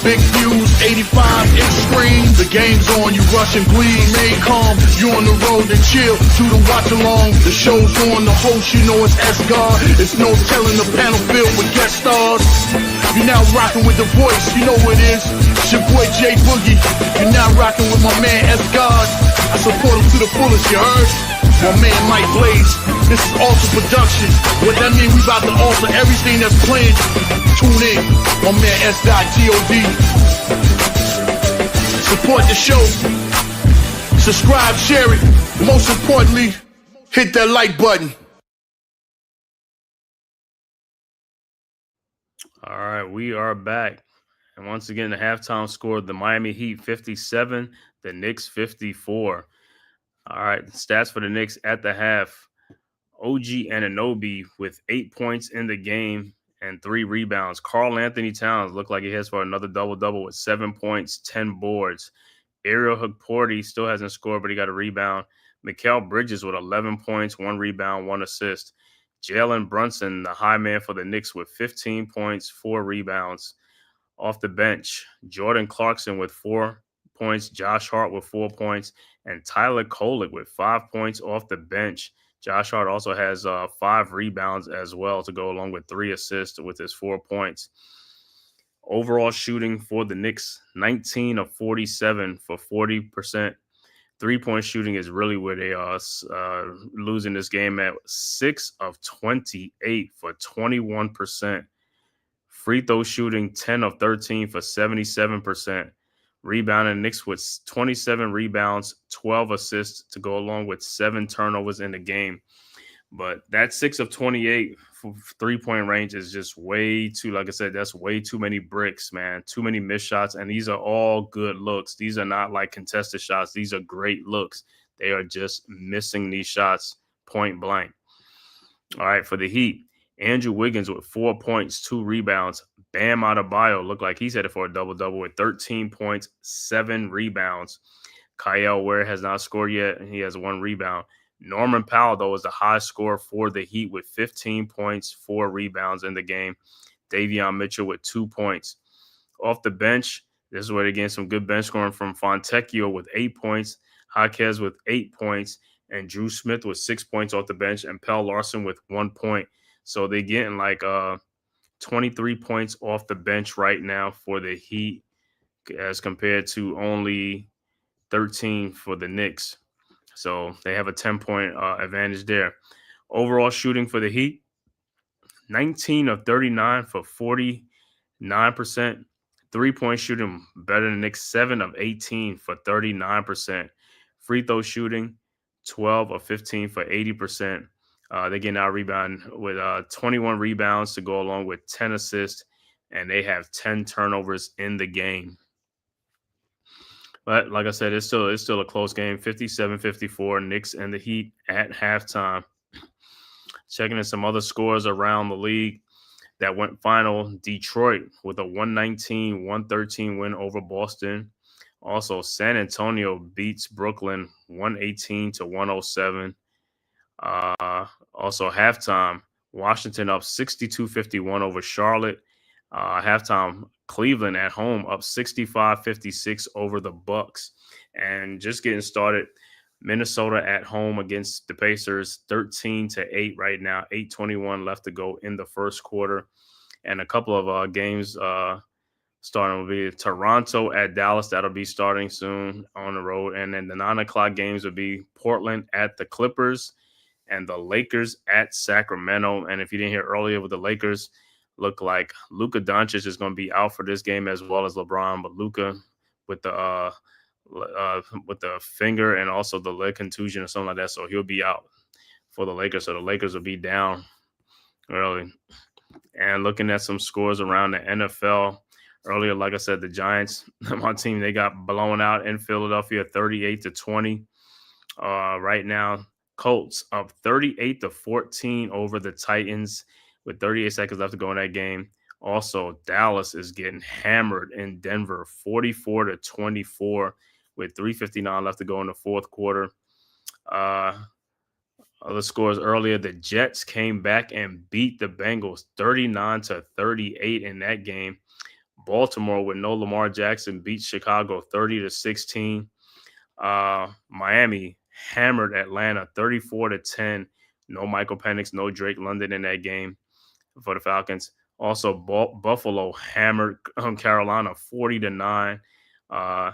Big views, 85-inch screen. The game's on, you rush and bleed. Remain calm, you on the road and chill. Do the watch along. The show's on, the host, you know it's S-God. It's no telling the panel filled with guest stars. You're now rocking with the voice, you know who it is. It's your boy Jay Boogie. You're now rocking with my man S-God. I support him to the fullest, you heard? My man Mike Blaze. This is Alter Production. What that mean? We about to alter everything that's playing. Tune in. My man S.God. Support the show. Subscribe, share it. Most importantly, hit that like button. All right, we are back. And once again, the halftime score, the Miami Heat 57, the Knicks 54. All right, stats for the Knicks at the half. OG Anunoby with 8 points in the game and 3 rebounds. Karl Anthony Towns looked like he heads for another double-double with 7 points, 10 boards. Ariel Hukporti still hasn't scored, but he got a rebound. Mikal Bridges with 11 points, 1 rebound, 1 assist. Jalen Brunson, the high man for the Knicks, with 15 points, 4 rebounds. Off the bench, Jordan Clarkson with 4 points, Josh Hart with 4 points, and Tyler Kolek with 5 points off the bench. Josh Hart also has 5 rebounds as well to go along with 3 assists with his 4 points. Overall shooting for the Knicks, 19 of 47 for 40%. Three-point shooting is really where they are losing this game at. 6 of 28 for 21%. Free throw shooting, 10 of 13 for 77%. Rebounding, Knicks with 27 rebounds, 12 assists to go along with 7 turnovers in the game. But that 6 of 28 for three-point range is just way too, like I said, that's way too many bricks, man. Too many missed shots, and these are all good looks. These are not like contested shots. These are great looks. They are just missing these shots point blank. All right, for the Heat, Andrew Wiggins with 4 points, 2 rebounds. Bam Adebayo looked like he's headed for a double-double with 13 points, 7 rebounds. Kyle Ware has not scored yet, and he has 1 rebound. Norman Powell, though, is the high scorer for the Heat with 15 points, 4 rebounds in the game. Davion Mitchell with 2 points. Off the bench, this is where they get some good bench scoring from Fontecchio with 8 points, Jaquez with 8 points, and Drew Smith with 6 points off the bench, and Pell Larson with 1 point. So they're getting like 23 points off the bench right now for the Heat as compared to only 13 for the Knicks. So they have a 10-point advantage there. Overall shooting for the Heat, 19 of 39 for 49%. Three-point shooting better than Knicks, 7 of 18 for 39%. Free throw shooting, 12 of 15 for 80%. They get out rebound with 21 rebounds to go along with 10 assists, and they have 10 turnovers in the game. But like I said, it's still a close game, 57-54, Knicks and the Heat at halftime. Checking in some other scores around the league that went final. Detroit with a 119-113 win over Boston. Also, San Antonio beats Brooklyn 118-107. Also, halftime, Washington up 62-51 over Charlotte. Halftime, Cleveland at home up 65-56 over the Bucks. And just getting started, Minnesota at home against the Pacers, 13-8 right now, 8:21 left to go in the first quarter. And a couple of games starting will be Toronto at Dallas. That'll be starting soon on the road. And then the 9 o'clock games will be Portland at the Clippers and the Lakers at Sacramento. And if you didn't hear earlier with the Lakers, look like Luka Doncic is going to be out for this game as well as LeBron. But Luka with the finger and also the leg contusion or something like that, so he'll be out for the Lakers. So the Lakers will be down early. And looking at some scores around the NFL earlier, like I said, the Giants, my team, they got blown out in Philadelphia, 38-20. Right now, Colts up 38-14 over the Titans with 38 seconds left to go in that game. Also, Dallas is getting hammered in Denver, 44-24 with 3:59 left to go in the fourth quarter. Other scores earlier, the Jets came back and beat the Bengals 39-38 in that game. Baltimore, with no Lamar Jackson, beat Chicago 30-16. Miami hammered Atlanta 34-10. No Michael Penix, no Drake London in that game for the Falcons. Also, Buffalo hammered Carolina 40-9. I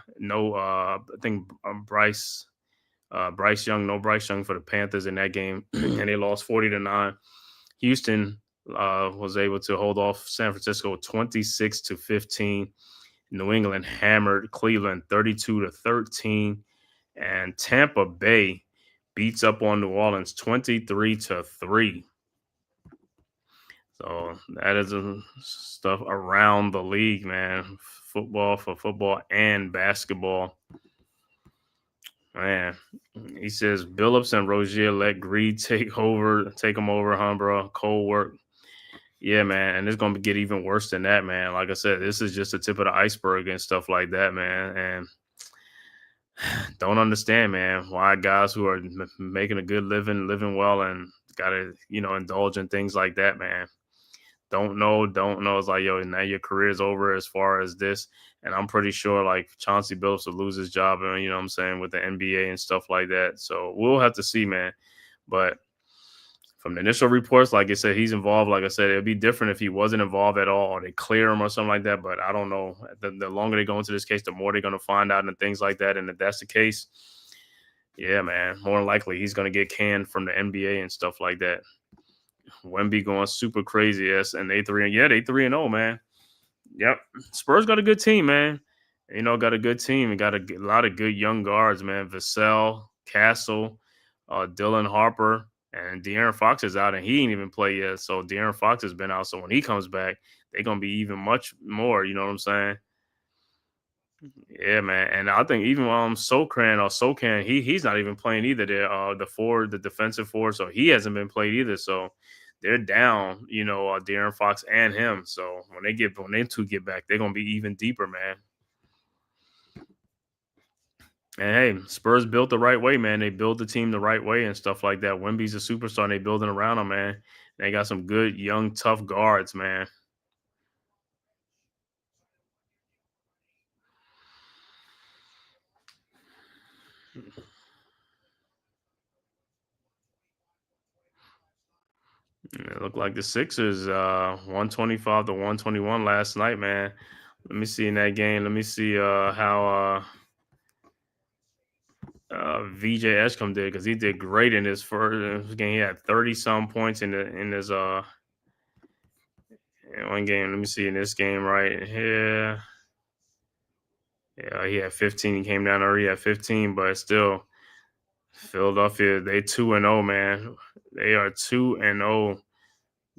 think Bryce Young, no Bryce Young for the Panthers in that game, and they lost 40-9. Houston was able to hold off San Francisco 26-15. New England hammered Cleveland 32-13, and Tampa Bay beats up on New Orleans 23-3. So that is stuff around the league, man. Football and basketball. Man, he says Billups and Rozier let greed take them over, huh, bro? Cold work. Yeah, man, and it's going to get even worse than that, man. Like I said, this is just the tip of the iceberg and stuff like that, man. And don't understand, man, why guys who are making a good living, living well, and gotta indulge in things like that, man. Don't know. It's like, yo, now your career's over as far as this. And I'm pretty sure like Chauncey Billups will lose his job, and you know what I'm saying, with the NBA and stuff like that. So we'll have to see, man. But from the initial reports, like I said, he's involved. Like I said, it'd be different if he wasn't involved at all, or they clear him or something like that. But I don't know. The longer they go into this case, the more they're going to find out and things like that. And if that's the case, yeah, man, more than likely he's going to get canned from the NBA and stuff like that. Wemby going super crazy. Yes, and they 3-0, man. Yep, Spurs got a good team, man. Got a good team and got a lot of good young guards, man. Vassell, Castle, Dylan Harper, and De'Aaron Fox is out, and he ain't even played yet. So De'Aaron Fox has been out. So when he comes back, they're gonna be even much more. You know what I'm saying? Yeah, man. And I think even Sokan, he's not even playing either. The defensive forward, so he hasn't been played either. So they're down, De'Aaron Fox and him. So when they two get back, they're gonna be even deeper, man. And hey, Spurs built the right way, man. They built the team the right way and stuff like that. Wemby's a superstar, and they building around him, man. They got some good, young, tough guards, man. It looked like the Sixers 125 to 121 last night, man. Let me see in that game. Let me see how VJ Eshcom did, because he did great in his first game. He had 30 some points in his in one game. Let me see in this game right here. Yeah, he had 15. He came down early at 15, but still, Philadelphia, they 2-0, man. They are 2-0.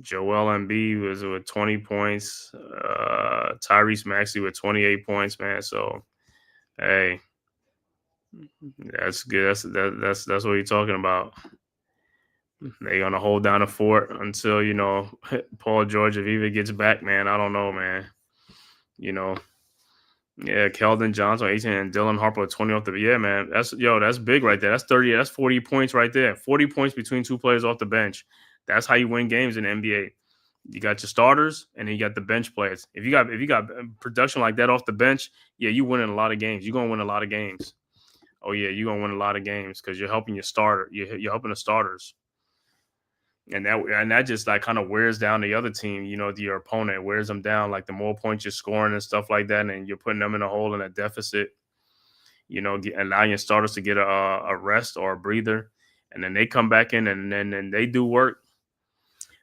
Joel Embiid was with 20 points. Tyrese Maxey with 28 points, man. So, hey, that's good. That's what you're talking about. They're gonna hold down the fort until Paul George, if he even gets back, man. I don't know, man. You know, yeah, Keldon Johnson 18 and Dylan Harper 20 off the, yeah, man. That's big right there. That's 30. That's 40 points right there. 40 points between two players off the bench. That's how you win games in the NBA. You got your starters, and then you got the bench players. If you got production like that off the bench, yeah, you winning a lot of games. You're gonna win a lot of games. Oh yeah, you're gonna win a lot of games because you're helping your starter. You're helping the starters, and that just like kind of wears down the other team. Your opponent, wears them down. Like the more points you're scoring and stuff like that, and you're putting them in a hole in a deficit. Allowing your starters to get a rest or a breather, and then they come back in and then they do work.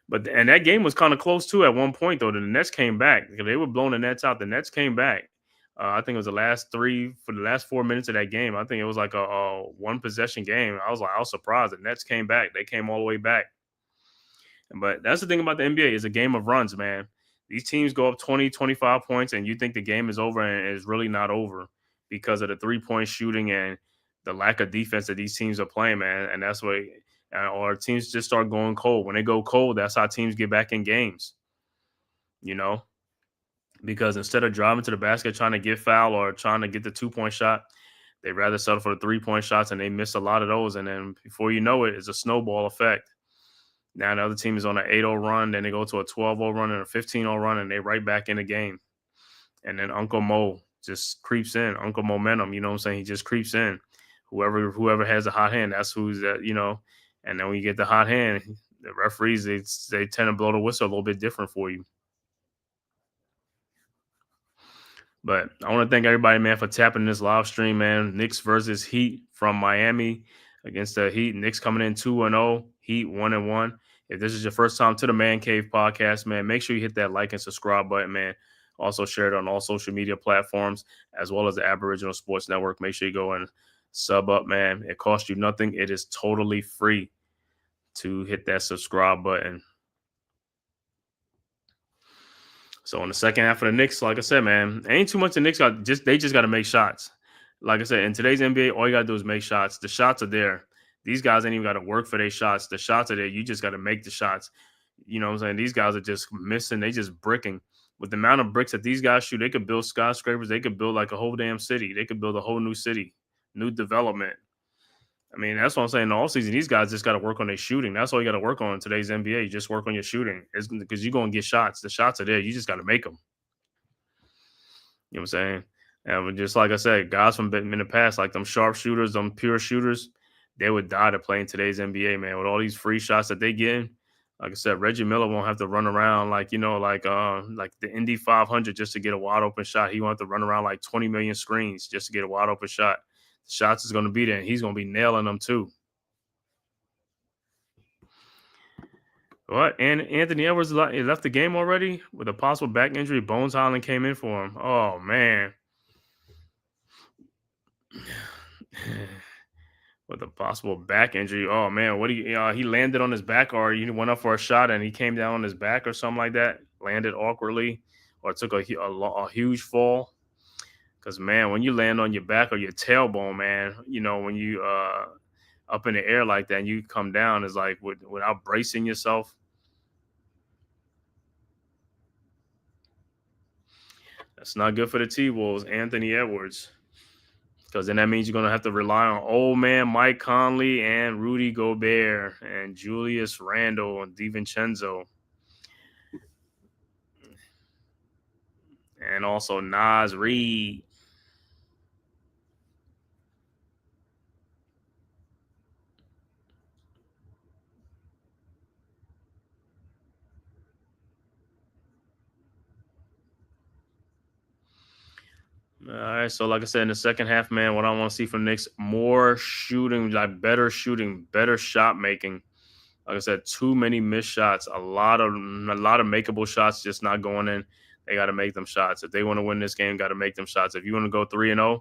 But that game was kind of close too at one point though. The Nets came back because they were blowing the Nets out. The Nets came back. I think it was the last 4 minutes of that game. I think it was like a one possession game. I was surprised. The Nets came back. They came all the way back. But that's the thing about the NBA, is a game of runs, man. These teams go up 20, 25 points, and you think the game is over, and it's really not over because of the 3-point shooting and the lack of defense that these teams are playing, man. And that's what, or teams just start going cold. When they go cold, that's how teams get back in games, you know, because instead of driving to the basket trying to get foul or trying to get the 2-point shot, they rather settle for the 3-point shots, and they miss a lot of those. And then before you know it, it's a snowball effect. Now the other team is on an 8-0 run, then they go to a 12-0 run and a 15-0 run, and they right back in the game. And then Uncle Mo just creeps in. Uncle Momentum, you know what I'm saying? He just creeps in. Whoever has a hot hand, that's who's that, And then when you get the hot hand, the referees, they tend to blow the whistle a little bit different for you. But I want to thank everybody, man, for tapping this live stream, man. Knicks versus Heat from Miami against the Heat. Knicks coming in 2-0, Heat 1-1. If this is your first time to the Man Cave podcast, man, make sure you hit that like and subscribe button, man. Also share it on all social media platforms, as well as the Aboriginal Sports Network. Make sure you go and sub up, man. It costs you nothing. It is totally free to hit that subscribe button. So in the second half of the Knicks, like I said, man, ain't too much the Knicks got. They just got to make shots. Like I said, in today's NBA, all you got to do is make shots. The shots are there. These guys ain't even got to work for their shots. The shots are there. You just got to make the shots. You know what I'm saying? These guys are just missing. They just bricking. With the amount of bricks that these guys shoot, they could build skyscrapers. They could build like a whole damn city. They could build a whole new city new development. I mean, that's what I'm saying. In the offseason, these guys just got to work on their shooting. That's all you got to work on in today's NBA. Just work on your shooting. It's because you're going to get shots. The shots are there. You just got to make them. You know what I'm saying? And just like I said, guys from in the past, like them sharpshooters, them pure shooters, they would die to play in today's NBA, man. With all these free shots that they get, like I said, Reggie Miller won't have to run around like the Indy 500 just to get a wide open shot. He won't have to run around like 20 million screens just to get a wide open shot. The shots is going to be there, and he's going to be nailing them too. What? And Anthony Edwards left the game already with a possible back injury. Bones Highland came in for him. Oh man. With a possible back injury. Oh man, what he landed on his back, or he went up for a shot and he came down on his back or something like that. Landed awkwardly, or took a huge fall. Because man, when you land on your back or your tailbone, man, when you up in the air like that and you come down, is like without bracing yourself. That's not good for the T-Wolves, Anthony Edwards. Because then that means you're going to have to rely on old man Mike Conley and Rudy Gobert and Julius Randle and DiVincenzo. And also Naz Reid. All right, so like I said, in the second half, man, what I want to see from Knicks, more shooting, like better shooting, better shot making. Like I said, too many missed shots, a lot of makeable shots just not going in. They got to make them shots. If they want to win this game, got to make them shots. If you want to go 3-0,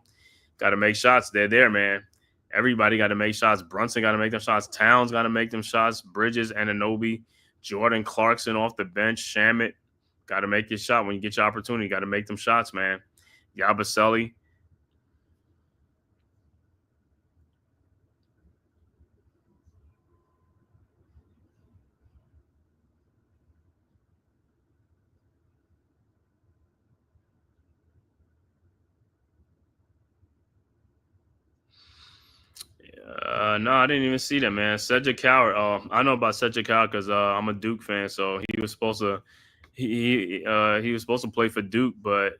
got to make shots. They're there, man. Everybody got to make shots. Brunson got to make them shots. Towns got to make them shots. Bridges, Anunoby, Jordan Clarkson off the bench, Shamet, got to make your shot when you get your opportunity. Got to make them shots, man. Yabusele. No, I didn't even see that, man. Cedric Coward. I know about Cedric Coward because I'm a Duke fan, so he was supposed to he was supposed to play for Duke, but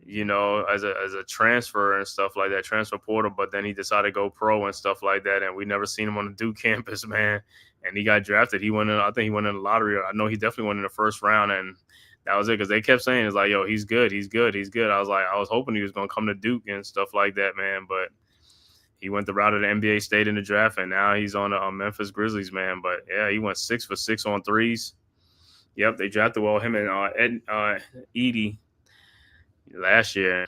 as a transfer and stuff like that, transfer portal. But then he decided to go pro and stuff like that, and we never seen him on the Duke campus, man. And he got drafted. I think he went in the lottery. I know he definitely went in the first round, and that was it because they kept saying it's like, yo, he's good. I was hoping he was gonna come to Duke and stuff like that, man, but. He went the route of the NBA, stayed in the draft, and now he's on the Memphis Grizzlies, man. But, yeah, he went 6 for 6 on threes. Yep, they drafted him and Edey last year.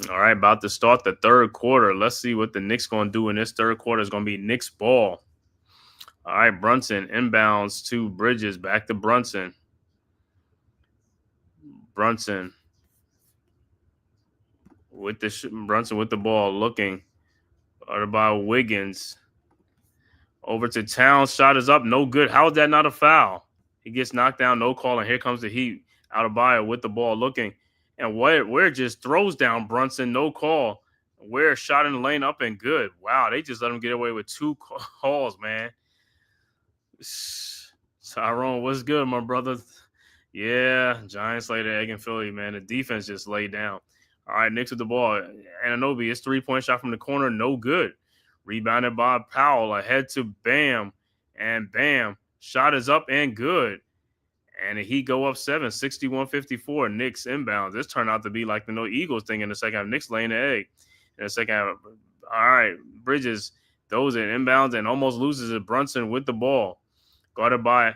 All right, about to start the third quarter. Let's see what the Knicks going to do in this third quarter. It's going to be Knicks ball. All right, Brunson inbounds to Bridges. Back to Brunson. Brunson with the ball, looking about Wiggins. Over to Towns. Shot is up. No good. How is that not a foul? He gets knocked down. No call. And here comes the Heat. Adebayo with the ball, looking. And Ware just throws down Brunson. No call. Ware shot in the lane, up and good. Wow, they just let him get away with 2 calls, man. Tyrone, what's good, my brother? Yeah, Giants laid an egg in Philly, man. The defense just laid down. All right, Knicks with the ball. Anunoby, his 3-point shot from the corner, no good. Rebounded by Powell, ahead to Bam. And Bam, shot is up and good. And the Heat go up 7, 61-54. Knicks inbounds. This turned out to be like the Eagles thing in the second half. Knicks laying the egg in the second half. All right, Bridges throws it inbounds and almost loses it. Brunson with the ball. Guarded by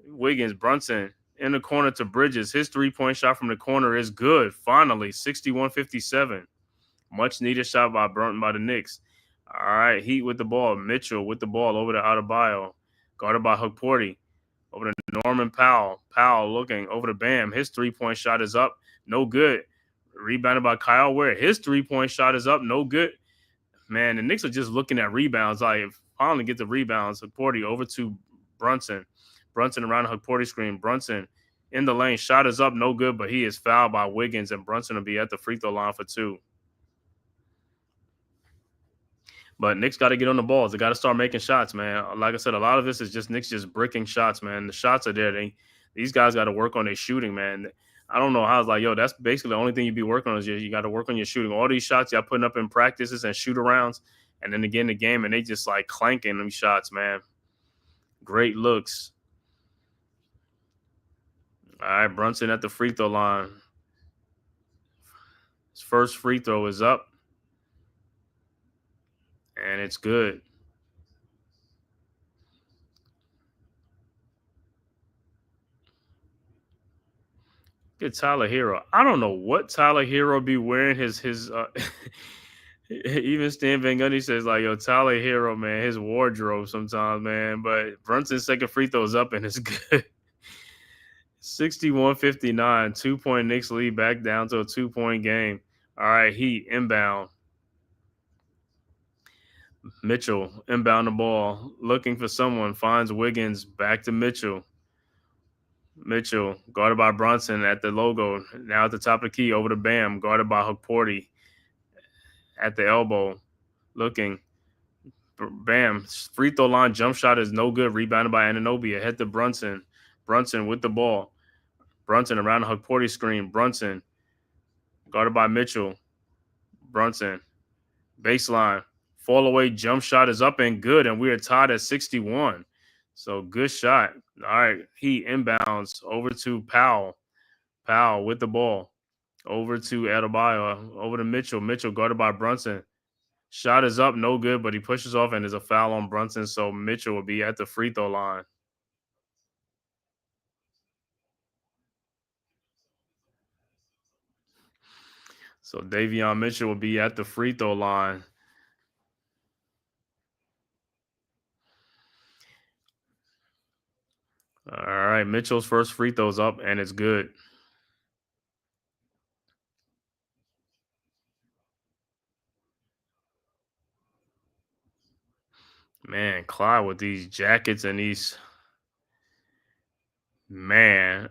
Wiggins. Brunson in the corner to Bridges. His 3-point shot from the corner is good. Finally, 61-57. Much needed shot by the Knicks. All right, Heat with the ball. Mitchell with the ball over to Adebayo. Guarded by Hukporti. Over to Norman Powell. Powell looking over to Bam. His 3-point shot is up. No good. Rebounded by Kyle Ware. His 3-point shot is up. No good. Man, the Knicks are just looking at rebounds. Like, finally get the rebounds. Hukporti over to Brunson. Brunson around the Hukporti screen. Brunson in the lane. Shot is up. No good, but he is fouled by Wiggins, and Brunson will be at the free throw line for 2. But Knicks got to get on the balls. They got to start making shots, man. Like I said, a lot of this is just Knicks just bricking shots, man. The shots are there. These guys got to work on their shooting, man. I don't know how. It's like, yo, that's basically the only thing you be working on is you got to work on your shooting. All these shots y'all putting up in practices and shoot arounds, and then again the game, and they just like clanking them shots, man. Great looks. All right, Brunson at the free throw line. His first free throw is up, and it's good. Get Tyler Hero. I don't know what Tyler Hero be wearing. His even Stan Van Gundy says like, yo, Tyler Hero, man, his wardrobe sometimes, man. But Brunson's second free throw is up and it's good. 61-59, 2-point Knicks lead back down to a 2-point game. All right, Heat inbound. Mitchell inbound the ball, looking for someone, finds Wiggins, back to Mitchell. Mitchell, guarded by Brunson at the logo, now at the top of the key, over to Bam, guarded by Hukporti at the elbow, looking. Bam, free throw line jump shot is no good, rebounded by Anunoby, ahead to Brunson. Brunson with the ball. Brunson around the Hukporti screen. Brunson, guarded by Mitchell. Brunson, baseline, fall away jump shot is up and good, and we are tied at 61. So good shot. All right, Heat inbounds over to Powell. Powell with the ball. Over to Adebayo. Over to Mitchell. Mitchell guarded by Brunson. Shot is up, no good, but he pushes off and there's a foul on Brunson. So Mitchell will be at the free throw line. So Davion Mitchell will be at the free throw line. All right, Mitchell's first free throw's up and it's good. Man, Clyde with these jackets and these, man,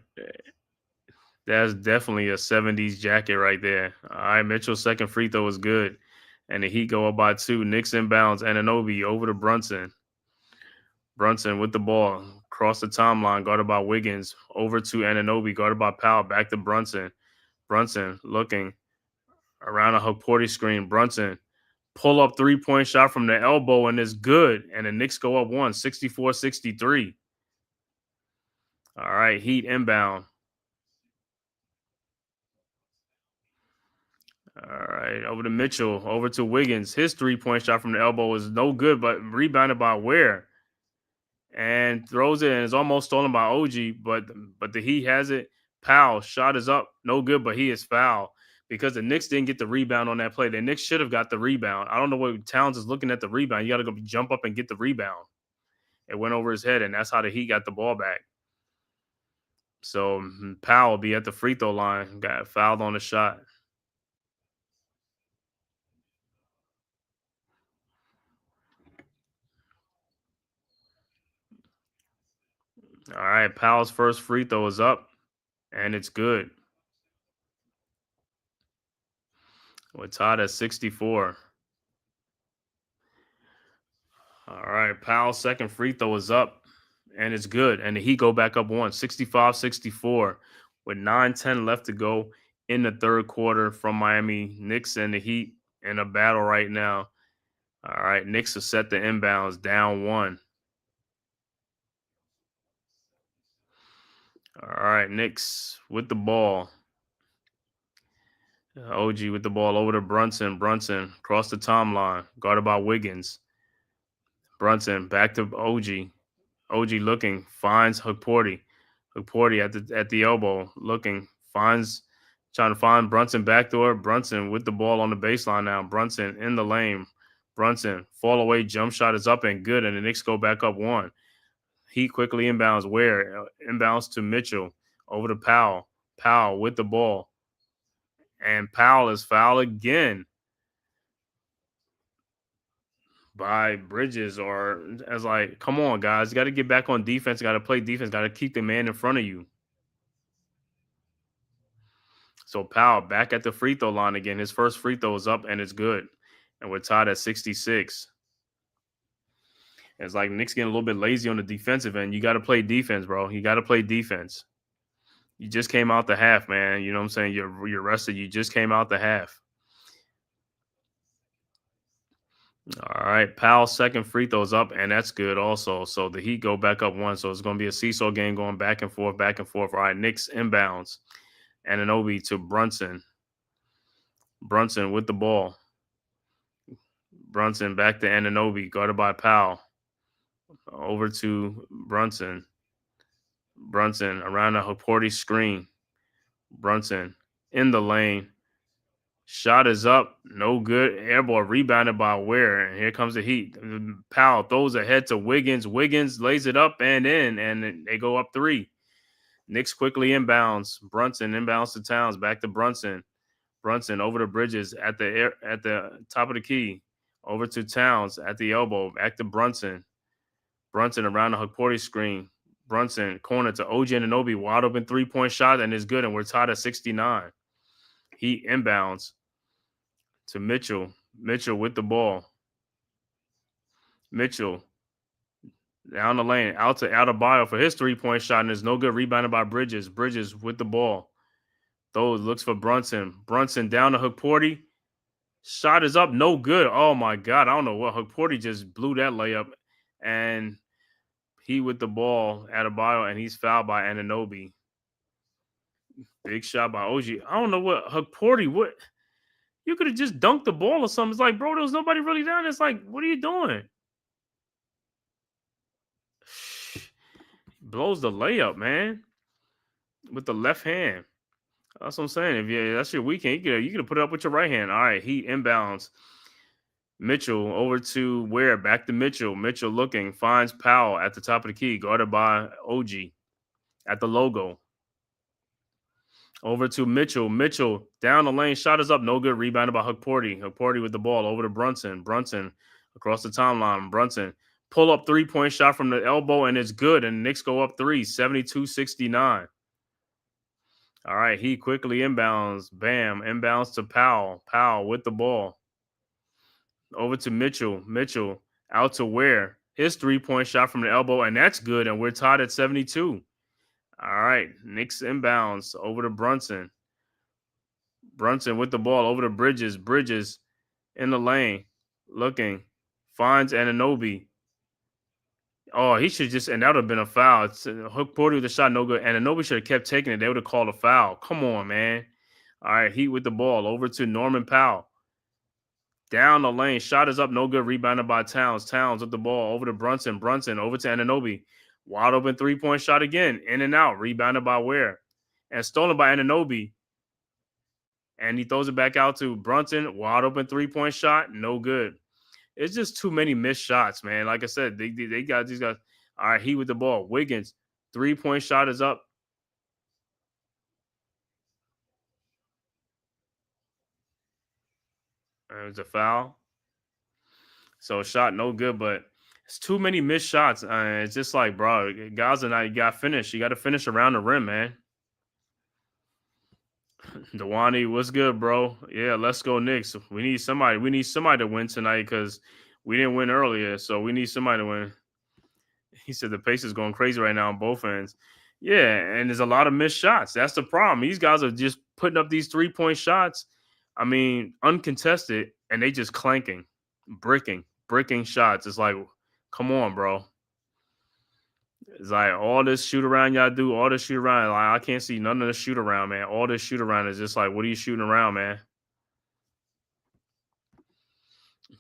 that's definitely a 70s jacket right there. All right, Mitchell's second free throw is good. And the Heat go up by 2. Knicks inbounds, Anunoby over to Brunson. Brunson with the ball, across the timeline, guarded by Wiggins, over to Anunoby, guarded by Powell, back to Brunson. Brunson looking around a Hukporti screen. Brunson, pull up 3-point shot from the elbow, and it's good. And the Knicks go up 1, 64-63. All right, Heat inbound. All right, over to Mitchell, over to Wiggins. His 3-point shot from the elbow was no good, but rebounded by Ware. And throws it and is almost stolen by OG, but the Heat has it. Powell, shot is up, no good, but he is fouled because the Knicks didn't get the rebound on that play. The Knicks should have got the rebound. I don't know what Towns is looking at the rebound. You got to go jump up and get the rebound. It went over his head, and that's how the Heat got the ball back. So Powell will be at the free throw line, got fouled on the shot. All right, Powell's first free throw is up, and it's good. We're tied at 64. All right, Powell's second free throw is up, and it's good. And the Heat go back up 1, 65-64, with 9:10 left to go in the third quarter from Miami. Knicks and the Heat in a battle right now. All right, Knicks are set the inbounds, down 1. All right, Knicks with the ball. OG with the ball over to Brunson. Brunson across the timeline, guarded by Wiggins. Brunson back to OG. OG looking, finds Hukporti. Hukporti at the elbow, looking, trying to find Brunson backdoor. Brunson with the ball on the baseline now. Brunson in the lane. Brunson, fall away, jump shot is up and good, and the Knicks go back up 1. He quickly inbounds. Where? Inbounds to Mitchell. Over to Powell. Powell with the ball. And Powell is fouled again by Bridges, or as like, come on, guys. You got to get back on defense. Got to play defense. Got to keep the man in front of you. So Powell back at the free throw line again. His first free throw is up, and it's good. and we're tied at 66. It's like Knicks getting a little bit lazy on the defensive end. You got to play defense, bro. You got to play defense. You just came out the half, man. You know what I'm saying? You're rested. You just came out the half. All right, Powell's second free throw's up, and that's good also. So the Heat go back up one. So it's going to be a seesaw game going back and forth, back and forth. All right, Knicks inbounds. Anunoby to Brunson. Brunson with the ball. Brunson back to Anunoby, guarded by Powell. Over to Brunson. Brunson around the Haporti screen. Brunson in the lane. Shot is up. No good. Airball rebounded by Ware. And here comes the Heat. Powell throws ahead to Wiggins. Wiggins lays it up and in, and they go up 3. Knicks quickly inbounds. Brunson inbounds to Towns. Back to Brunson. Brunson over the Bridges at the top of the key. Over to Towns at the elbow. Back to Brunson. Brunson around the Haporti screen. Brunson corner to OG Anunoby. Wide open 3-point shot, and it's good. And we're tied at 69. Heat inbounds to Mitchell. Mitchell with the ball. Mitchell down the lane. Out to Adebayo for his 3-point shot, and there's no good. Rebounded by Bridges. Bridges with the ball. Those looks for Brunson. Brunson down to Haporti. Shot is up. No good. Oh, my God. I don't know what. Haporti just blew that layup. And he with the ball, Adebayo, and he's fouled by Anunoby. Big shot by OG. I don't know what. Haporti, what? You could have just dunked the ball or something. It's like, bro, there was nobody really down. It's like, what are you doing? Blows the layup, man, with the left hand. That's what I'm saying. If that's your weekend, you could put it up with your right hand. All right, Heat inbounds. Mitchell over to Ware. Back to Mitchell. Mitchell looking. Finds Powell at the top of the key. Guarded by OG at the logo. Over to Mitchell. Mitchell down the lane. Shot is up. No good. Rebounded by Haporti. Haporti with the ball. Over to Brunson. Brunson across the timeline. Brunson. Pull up 3-point shot from the elbow, and it's good. And Knicks go up 3, 72-69. All right, he quickly inbounds. Bam. Inbounds to Powell. Powell with the ball. Over to Mitchell. Mitchell out to Ware. His 3-point shot from the elbow, and that's good. And we're tied at 72. All right, Knicks inbounds over to Brunson. Brunson with the ball over to Bridges. Bridges in the lane. Looking. Finds Anunoby. Oh, he should just, and that would have been a foul. It's Haporti with the shot, no good. Anunoby should have kept taking it. They would have called a foul. Come on, man. All right, Heat with the ball. Over to Norman Powell. Down the lane. Shot is up. No good. Rebounded by Towns. Towns with the ball. Over to Brunson. Brunson over to Anunoby. Wide open 3-point shot again. In and out. Rebounded by Ware. And stolen by Anunoby. And he throws it back out to Brunson. Wide open 3-point shot. No good. It's just too many missed shots, man. Like I said, they got these guys. All right, he with the ball. Wiggins. 3-point shot is up. It's a foul. So shot no good, but it's too many missed shots. It's just like, bro, guys, and you got to finish. You got to finish around the rim, man. Dewani, what's good, bro? Yeah, let's go Knicks. We need somebody. We need somebody to win tonight because we didn't win earlier, so we need somebody to win. He said the pace is going crazy right now on both ends. Yeah, and there's a lot of missed shots. That's the problem. These guys are just putting up these 3-point shots. I mean, uncontested, and they just clanking, bricking shots. It's like, come on, bro. It's like all this shoot around y'all do, all this shoot around. Like, I can't see none of the shoot around, man. All this shoot around is just like, what are you shooting around, man?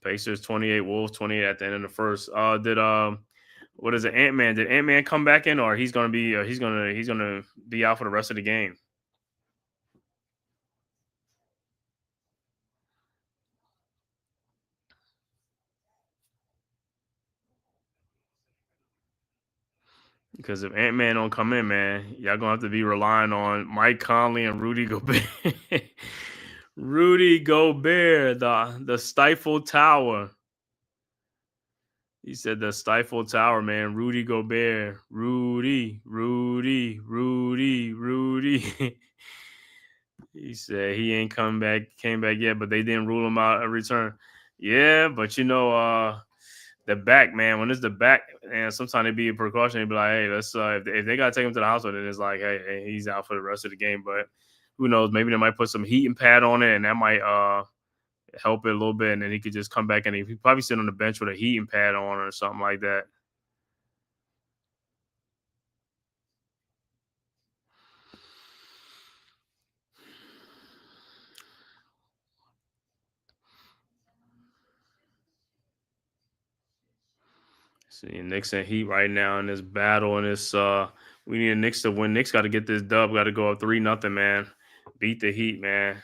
Pacers 28, Wolves 28 at the end of the first. What is it, Ant-Man? Did Ant-Man come back in, or he's gonna be out for the rest of the game? Because if Ant-Man don't come in, man, y'all gonna have to be relying on Mike Conley and Rudy Gobert. Rudy Gobert, the Stifle Tower. He said the Stifle Tower, man. Rudy Gobert. Rudy. He said he ain't came back yet, but they didn't rule him out a return. Yeah, but the back, man, when it's the back, and sometimes it be a precaution. They be like, hey, let's if they gotta take him to the hospital, then it's like, hey, he's out for the rest of the game. But who knows? Maybe they might put some heat and pad on it, and that might help it a little bit, and then he could just come back and he probably sit on the bench with a heating pad on or something like that. See, Knicks and Heat right now in this battle, and this we need Knicks to win. Knicks got to get this dub. Got to go up 3-0, man. Beat the Heat, man.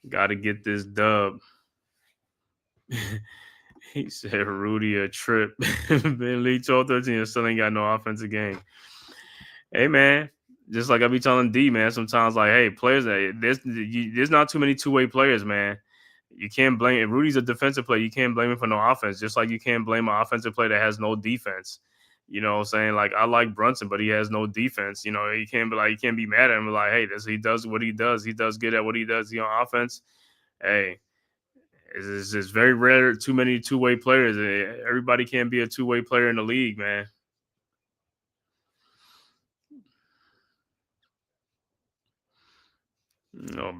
Got to get this dub. He said Rudy a trip. Ben Lee 12-13 and still ain't got no offensive game. Hey, man. Just like I be telling D, man, sometimes like, hey, players, there's not too many two-way players, man. You can't blame if Rudy's a defensive player. You can't blame him for no offense. Just like you can't blame an offensive player that has no defense. You know what I'm saying? Like I like Brunson, but he has no defense. You can't be mad at him. Like, hey, he does what he does. He does good at what he does. He on offense. Hey, it's very rare. Too many two-way players. Everybody can't be a two-way player in the league, man.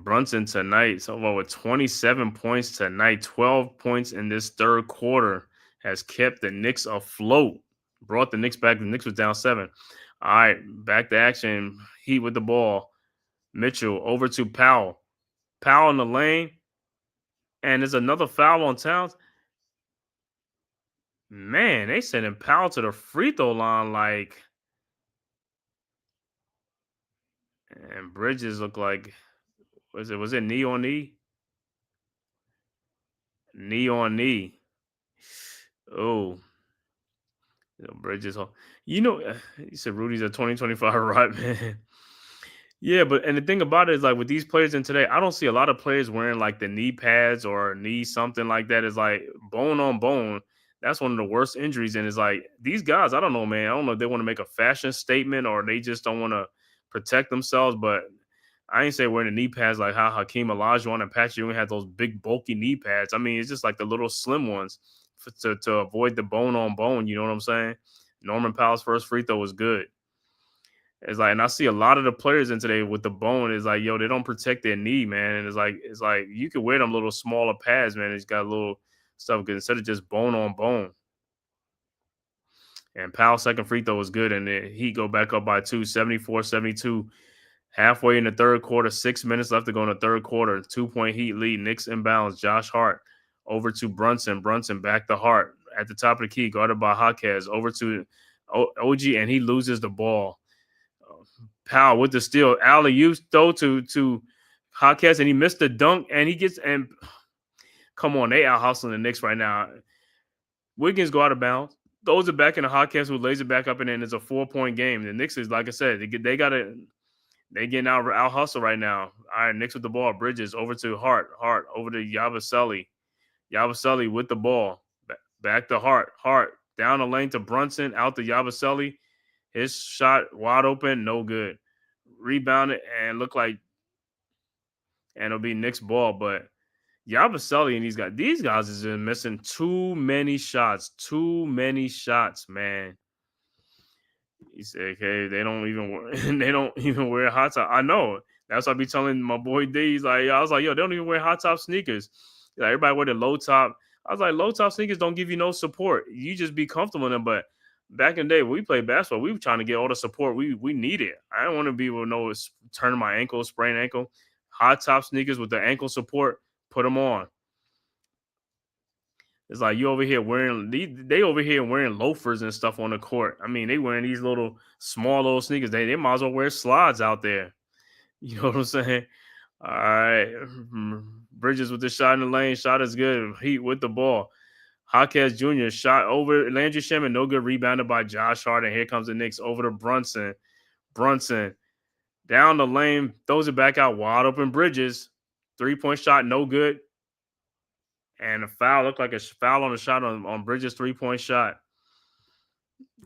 Brunson tonight, so with 27 points tonight, 12 points in this third quarter, has kept the Knicks afloat, brought the Knicks back. The Knicks was down 7. All right, back to action. Heat with the ball. Mitchell over to Powell. Powell in the lane, and there's another foul on Towns. Man, they sending Powell to the free throw line like, and Bridges look like, was it knee on knee? Knee on knee. Oh. Bridges. He said Rudy's a 2025 right, man. Yeah, and the thing about it is like with these players in today, I don't see a lot of players wearing like the knee pads or knee something like that. Is like bone on bone. That's one of the worst injuries. And it's like these guys, I don't know, man. I don't know if they want to make a fashion statement or they just don't want to protect themselves. But I ain't say wearing the knee pads like how Hakeem Olajuwon and Patrick Ewing had those big bulky knee pads. I mean, it's just like the little slim ones to avoid the bone on bone. You know what I'm saying? Norman Powell's first free throw was good. It's like, and I see a lot of the players in today with the bone is like, yo, they don't protect their knee, man. And it's like you can wear them little smaller pads, man. It's got a little stuff because instead of just bone on bone. And Powell's second free throw was good, and he go back up by 2, 74-72. Halfway in the third quarter, 6 minutes left to go in the third quarter. 2-point Heat lead. Knicks inbounds. Josh Hart over to Brunson. Brunson back to Hart at the top of the key, guarded by Jaquez. Over to OG, and he loses the ball. Powell with the steal. Alley-oop throw to Jaquez, and he missed the dunk, and he gets and come on, they out hustling the Knicks right now. Wiggins go out of bounds. Throws it back in the Jaquez, who lays it back up, and then it's a 4-point game. The Knicks is, like I said, they got to. They getting out hustle right now. All right, Knicks with the ball. Bridges over to Hart. Hart over to Yabusele. Yabusele with the ball. Back to Hart. Hart down the lane to Brunson. Out to Yabusele. His shot wide open. No good. Rebounded and looked like, and it'll be Knicks ball. But Yabusele and these guys is just missing too many shots. Too many shots, man. He said, "Okay, they don't even wear hot top." I know. That's what I be telling my boy D. I was like, "Yo, they don't even wear hot top sneakers. Like, everybody wear the low top." I was like, "Low top sneakers don't give you no support. You just be comfortable in them." But back in the day when we played basketball, we were trying to get all the support we needed. I didn't want to be with turning my ankle, sprain ankle. Hot top sneakers with the ankle support, put them on. It's like you over here wearing they over here wearing loafers and stuff on the court. I mean, they wearing these small little sneakers. They might as well wear slides out there. You know what I'm saying? All right. Bridges with the shot in the lane. Shot is good. Heat with the ball. Jaquez Jr. shot over Landry Shaman. No good. Rebounded by Josh Hart. And here comes the Knicks over to Brunson. Brunson down the lane. Throws it back out. Wide open Bridges. 3-point shot. No good. And a foul looked like a foul on the shot on Bridges' 3-point shot.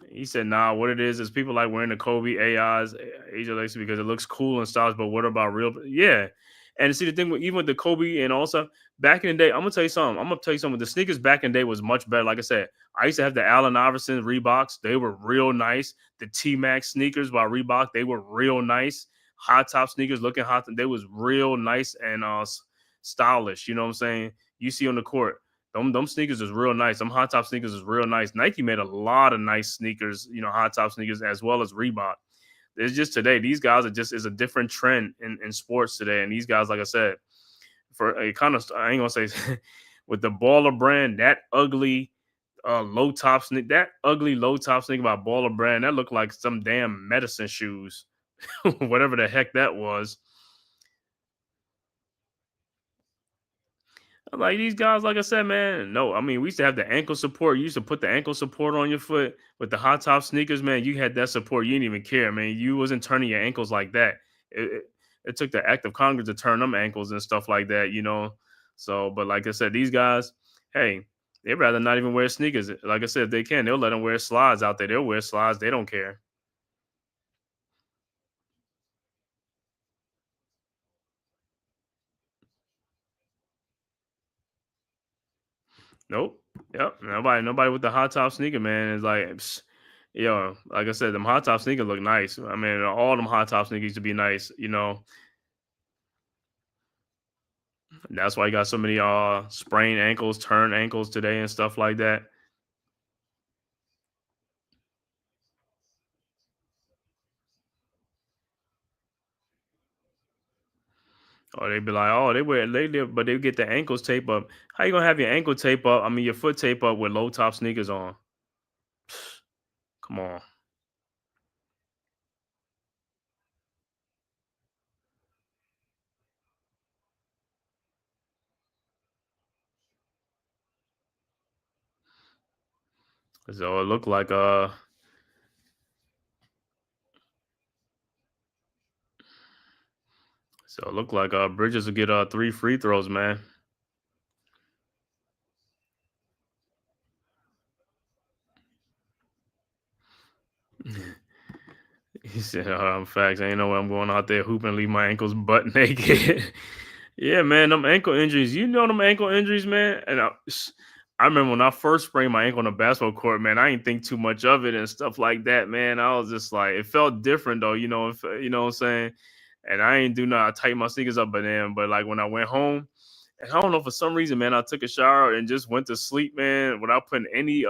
He said, "Nah, what it is people like wearing the Kobe AIs, AJ Lacy because it looks cool and stylish. But what about real? Yeah, And see the thing with even with the Kobe and all stuff, back in the day, I'm gonna tell you something. The sneakers back in the day was much better. Like I said, I used to have the Allen Iverson Reeboks. They were real nice. The T Max sneakers by Reebok, they were real nice. High top sneakers looking hot. They was real nice and stylish. You know what I'm saying? You see on the court. Them sneakers is real nice. Them hot top sneakers is real nice. Nike made a lot of nice sneakers, hot top sneakers as well as Reebok. It's just today, these guys are just is a different trend in sports today. And these guys, like I said, for a kind of I ain't gonna say with the Baller brand, that ugly low top sneaker by Baller brand, that looked like some damn medicine shoes, whatever the heck that was. Like these guys, like I said, man, no, I mean, we used to have the ankle support. You used to put the ankle support on your foot with the hot top sneakers, man. You had that support. You didn't even care, man. You wasn't turning your ankles like that. It took the act of Congress to turn them ankles and stuff like that. So, but like I said, these guys, hey, they'd rather not even wear sneakers. Like I said, if they can, they'll let them wear slides out there. They'll wear slides. They don't care. Nope. Yep. Nobody with the hot top sneaker, man, is like, like I said, them hot top sneakers look nice. I mean, all them hot top sneakers to be nice. That's why you got so many sprained ankles, turned ankles today and stuff like that. Or they'd be like, oh, but they get the ankles tape up. How you gonna have your ankle tape up? I mean, your foot tape up with low top sneakers on. Come on. So it looked like Bridges will get 3 free throws, man. He said, facts. I ain't know where I'm going out there hooping and leave my ankles butt naked. Yeah, man, them ankle injuries. You know them ankle injuries, man. And I remember when I first sprained my ankle on the basketball court, man, I didn't think too much of it and stuff like that, man. I was just like, it felt different though, you know what I'm saying? And I ain't do nothing. I tightened my sneakers up, but like when I went home, and I don't know, for some reason, man, I took a shower and just went to sleep, man, without putting any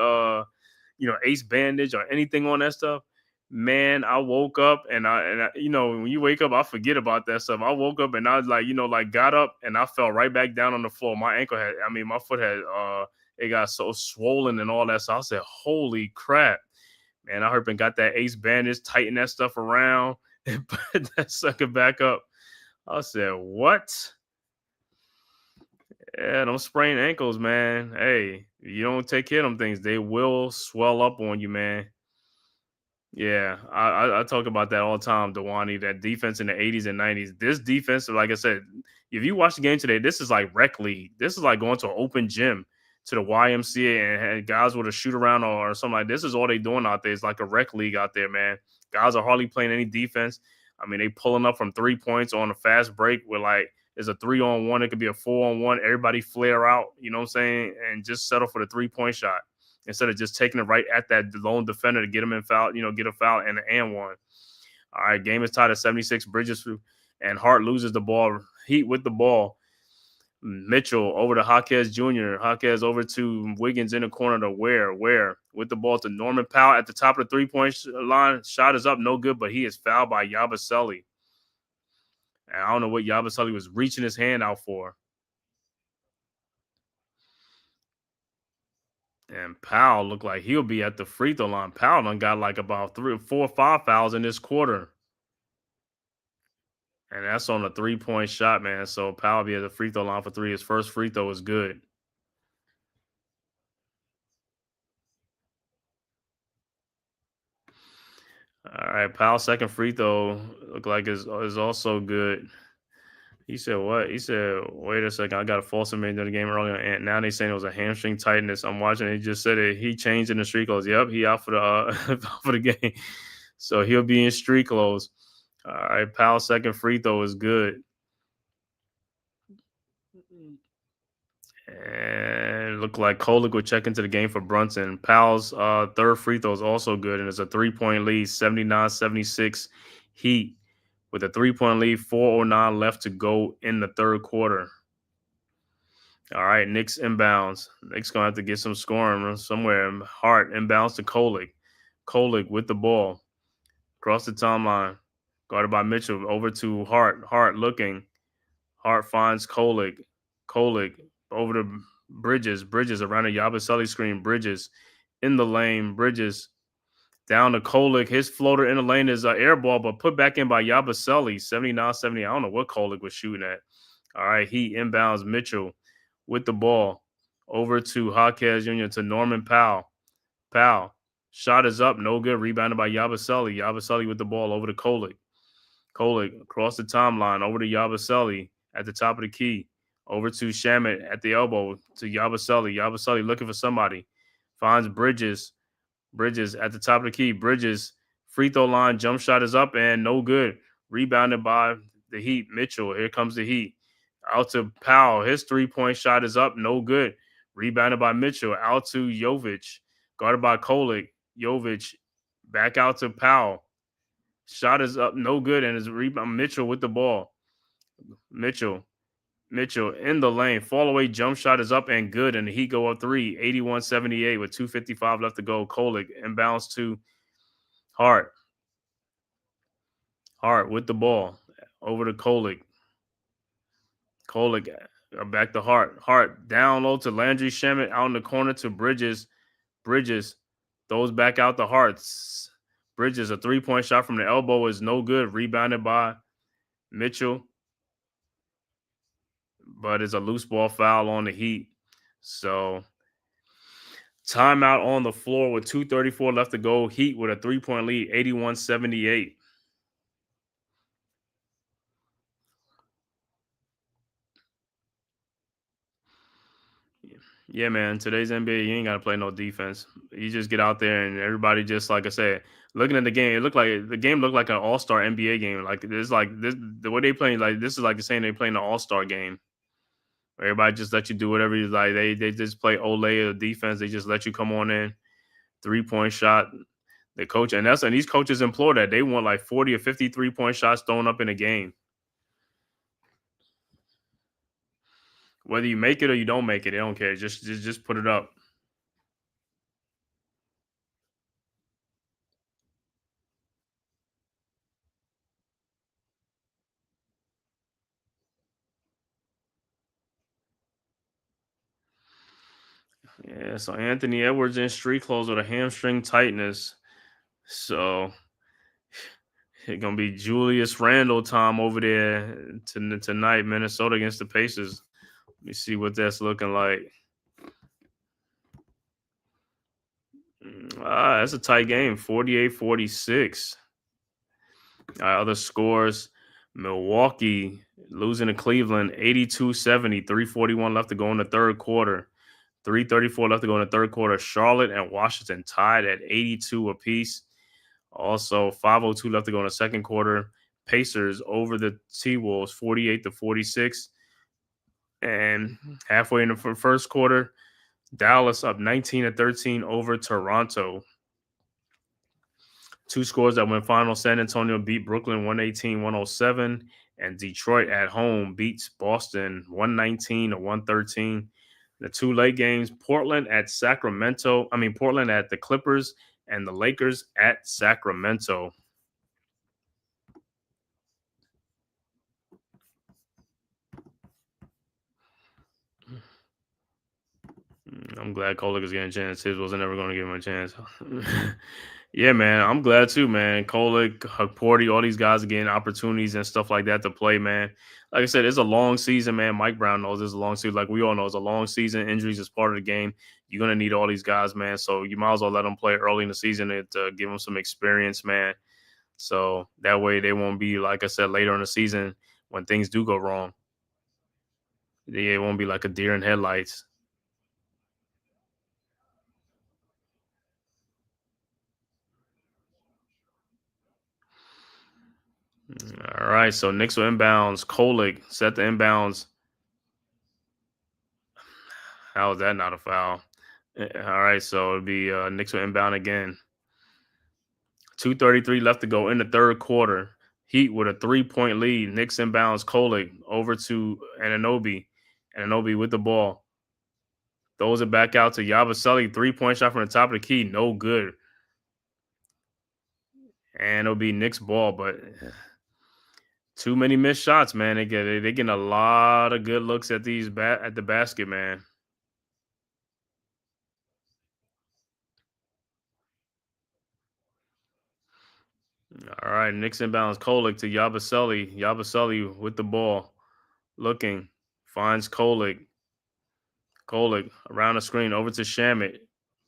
ace bandage or anything on that stuff. Man, I woke up and when you wake up, I forget about that stuff. I woke up and I was like got up and I fell right back down on the floor. My foot had it got so swollen and all that. So I said, holy crap, man. I heard and got that ace bandage, tighten that stuff around and put that sucker back up. I said, what? Yeah, them sprained ankles, man. Hey, you don't take care of them things, they will swell up on you, man. Yeah, I talk about that all the time, Dewani. That defense in the 80s and 90s. This defense, like I said, if you watch the game today, this is like rec league. This is like going to an open gym, to the YMCA, and had guys with a shoot around or something like this. Is all they doing out there. It's like a rec league out there, man. Guys are hardly playing any defense. I mean, they pulling up from 3 points on a fast break where like there's a 3-on-1. It could be a 4-on-1. Everybody flare out, you know what I'm saying? And just settle for the 3-point shot instead of just taking it right at that lone defender to get him in foul, get a foul and one. All right, game is tied at 76. Bridges and Hart loses the ball. Heat with the ball. Mitchell over to Jaquez Jr. Jaquez over to Wiggins in the corner to Ware with the ball to Norman Powell at the top of the 3-point line. Shot is up, no good, but he is fouled by Yabusele. And I don't know what Yabusele was reaching his hand out for. And Powell looked like he'll be at the free throw line. Powell done got like about 3 or 4 or 5 fouls in this quarter. And that's on a 3-point shot, man. So Powell be at the free throw line for 3. His first free throw is good. All right, Powell's second free throw look like is also good. He said what? He said, wait a second, I got a false admit in the game earlier, and now they saying it was a hamstring tightness. I'm watching it. He just said it. He changed in the street clothes. Yep, he out for the for the game. So he'll be in street clothes. All right, Powell's second free throw is good. And it looked like Kolick would check into the game for Brunson. Powell's third free throw is also good, and it's a 3-point lead, 79-76 Heat. With a 3-point lead, 4:09 left to go in the third quarter. All right, Knicks inbounds. Knicks going to have to get some scoring somewhere. Hart inbounds to Kolick. Kolick with the ball. Across the timeline. Guarded by Mitchell. Over to Hart. Hart looking. Hart finds Kolick. Kolick over to Bridges. Bridges around the Yabusele screen. Bridges in the lane. Bridges down to Kolick. His floater in the lane is an air ball, but put back in by Yabusele. 79-70. I don't know what Kolick was shooting at. All right, he inbounds Mitchell with the ball. Over to Jaquez Jr. to Norman Powell. Powell. Shot is up. No good. Rebounded by Yabusele. Yabusele with the ball over to Kolick. Kolick across the timeline. Over to Yabusele at the top of the key. Over to Shamet at the elbow to Yabusele. Yabusele looking for somebody. Finds Bridges. Bridges at the top of the key. Bridges. Free throw line. Jump shot is up and no good. Rebounded by the Heat. Mitchell. Here comes the Heat. Out to Powell. His 3-point shot is up. No good. Rebounded by Mitchell. Out to Jovic. Guarded by Kolick. Jovic back out to Powell. Shot is up. No good. And it's rebound. Mitchell with the ball. Mitchell in the lane. Fall away jump shot is up and good. And the Heat go up 3. 81-78 with 2:55 left to go. Kolick inbounds to Hart. Hart with the ball. Over to Kolick. Kolick back to Hart. Hart down low to Landry Shamet out in the corner to Bridges. Bridges throws back out the Harts. Bridges, a 3-point shot from the elbow is no good. Rebounded by Mitchell. But it's a loose ball foul on the Heat. So timeout on the floor with 2:34 left to go. Heat with a 3-point lead, 81-78. Yeah, man. Today's NBA, you ain't got to play no defense. You just get out there and everybody just, like I said, looking at the game, the game looked like an all-star NBA game. Like it's like this, the way they playing, like this is like the same they playing an all-star game. Everybody just let you do whatever you like. They just play Olay defense. They just let you come on in, 3-point shot. The coach and these coaches implore that they want like 40 or 50 3-point shots thrown up in a game. Whether you make it or you don't make it, they don't care. Just put it up. Yeah, so Anthony Edwards in street clothes with a hamstring tightness. So it's gonna be Julius Randle time over there tonight, Minnesota against the Pacers. Let me see what that's looking like. That's a tight game, 48-46. Other scores, Milwaukee losing to Cleveland, 82-70, 3:41 left to go in the third quarter. 3:34 left to go in the third quarter. Charlotte and Washington tied at 82 apiece. Also, 5:02 left to go in the second quarter. Pacers over the T-Wolves, 48-46. And halfway in the first quarter, Dallas up 19-13 over Toronto. Two scores that went final. San Antonio beat Brooklyn 118-107. And Detroit at home beats Boston 119-113. The two late games, Portland at the Clippers and the Lakers at Sacramento. I'm glad Kolick is getting a chance. His wasn't ever going to give him a chance. Yeah, man. I'm glad too, man. Kolick, Porty, all these guys are getting opportunities and stuff like that to play, man. Like I said, it's a long season, man. Mike Brown knows it's a long season. Like we all know, it's a long season. Injuries is part of the game. You're going to need all these guys, man. So you might as well let them play early in the season to give them some experience, man. So that way they won't be, like I said, later in the season when things do go wrong. It won't be like a deer in headlights. All right, so Knicks will inbounds. Kolick set the inbounds. How is that not a foul? All right, so it'll be Knicks will inbound again. 2:33 left to go in the third quarter. Heat with a 3-point lead. Knicks inbounds Kolick over to Anunoby. Anunoby with the ball. Throws it back out to Yabusele. 3-point shot from the top of the key. No good. And it'll be Knicks ball, but too many missed shots, man. They getting a lot of good looks at at the basket, man. All right, Knicks inbounds Kolick to Yabusele. Yabusele with the ball. Looking. Finds Kolick. Kolick around the screen over to Shamit.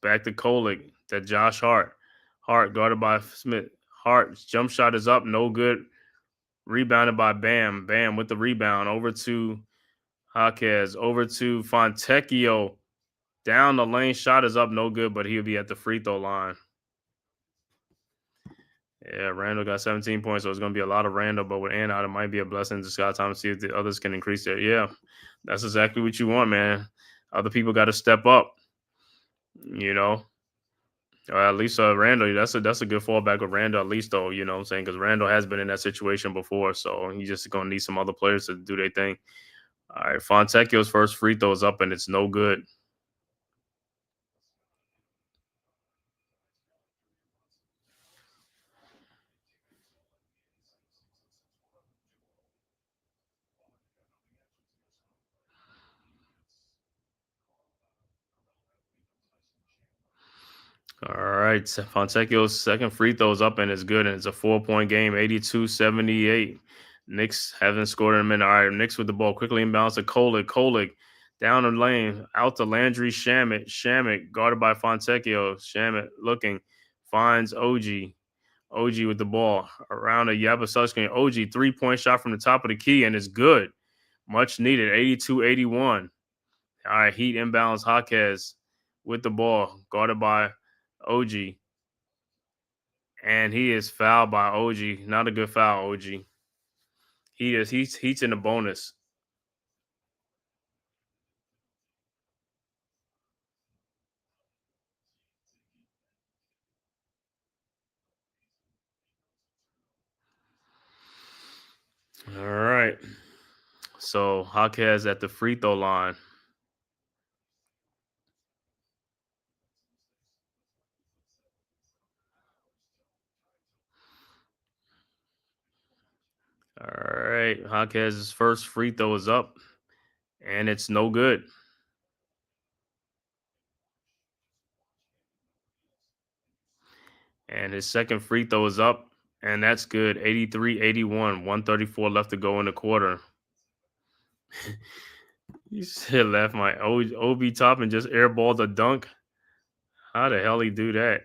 Back to Kolick. To Josh Hart. Hart guarded by Smith. Hart's jump shot is up. No good. Rebounded by Bam. Bam with the rebound. Over to Jaquez. Over to Fontecchio. Down the lane. Shot is up. No good, but he'll be at the free throw line. Yeah, Randall got 17 points, so it's going to be a lot of Randall. But with Ant out, it might be a blessing to Scott Thomas, see if the others can increase their. Yeah, that's exactly what you want, man. Other people got to step up, you know. Or at least Randall, that's a good fallback with Randall, at least, though, you know what I'm saying? Because Randall has been in that situation before, so he's just going to need some other players to do their thing. All right, Fontecchio's first free throw is up, and it's no good. All right. Fontecchio's second free throw is up and it's good. And it's a 4-point game, 82-78. Knicks haven't scored in a minute. All right. Knicks with the ball quickly inbounds to Kolick. Kolick down the lane, out to Landry Shamit. Shamit guarded by Fontecchio. Shamit looking, finds OG. OG with the ball around a Yabusele screen. OG 3-point shot from the top of the key and it's good. Much needed, 82-81. All right. Heat inbounds Jaquez with the ball, guarded by OG, and he is fouled by OG. Not a good foul, OG. He's in the bonus. All right. So Jaquez at the free throw line. All right. Jaquez's first free throw is up, and it's no good. And his second free throw is up, and that's good. 83-81. 134 left to go in the quarter. You said left my OB top and just airballed a dunk. How the hell he do that?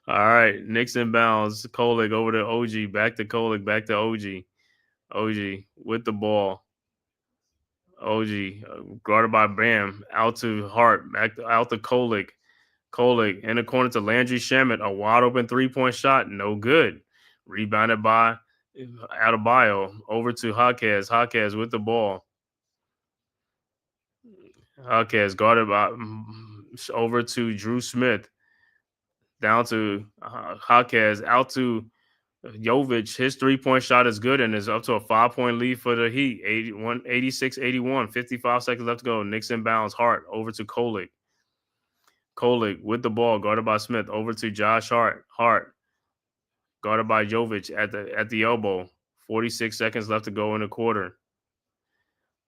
All right, Knicks inbounds. Kolick over to OG. Back to Kolick. Back to OG. OG with the ball. OG guarded by Bam. Out to Hart. Out to Kolick. Kolick in the corner to Landry Shamit. A wide open 3-point shot. No good. Rebounded by Adebayo. Over to Jaquez. Jaquez with the ball. Jaquez guarded by over to Drew Smith. Down to Jaquez. Out to Jovic. His 3-point shot is good and is up to a 5-point lead for the Heat. 86-81. 55 seconds left to go. Knicks inbounds. Hart over to Kolick. Kolick with the ball, guarded by Smith. Over to Josh Hart. Hart guarded by Jovic at the elbow. 46 seconds left to go in the quarter.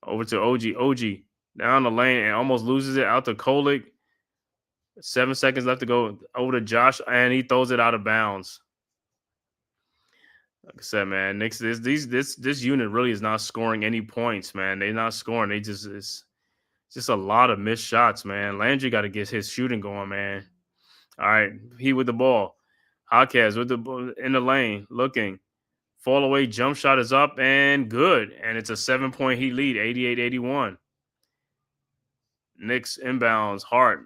Over to OG. OG down the lane and almost loses it out to Kolick. 7 seconds left to go. Over to Josh, and he throws it out of bounds. Like I said, man, Knicks, this unit really is not scoring any points, man. They're not scoring. It's just a lot of missed shots, man. Landry got to get his shooting going, man. All right, he with the ball. Jaquez with the ball in the lane, looking. Fall away jump shot is up and good. And it's a 7-point Heat lead, 88-81. Knicks inbounds, Hart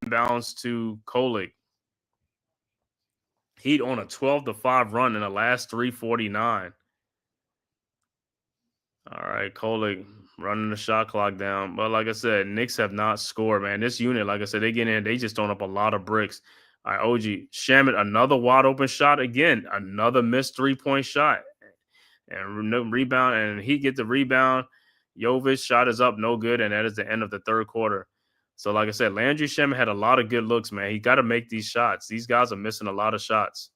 inbounds to Kolick. Heat on a 12-5 run in the last 3:49. All right, Kolick running the shot clock down. But like I said, Knicks have not scored, man. This unit, like I said, they get in, they just throwing up a lot of bricks. All right, OG Shamit, another wide open shot again, another missed 3-point shot, and rebound, and he get the rebound. Jovic shot is up, no good, and that is the end of the third quarter. So, like I said, Landry Shamet had a lot of good looks, man. He got to make these shots. These guys are missing a lot of shots.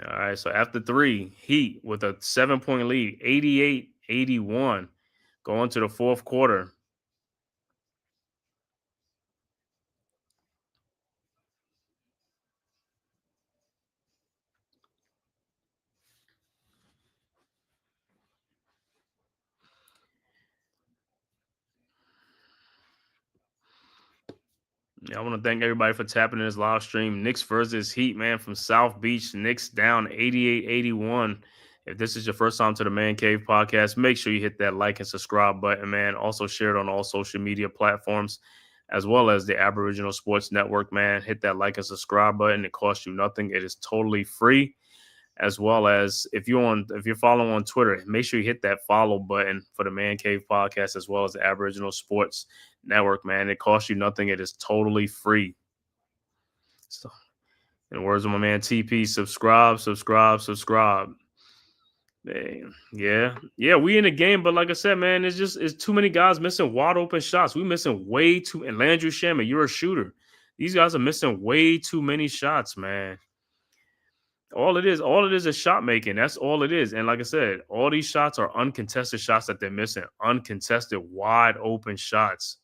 All right, so after 3, Heat with a 7-point lead, 88-81, going to the fourth quarter. Yeah, I want to thank everybody for tapping in this live stream. Knicks versus Heat, man, from South Beach. Knicks down 88-81. If this is your first time to the Man Cave podcast, make sure you hit that like and subscribe button, man. Also share it on all social media platforms, as well as the Aboriginal Sports Network, man. Hit that like and subscribe button. It costs you nothing. It is totally free. As well as if you're following on Twitter, make sure you hit that follow button for the Man Cave podcast, as well as the Aboriginal Sports Network, man. It costs you nothing. It is totally free. So, in the words of my man TP, subscribe. Man, yeah, we in the game, but like I said, man, it's too many guys missing wide open shots. We missing way too. And Landry Shamet, you're a shooter. These guys are missing way too many shots, man. All it is shot making. That's all it is. And like I said, all these shots are uncontested shots that they're missing. Uncontested, wide open shots.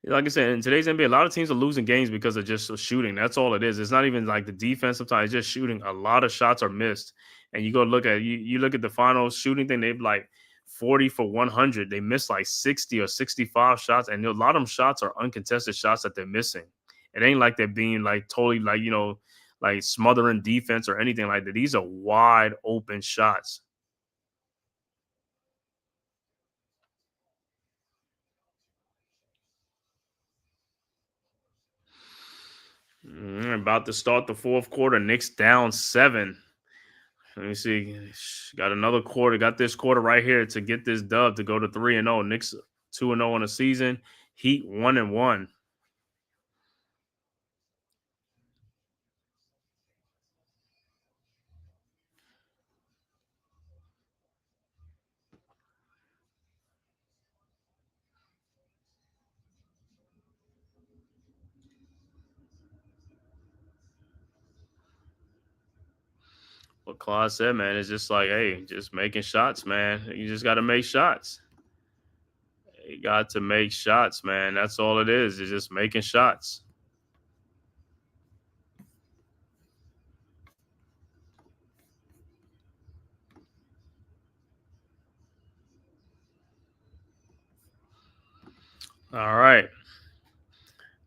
Like I said, in today's NBA, a lot of teams are losing games because of just shooting. That's all it is. It's not even like the defense sometimes, it's just shooting. A lot of shots are missed. And you go look at you look at the final shooting thing, they've like 40 for 100. They missed like 60 or 65 shots. And a lot of them shots are uncontested shots that they're missing. It ain't like they're being like totally like, like smothering defense or anything like that. These are wide open shots. About to start the fourth quarter. Knicks down 7. Let me see. Got another quarter. Got this quarter right here to get this dub to go to 3-0. Knicks 2-0 in the season. Heat 1-1. What Claude said, man, is just like, hey, just making shots, man. You just got to make shots. You got to make shots, man. That's all it is. It's just making shots. All right.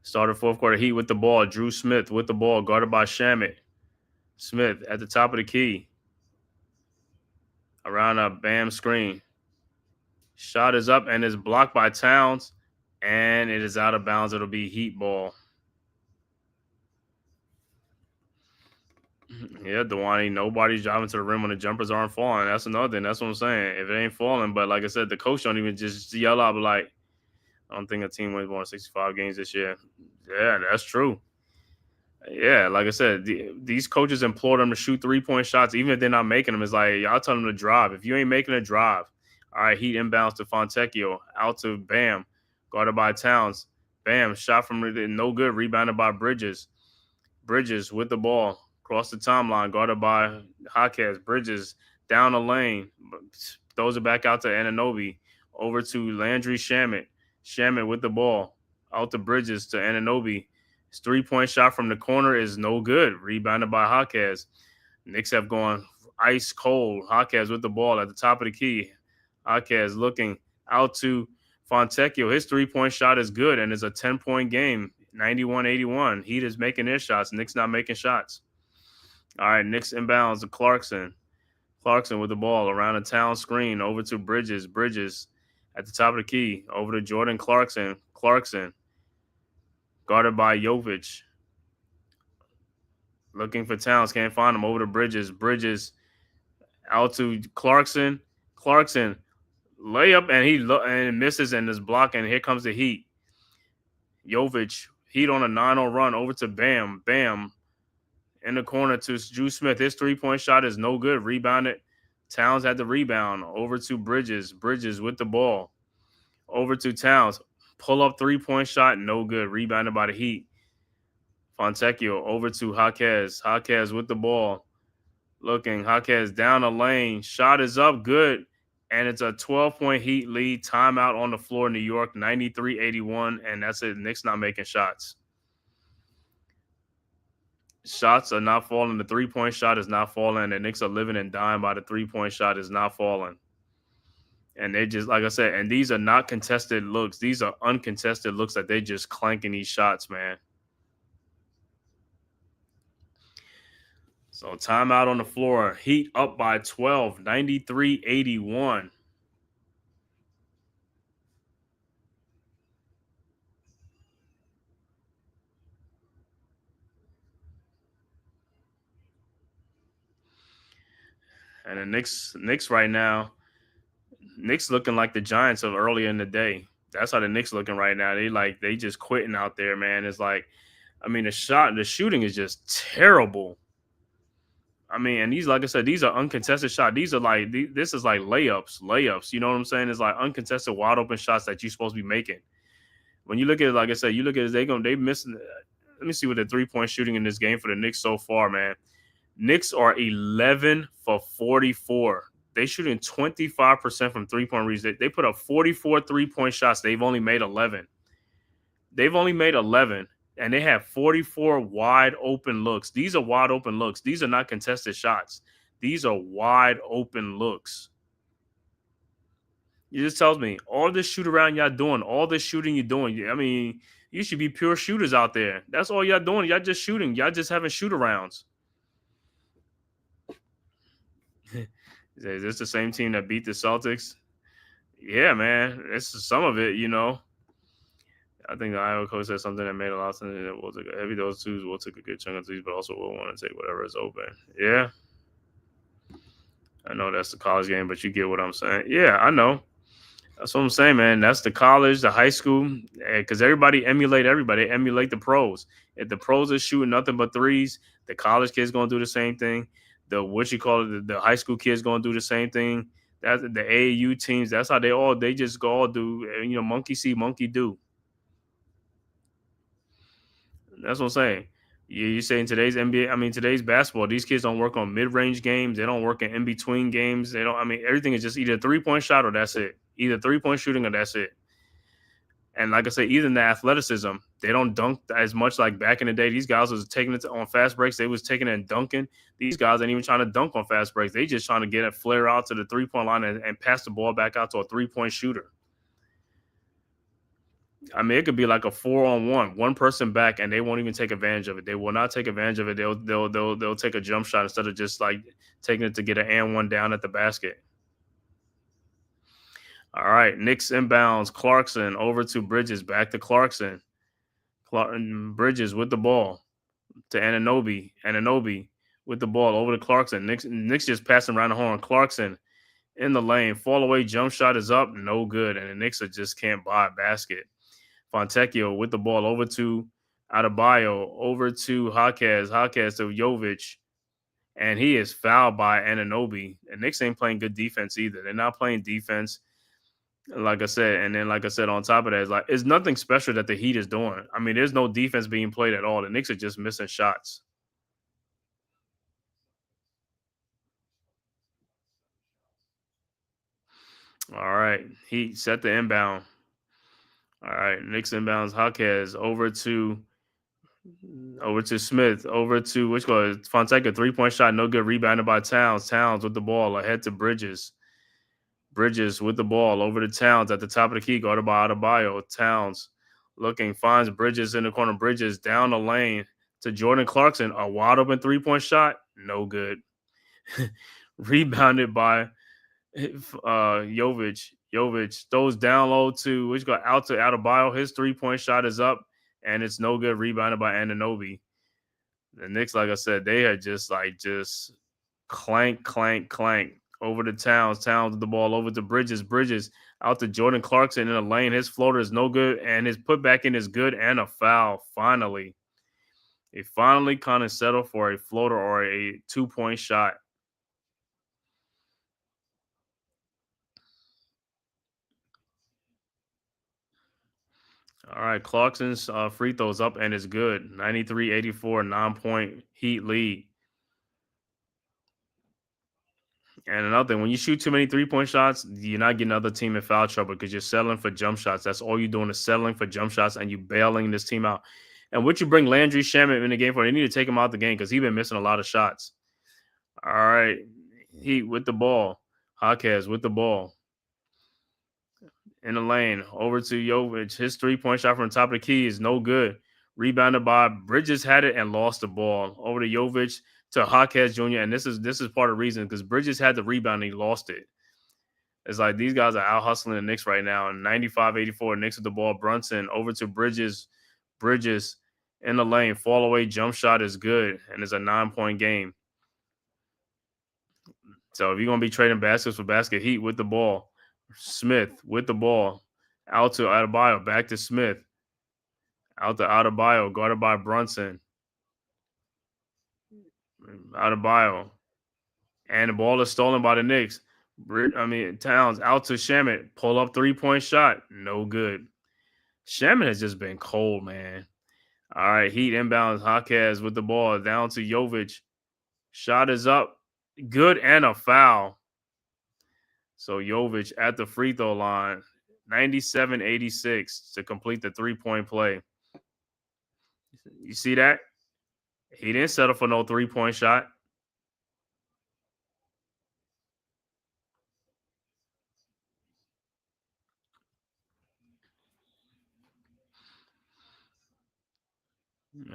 Started fourth quarter. Heat with the ball. Drew Smith with the ball, guarded by Shamet. Smith at the top of the key. Around a Bam screen. Shot is up and is blocked by Towns. And it is out of bounds. It'll be Heat ball. Yeah, Dewani, nobody's driving to the rim when the jumpers aren't falling. That's another thing. That's what I'm saying. If it ain't falling, but like I said, the coach don't even just yell out, but like, I don't think a team wins more than 65 games this year. Yeah, that's true. Yeah, like I said, these coaches implore them to shoot 3-point shots, even if they're not making them. It's like, y'all tell them to drive. If you ain't making a drive, all right, Heat inbounds to Fontecchio, out to Bam, guarded by Towns. Bam, shot from no good, rebounded by Bridges. Bridges with the ball, across the timeline, guarded by Jaquez. Bridges down the lane, throws it back out to Anunoby, over to Landry Shamet. Shamet with the ball, out to Bridges to Anunoby. His 3-point shot from the corner is no good. Rebounded by Jaquez. Knicks have gone ice cold. Jaquez with the ball at the top of the key. Jaquez looking out to Fontecchio. His 3-point shot is good, and it's a 10-point game, 91-81. Heat is making their shots. Knicks not making shots. All right, Knicks inbounds to Clarkson. Clarkson with the ball around a Town screen over to Bridges. Bridges at the top of the key over to Jordan Clarkson. Clarkson guarded by Jovic. Looking for Towns, can't find him. Over to Bridges. Bridges out to Clarkson. Clarkson layup, and and misses and is blocking. Here comes the Heat. Jovic, Heat on a 9-0 run. Over to Bam. Bam in the corner to Drew Smith. His 3-point shot is no good. Rebounded. Towns had the rebound. Over to Bridges. Bridges with the ball. Over to Towns. Pull up 3-point shot. No good. Rebounded by the Heat. Fontecchio over to Jaquez. Jaquez with the ball. Looking. Jaquez down the lane. Shot is up. Good. And it's a 12-point Heat lead. Timeout on the floor. New York 93-81. And that's it. Knicks not making shots. Shots are not falling. The 3-point shot is not falling. The Knicks are living and dying by the 3-point shot is not falling. And they just, like I said, and these are not contested looks. These are uncontested looks that they just clanking these shots, man. So timeout on the floor. Heat up by 12, 93-81. And the Knicks right now, Knicks looking like the Giants of earlier in the day. That's how the Knicks looking right now. They just quitting out there, man. It's like, I mean, the shooting is just terrible. I mean, and these, like I said, these are uncontested shots. These are this is like layups. You know what I'm saying? It's like uncontested, wide open shots that you're supposed to be making. When you look at it, like I said, you look at it, they missing. Let me see what the 3-point shooting in this game for the Knicks so far, man. Knicks are 11 for 44. They shooting 25% from 3-point range. They put up 44 3-point shots. They've only made 11. And they have 44 wide open looks. These are wide open looks. These are not contested shots. These are wide open looks. It just tells me all this shoot around y'all doing, all this shooting you're doing. I mean, you should be pure shooters out there. That's all y'all doing. Y'all just shooting. Y'all just having shoot arounds. Is this the same team that beat the Celtics? Yeah, man. This is some of it, you know. I think the Iowa coach said something that made a lot of sense. We'll take every those twos. We'll take a good chunk of threes, but also we'll want to take whatever is open. Yeah. I know that's the college game, but you get what I'm saying. Yeah, I know. That's what I'm saying, man. That's the college, the high school, because everybody emulate everybody. They emulate the pros. If the pros are shooting nothing but threes, the college kids going to do the same thing. The high school kids going to do the same thing. That's the AAU teams. That's how they just go all do, monkey see, monkey do. That's what I'm saying. You say in today's NBA, today's basketball, these kids don't work on mid-range games. They don't work in between games. They don't, everything is just either a 3-point shot or that's it. Either 3-point shooting or that's it. And like I said, even the athleticism, they don't dunk as much like back in the day. These guys was taking it on fast breaks. They was taking it and dunking. These guys ain't even trying to dunk on fast breaks. They just trying to get a flare out to the 3-point line and pass the ball back out to a 3-point shooter. It could be like a 4-on-1, one person back, and they won't even take advantage of it. They will not take advantage of it. They'll take a jump shot instead of just like taking it to get an and one down at the basket. All right, Knicks inbounds. Clarkson over to Bridges, back to Clarkson. Bridges with the ball to Anunoby. Anunoby with the ball over to Clarkson. Knicks just passing around the horn. Clarkson in the lane. Fall away jump shot is up, no good, and the Knicks just can't buy a basket. Fontecchio with the ball over to Adebayo, over to Jaquez to Jovic, and he is fouled by Anunoby. And Knicks ain't playing good defense either. They're not playing defense, like I said. And then, like I said, on top of that, it's nothing special that the Heat is doing. There's no defense being played at all. The Knicks are just missing shots. All right, Heat set the inbound. All right, Knicks inbounds. Jaquez over to Smith, over to Fonseca, 3-point shot, no good, rebounded by Towns. Towns with the ball ahead to Bridges. Bridges with the ball over to Towns at the top of the key, guarded by Adebayo. Towns looking, finds Bridges in the corner. Bridges down the lane to Jordan Clarkson, a wide open 3-point shot, no good. Rebounded by Jovic throws down low to out to Adebayo. His 3-point shot is up, and it's no good. Rebounded by Anunoby. The Knicks, like I said, they had just clank, clank, clank over to Towns. Towns with the ball over to Bridges. Bridges out to Jordan Clarkson in the lane. His floater is no good, and his putback in is good, and a foul. Finally, they finally kind of settled for a floater or a 2-point shot. All right, Clarkson's free throws up and is good. 93-84, 9-point Heat lead. And another thing, when you shoot too many 3-point shots, you're not getting other team in foul trouble because you're settling for jump shots. That's all you're doing is settling for jump shots and you bailing this team out. And what you bring Landry Shamet in the game for, they need to take him out the game because he's been missing a lot of shots. All right, Heat with the ball. Jaquez with the ball. In the lane, over to Jovic. His 3-point shot from the top of the key is no good. Rebounded by Bridges, had it and lost the ball. Over to Jovic to Jaquez Jr. And this is part of the reason because Bridges had the rebound and he lost it. It's like these guys are out hustling the Knicks right now. And 95-84, Knicks with the ball. Brunson over to Bridges. Bridges in the lane. Fall away jump shot is good. And it's a 9-point game. So if you're going to be trading baskets for basket, Heat with the ball. Smith with the ball. Out to Adebayo. Back to Smith. Out to Adebayo. Guarded by Brunson. Adebayo. And the ball is stolen by the Knicks. Towns out to Shamet. Pull up 3-point shot. No good. Shamet has just been cold, man. All right, Heat inbounds. Jaquez with the ball. Down to Jovic. Shot is up. Good and a foul. So Jovic at the free throw line. 97-86 to complete the 3-point play. You see that? He didn't settle for no 3-point shot.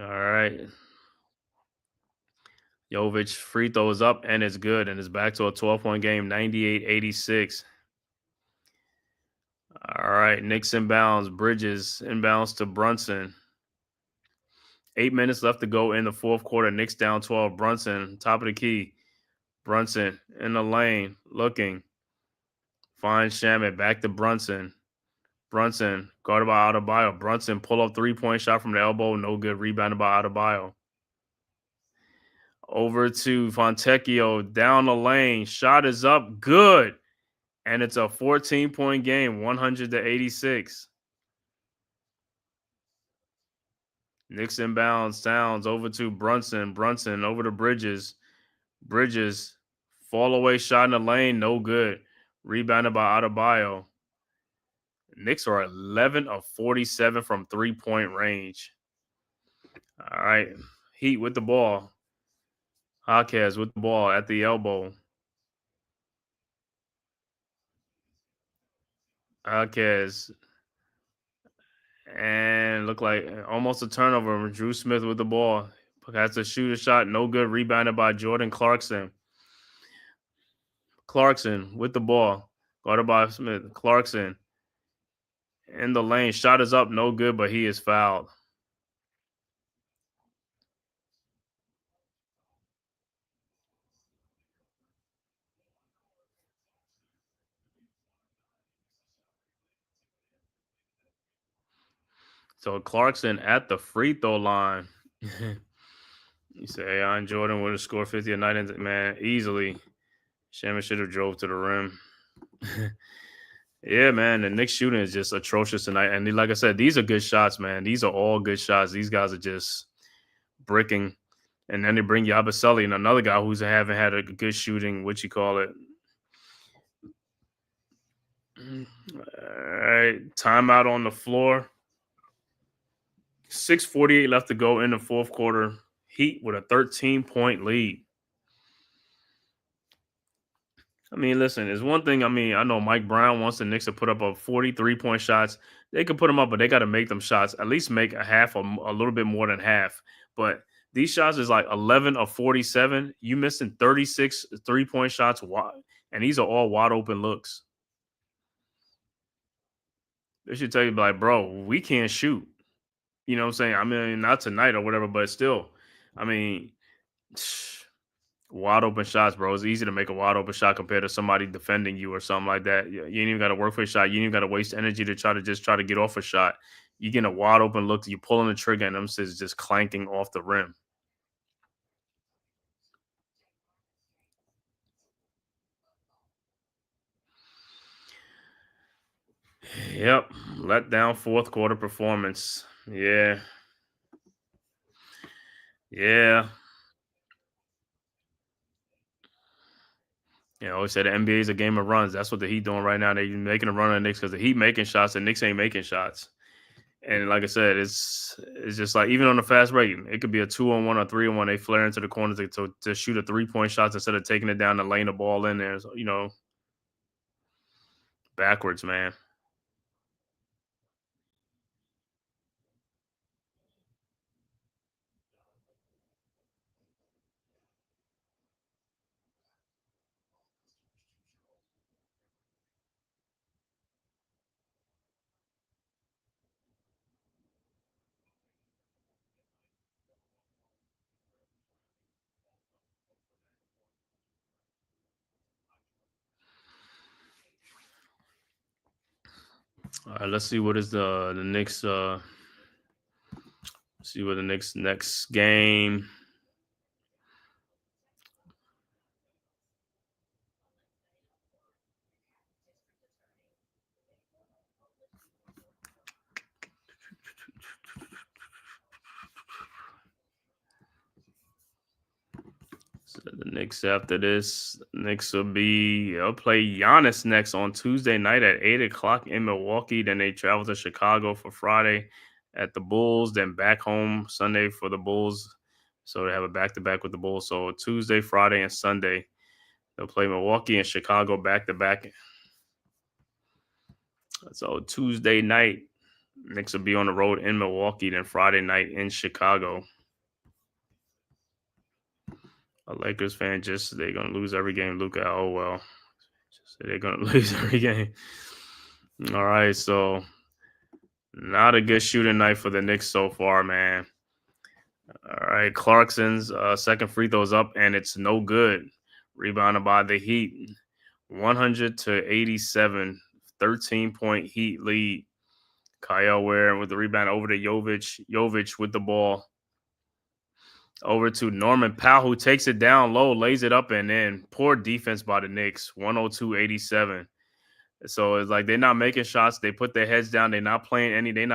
All right. Jovic free throws up and it's good and it's back to a 12-point game, 98-86. All right, Knicks inbounds, Bridges inbounds to Brunson. 8 minutes left to go in the fourth quarter. Knicks down 12. Brunson, top of the key. Brunson in the lane, looking. Finds Shamet, back to Brunson. Brunson, guarded by Adebayo. Brunson, pull up 3-point shot from the elbow, no good. Rebounded by Adebayo. Over to Fontecchio, down the lane. Shot is up, good. And it's a 14-point game, 100-86. Knicks inbounds, Towns over to Brunson. Brunson over to Bridges. Bridges, fall away shot in the lane, no good. Rebounded by Adebayo. Knicks are 11 of 47 from 3-point range. All right, Heat with the ball. Jaquez with the ball at the elbow. Jaquez. And look like almost a turnover. Drew Smith with the ball. Has to shoot a shot. No good. Rebounded by Jordan Clarkson. Clarkson with the ball. Guarded by Smith. Clarkson in the lane. Shot is up. No good, but he is fouled. So Clarkson at the free throw line. You say, hey, Jordan would have scored 50 a night. Man, easily. Shaman should have drove to the rim. Yeah, man, the Knicks shooting is just atrocious tonight. And like I said, these are good shots, man. These are all good shots. These guys are just bricking. And then they bring Yabusele and another guy who's haven't had a good shooting, what you call it. All right, timeout on the floor. 6:48 left to go in the fourth quarter. Heat with a 13-point lead. I mean, listen, there's one thing. I mean, I know Mike Brown wants the Knicks to put up a 43-point shots. They could put them up, but they got to make them shots. At least make a half or a little bit more than half. But these shots is like 11 of 47. You missing 36 3-point shots, and these are all wide open looks. They should tell you, like, bro, we can't shoot. You know what I'm saying? I mean, not tonight or whatever, but still. I mean, wide open shots, bro. It's easy to make a wide open shot compared to somebody defending you or something like that. You ain't even got to work for a shot. You ain't even got to waste energy to try to get off a shot. You get a wide open look, you pulling the trigger, and them is just clanking off the rim. Yep, let down fourth quarter performance. Yeah, yeah. You know, I always say the NBA is a game of runs. That's what the Heat doing right now. They're making a run on the Knicks because the Heat making shots, the Knicks ain't making shots. And like I said, it's just like even on the fast break, it could be a 2-on-1 or 3-on-1. They flare into the corner to shoot a 3-point shot instead of taking it down and laying the ball in there. So, backwards, man. All right, let's see what is the Knicks. See what the Knicks next game. So the Knicks after this, Knicks will they'll play Giannis next on Tuesday night at 8 o'clock in Milwaukee. Then they travel to Chicago for Friday at the Bulls, then back home Sunday for the Bulls. So they have a back to back with the Bulls. So Tuesday, Friday, and Sunday they'll play Milwaukee and Chicago back to back. So Tuesday night, Knicks will be on the road in Milwaukee, then Friday night in Chicago. A Lakers fan they're gonna lose every game. Luka, oh well. They're gonna lose every game. All right, so not a good shooting night for the Knicks so far, man. All right, Clarkson's second free throw's up, and it's no good. Rebounded by the Heat, 100-87, 13-point Heat lead. Kyle Ware with the rebound over to Jovic. Jovic with the ball. Over to Norman Powell, who takes it down low, lays it up, and in. Poor defense by the Knicks, 102-87. So it's like they're not making shots. They put their heads down. They're not playing anything.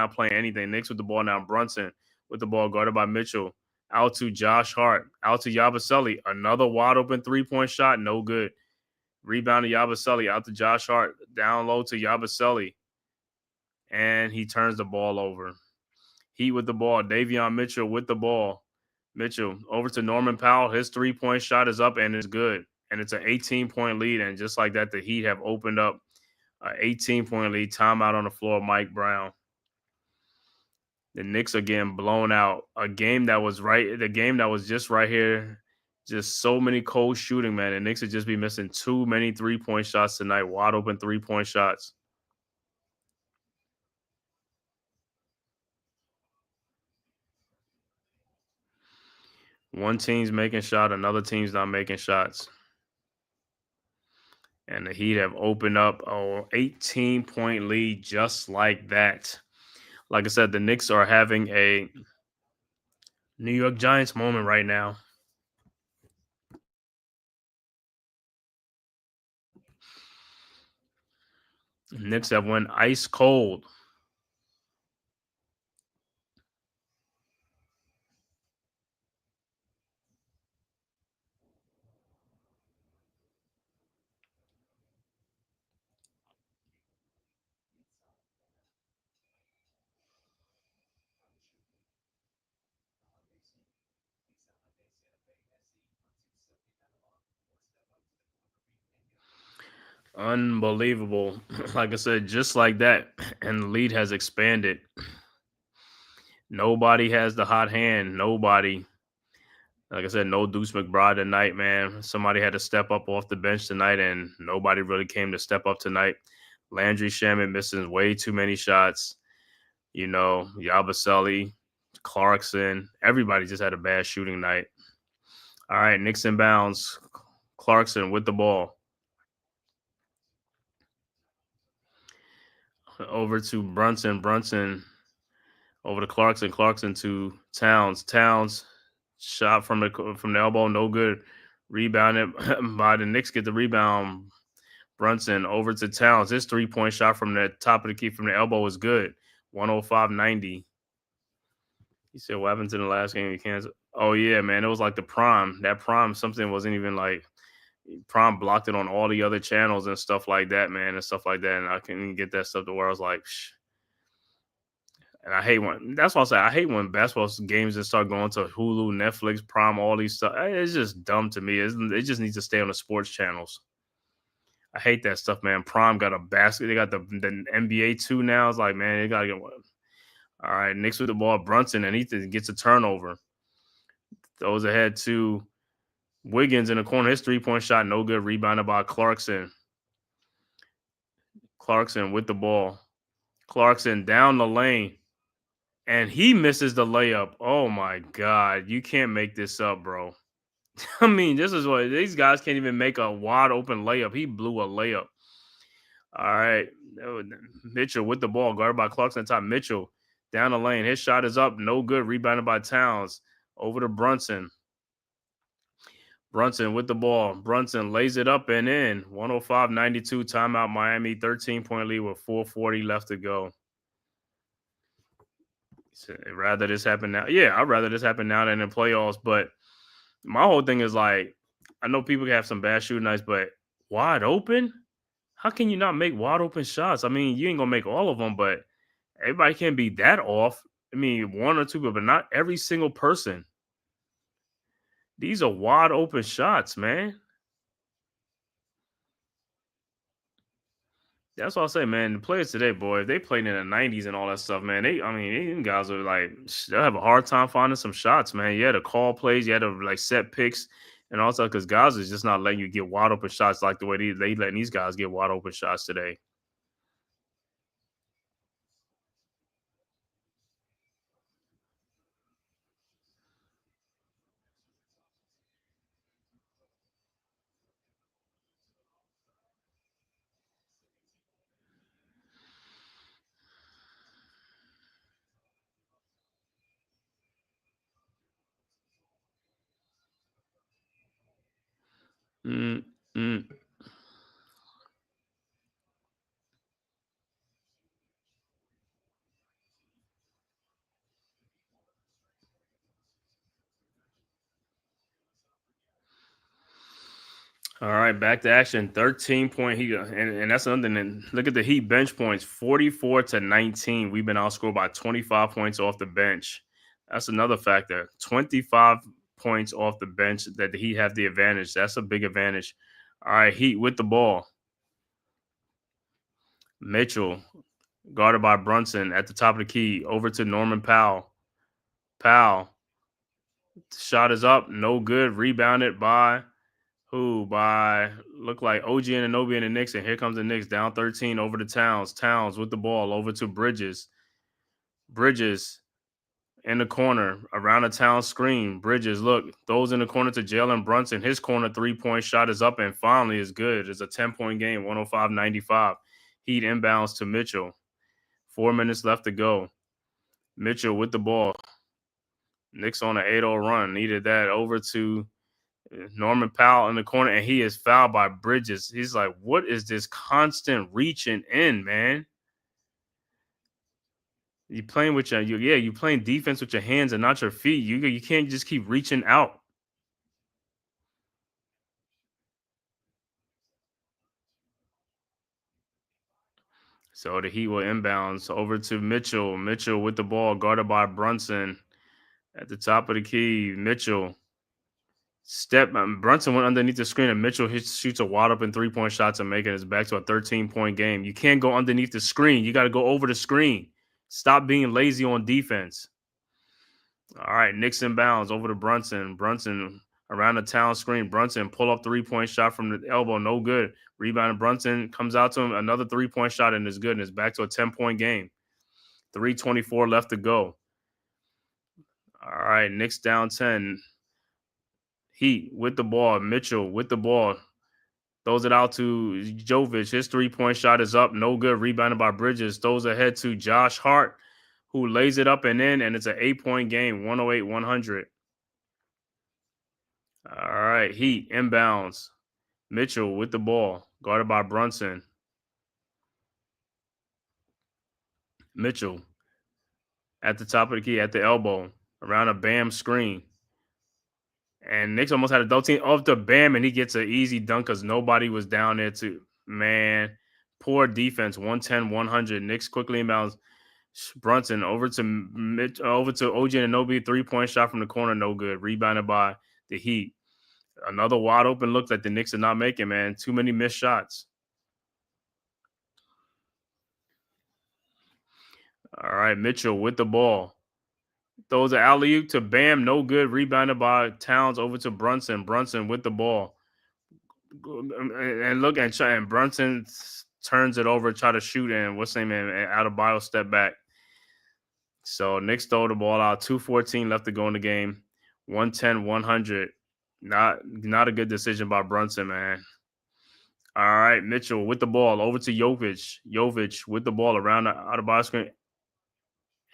Knicks with the ball now. Brunson with the ball guarded by Mitchell. Out to Josh Hart. Out to Yabusele. Another wide open 3-point shot. No good. Rebound to Yabusele. Out to Josh Hart. Down low to Yabusele. And he turns the ball over. Heat with the ball. Davion Mitchell with the ball. Mitchell over to Norman Powell. His 3-point shot is up and it's good. And it's an 18-point lead. And just like that, the Heat have opened up an 18-point lead. Timeout on the floor, Mike Brown. The Knicks are getting blown out. The game that was just right here. Just so many cold shooting, man. The Knicks would just be missing too many 3-point shots tonight. Wide open 3-point shots. One team's making shot, another team's not making shots. And the Heat have opened up an 18-point lead just like that. Like I said, the Knicks are having a New York Giants moment right now. Knicks have went ice cold. Unbelievable. Like I said, just like that. And the lead has expanded. Nobody has the hot hand. Nobody. Like I said, no Deuce McBride tonight, man. Somebody had to step up off the bench tonight, and nobody really came to step up tonight. Landry Shamet missing way too many shots. Yabusele Clarkson. Everybody just had a bad shooting night. All right, Knicks inbounds. Clarkson with the ball. Over to Brunson. Brunson over to Clarkson. Clarkson to Towns. Towns shot from the elbow, no good. Rebounded by the Knicks. Get the rebound. Brunson over to Towns. His 3-point shot from the top of the key from the elbow was good. 105-90. He said, what happened to the last game in Kansas? Oh, yeah, man. It was like the prime. That prime, something wasn't even like prime blocked it on all the other channels and stuff like that, man, and stuff like that. And I couldn't get that stuff to where I was like, shh. And I hate when, that's what I say, I hate when basketball games just start going to Hulu, Netflix, Prime, all these stuff. It's just dumb to me. It just needs to stay on the sports channels. I hate that stuff, man. Prime got a basket. They got the NBA 2 now. It's like, man, they got to get one. All right, Knicks with the ball. Brunson, and he gets a turnover. Throws ahead to Wiggins in the corner. His 3-point shot, no good. Rebounded by Clarkson. Clarkson with the ball. Clarkson down the lane. And he misses the layup. Oh, my God. You can't make this up, bro. I mean, this is what these guys can't even make a wide open layup. He blew a layup. All right. Mitchell with the ball. Guarded by Clarkson top. Mitchell down the lane. His shot is up. No good. Rebounded by Towns. Over to Brunson. Brunson with the ball. Brunson lays it up and in. 105-92. Timeout Miami. 13-point lead with 4:40 left to go. I'd rather this happen now. Yeah, I'd rather this happen now than in playoffs. But my whole thing is like, I know people can have some bad shooting nights, but wide open? How can you not make wide open shots? I mean, you ain't going to make all of them, but everybody can't be that off. I mean, one or two, but not every single person. These are wide open shots, man. That's what I'll say, man. The players today, boy, if they played in the 90s and all that stuff, man, these guys are like, they'll have a hard time finding some shots, man. You had to call plays, you had to like set picks and all stuff because guys is just not letting you get wide open shots like the way they letting these guys get wide open shots today. Mm-mm. All right, back to action. 13-point Heat, and that's another thing. Look at the Heat bench points, 44-19. We've been outscored by 25 points off the bench. That's another factor. 25 points off the bench that the Heat have the advantage. That's a big advantage. All right, Heat with the ball. Mitchell, guarded by Brunson at the top of the key. Over to Norman Powell. Powell, shot is up, no good. Rebounded by look like OG Anunoby and the Knicks, and here comes the Knicks down 13 over to Towns. Towns with the ball over to Bridges. Bridges in the corner around the Towns screen. Bridges, look, those in the corner to Jalen Brunson. His corner 3-point shot is up and finally is good. It's a 10-point game, 105-95. Heat inbounds to Mitchell. 4 minutes left to go. Mitchell with the ball. Knicks on an 8-0 run. Needed that over to Norman Powell in the corner, and he is fouled by Bridges. He's like, what is this constant reaching in, man? You playing with you playing defense with your hands and not your feet. You can't just keep reaching out. So the Heat will inbounds over to Mitchell. Mitchell with the ball, guarded by Brunson at the top of the key. Mitchell Brunson went underneath the screen, and Mitchell shoots a wide open 3-point shot to make it. It's back to a 13-point game. You can't go underneath the screen. You got to go over the screen. Stop being lazy on defense. All right, Knicks inbounds over to Brunson. Brunson around the Town screen. Brunson pull up 3-point shot from the elbow. No good. Rebound. Brunson comes out to him. Another 3-point shot and is good. And it's back to a 10-point game. 3:24 left to go. right, Knicks down 10. Heat with the ball. Mitchell with the ball. Throws it out to Jovic. His 3-point shot is up. No good. Rebounded by Bridges. Throws ahead to Josh Hart, who lays it up and in, and it's an 8-point game, 108-100. All right, Heat inbounds. Mitchell with the ball, guarded by Brunson. Mitchell at the top of the key, at the elbow, around a Bam screen. And Knicks almost had a double team off the Bam, and he gets an easy dunk because nobody was down there to, man, poor defense, 110-100. Knicks quickly inbounds Brunson over to OG Anunoby, 3-point shot from the corner, no good. Rebounded by the Heat. Another wide open look that the Knicks are not making, man. Too many missed shots. All right, Mitchell with the ball. Throws an alley-oop to Bam, no good. Rebounded by Towns over to Brunson. Brunson with the ball. And look and Brunson turns it over, try to shoot, and what's his name, out of bio step back. So Knicks throw the ball out. 2:14 left to go in the game. 110-100. Not a good decision by Brunson, man. All right, Mitchell with the ball over to Jovic. Jovic with the ball around the out of box screen,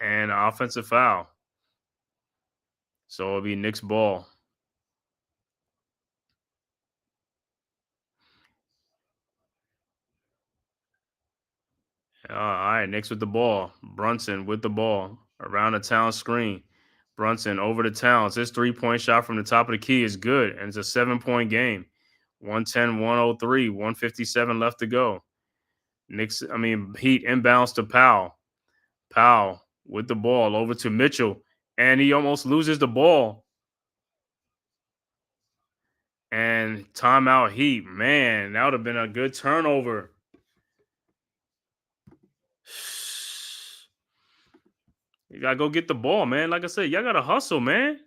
and an offensive foul. So it'll be Knicks ball. All right, Knicks with the ball. Brunson with the ball around the Towns screen. Brunson over the Towns. His 3-point shot from the top of the key is good, and it's a 7-point game. 110-103, 157 left to go. Heat inbounds to Powell. Powell with the ball over to Mitchell, and he almost loses the ball. And timeout Heat. Man, that would have been a good turnover. You gotta go get the ball, man. Like I said, y'all gotta hustle, man.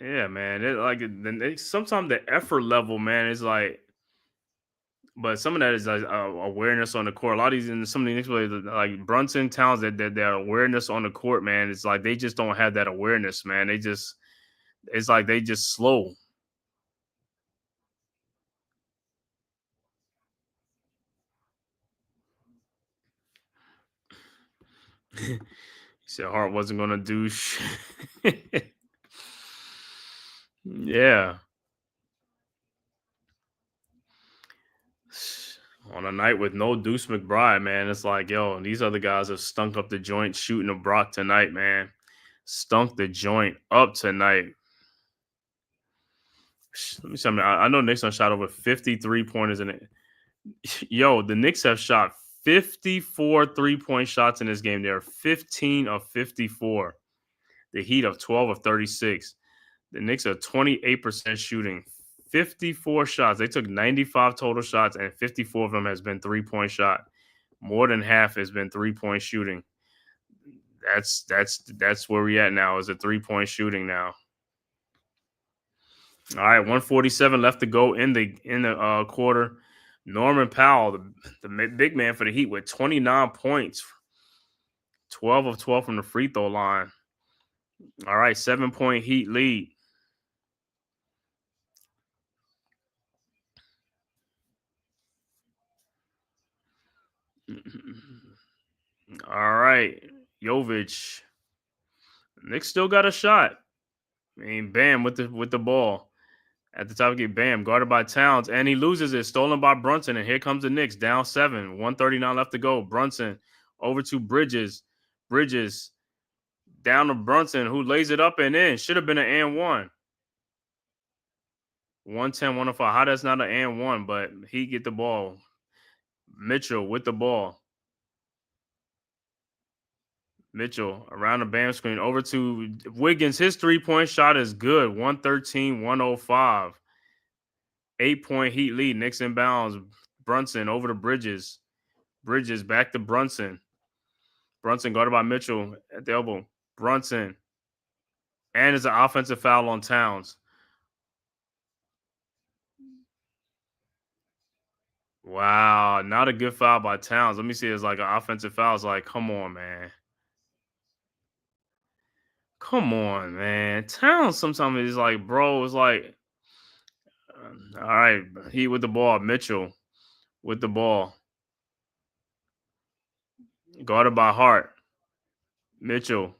Yeah, man. Sometimes the effort level, man, is like, but some of that is like awareness on the court. A lot of some of the next players, like Brunson, Towns, that their awareness on the court, man, it's like they just don't have that awareness, man. It's like they just slow. He said Hart wasn't gonna do shit. Yeah. On a night with no Deuce McBride, man, it's like, yo, these other guys have stunk up the joint shooting a Brock tonight, man. Stunk the joint up tonight. Let me see. I know Knicks have shot over 53 pointers in it. Yo, the Knicks have shot 54 3-point shots in this game. They're 15 of 54. The Heat of 12 of 36. The Knicks are 28% shooting, 54 shots. They took 95 total shots, and 54 of them has been 3-point shot. More than half has been 3-point shooting. That's where we at now. Is a 3-point shooting now. All right, 147 left to go in the quarter. Norman Powell, the big man for the Heat, with 29 points, 12 of 12 from the free throw line. All right, 7-point Heat lead. All right, Jovic. Knicks still got a shot. Bam with the ball at the top of the game. Bam guarded by Towns, and he loses it. Stolen by Brunson, and here comes the Knicks down 7. 139 left to go. Brunson over to Bridges. Bridges down to Brunson, who lays it up and in. Should have been an and one. 110-105. How that's not an and one, but he get the ball. Mitchell with the ball. Mitchell around the Bam screen over to Wiggins. His 3-point shot is good. 113-105. 8-point Heat lead. Knicks inbounds. Brunson over to Bridges. Bridges back to Brunson. Brunson guarded by Mitchell at the elbow. Brunson. And it's an offensive foul on Towns. Wow, not a good foul by Towns. Let me see. It's like an offensive foul. It's like, come on, man. Come on, man. Towns sometimes is like, bro, it's like, all right, Heat with the ball. Mitchell with the ball. Guarded by Hart. Mitchell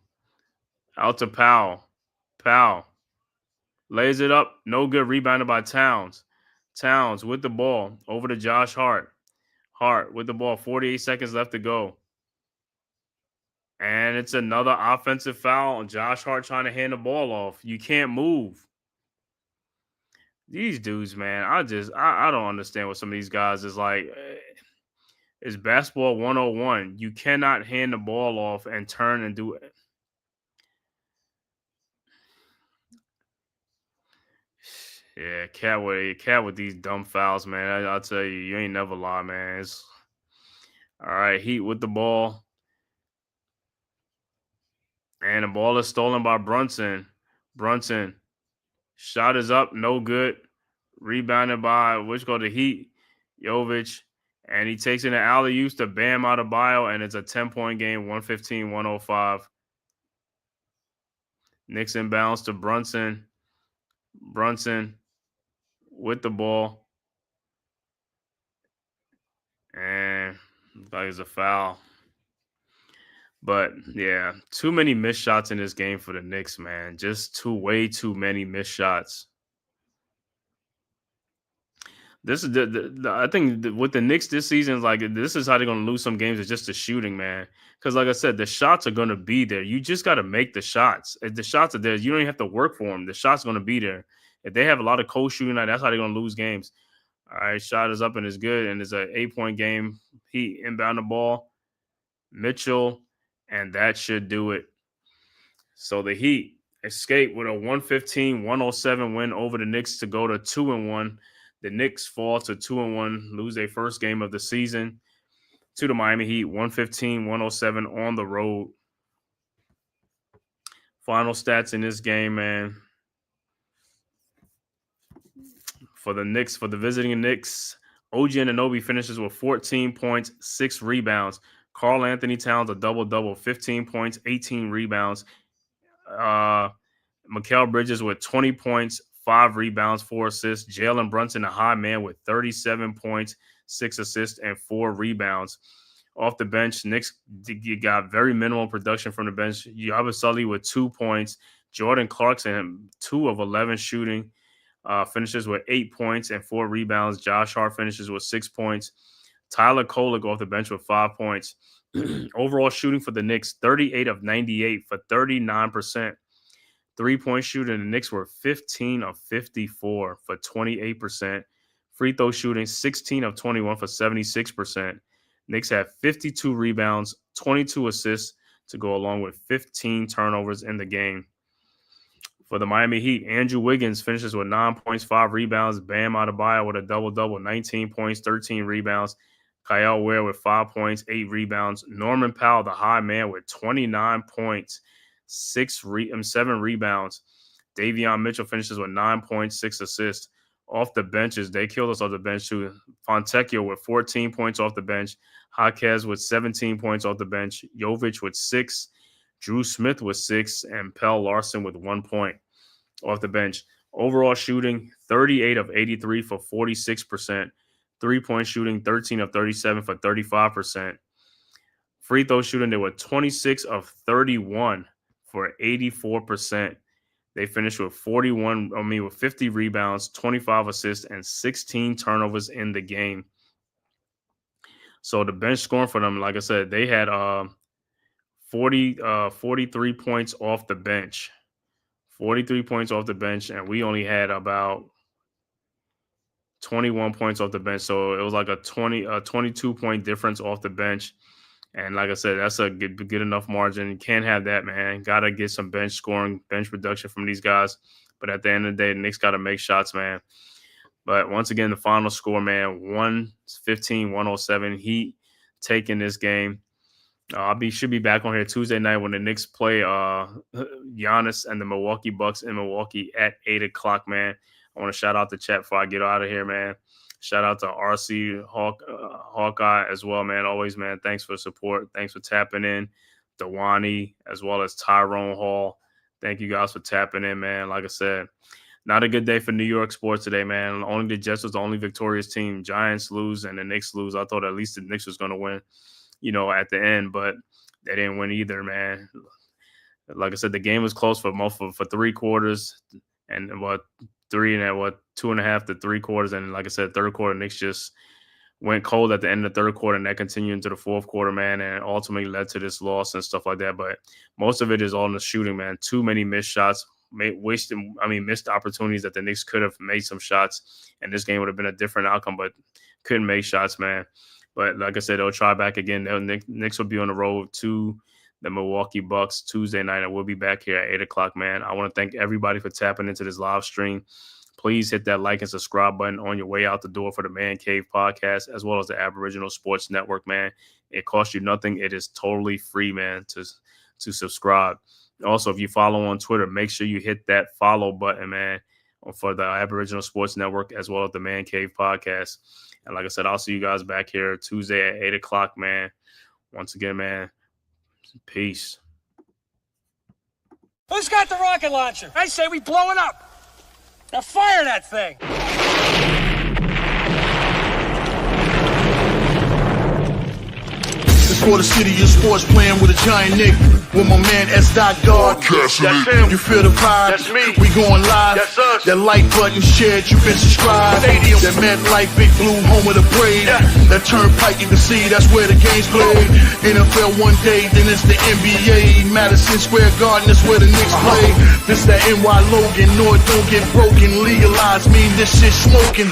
out to Powell. Powell lays it up. No good. Rebounded by Towns. Towns with the ball. Over to Josh Hart. Hart with the ball. 48 seconds left to go. And it's another offensive foul on Josh Hart trying to hand the ball off. You can't move. These dudes, man, I don't understand what some of these guys is like. It's basketball 101. You cannot hand the ball off and turn and do it. Yeah, cat with these dumb fouls, man. I'll tell you, you ain't never lie, man. All right, Heat with the ball. And the ball is stolen by Brunson. Brunson. Shot is up, no good. Rebounded by which go to Heat, Jovic. And he takes in an alley-oop to Bam Adebayo, and it's a 10-point game, 115-105. Knicks inbounds to Brunson. Brunson with the ball. And like it's a foul. But yeah, too many missed shots in this game for the Knicks, man. Just way too many missed shots. This is I think with the Knicks this season, like this is how they're gonna lose some games. It's just the shooting, man. Because like I said, the shots are gonna be there. You just got to make the shots. If the shots are there, you don't even have to work for them. The shots are gonna be there. If they have a lot of cold shooting, that's how they're gonna lose games. All right, shot is up and it's good, and it's an 8-point game. Heat inbound the ball, Mitchell, and that should do it. So the Heat escape with a 115-107 win over the Knicks to go to 2-1. The Knicks fall to 2-1, lose their first game of the season to the Miami Heat, 115-107 on the road. Final stats in this game, man. For the Knicks, for the visiting Knicks, OG Anunoby finishes with 14 points, 6 rebounds. Karl Anthony Towns, a double-double, 15 points, 18 rebounds. Mikal Bridges with 20 points, 5 rebounds, 4 assists. Jalen Brunson, a high man, with 37 points, 6 assists, and 4 rebounds. Off the bench, Knicks got very minimal production from the bench. Yaba Sully with 2 points. Jordan Clarkson, 2 of 11 shooting. Finishes with 8 points and 4 rebounds. Josh Hart finishes with 6 points. Tyler Kolek off the bench with 5 points. Overall shooting for the Knicks, 38 of 98 for 39%. 3-point shooting, the Knicks were 15 of 54 for 28%. Free throw shooting, 16 of 21 for 76%. Knicks had 52 rebounds, 22 assists to go along with 15 turnovers in the game. For the Miami Heat, Andrew Wiggins finishes with 9 points, 5 rebounds. Bam Adebayo with a double-double, 19 points, 13 rebounds. Kyle Ware with 5 points, 8 rebounds. Norman Powell, the high man, with 29 points, 7 rebounds. Davion Mitchell finishes with 9 points, 6 assists. Off the benches, they killed us off the bench too. Fontecchio with 14 points off the bench. Jaquez with 17 points off the bench. Jovic with 6. Drew Smith with 6. And Pell Larson with 1 point off the bench. Overall shooting, 38 of 83 for 46%. 3-point shooting, 13 of 37 for 35%. Free throw shooting, they were 26 of 31 for 84%. They finished with 50 rebounds, 25 assists, and 16 turnovers in the game. So the bench scoring for them, like I said, they had 43 points off the bench. 43 points off the bench, and we only had about 21 points off the bench. So it was like a 22-point difference off the bench. And like I said, that's a good enough margin. You can't have that, man. Got to get some bench scoring, bench production from these guys. But at the end of the day, the Knicks got to make shots, man. But once again, the final score, man, 115-107. Heat taking this game. Should be back on here Tuesday night when the Knicks play Giannis and the Milwaukee Bucks in Milwaukee at 8 o'clock, man. I want to shout out the chat before I get out of here, man. Shout out to RC Hawkeye as well, man. Always, man. Thanks for the support. Thanks for tapping in. Dewani, as well as Tyrone Hall. Thank you guys for tapping in, man. Like I said, not a good day for New York sports today, man. Only the Jets was the only victorious team. Giants lose and the Knicks lose. I thought at least the Knicks was going to win, at the end, but they didn't win either, man. Like I said, the game was close for 3 quarters and 2.5 to 3 quarters. And like I said, third quarter, Knicks just went cold at the end of the third quarter, and that continued into the fourth quarter, man, and ultimately led to this loss and stuff like that. But most of it is all in the shooting, man. Too many missed shots, missed opportunities that the Knicks could have made some shots, and this game would have been a different outcome, but couldn't make shots, man. But like I said, they'll try back again. The Knicks will be on the road to the Milwaukee Bucks Tuesday night, and we'll be back here at 8 o'clock, man. I want to thank everybody for tapping into this live stream. Please hit that like and subscribe button on your way out the door for the Man Cave podcast, as well as the Aboriginal Sports Network, man. It costs you nothing. It is totally free, man, to subscribe. Also, if you follow on Twitter, make sure you hit that follow button, man, for the Aboriginal Sports Network, as well as the Man Cave podcast. And like I said, I'll see you guys back here Tuesday at 8 o'clock, man. Once again, man, peace. Who's got the rocket launcher? I say we blow it up. Now fire that thing! It's for the city of sports, playing with a giant Nick. With my man S. God. That's him. You feel the vibe? That's me. We going live. That's us. That like button shared, you been subscribed. Stadium. That MetLife Big Blue, home of the Braves. Yeah. That turnpike, you can see that's where the game's played. NFL one day, then it's the NBA. Madison Square Garden, that's where the Knicks play. This that NY Logan, North don't get broken. Legalized mean this shit smoking.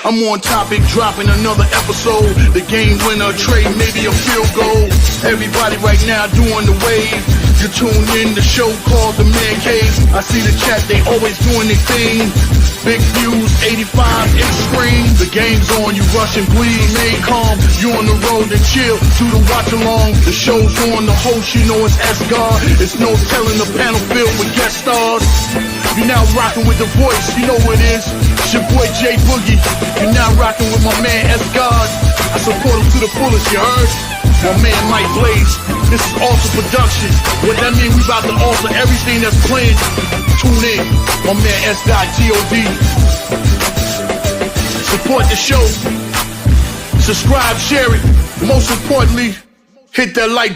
I'm on topic, dropping another episode. The game winner, trade, maybe a field goal. Everybody right now doing the wave. You tune in, the show called The Man Cave. I see the chat, they always doing their thing. Big views, 85 inch screen. The game's on, you rushing, please. Stay calm, you on the road to chill, do the watch along. The show's on, the host, you know it's S-God. It's no telling, the panel filled with guest stars. You're now rocking with the voice, you know what it is. It's your boy J Boogie. You're now rocking with my man S-God. I support him to the fullest, you heard? My man Mike Blaze. This is awesome production. What that mean? We about to alter everything that's playing. Tune in. My man S.God. Support the show. Subscribe, share it. Most importantly, hit that like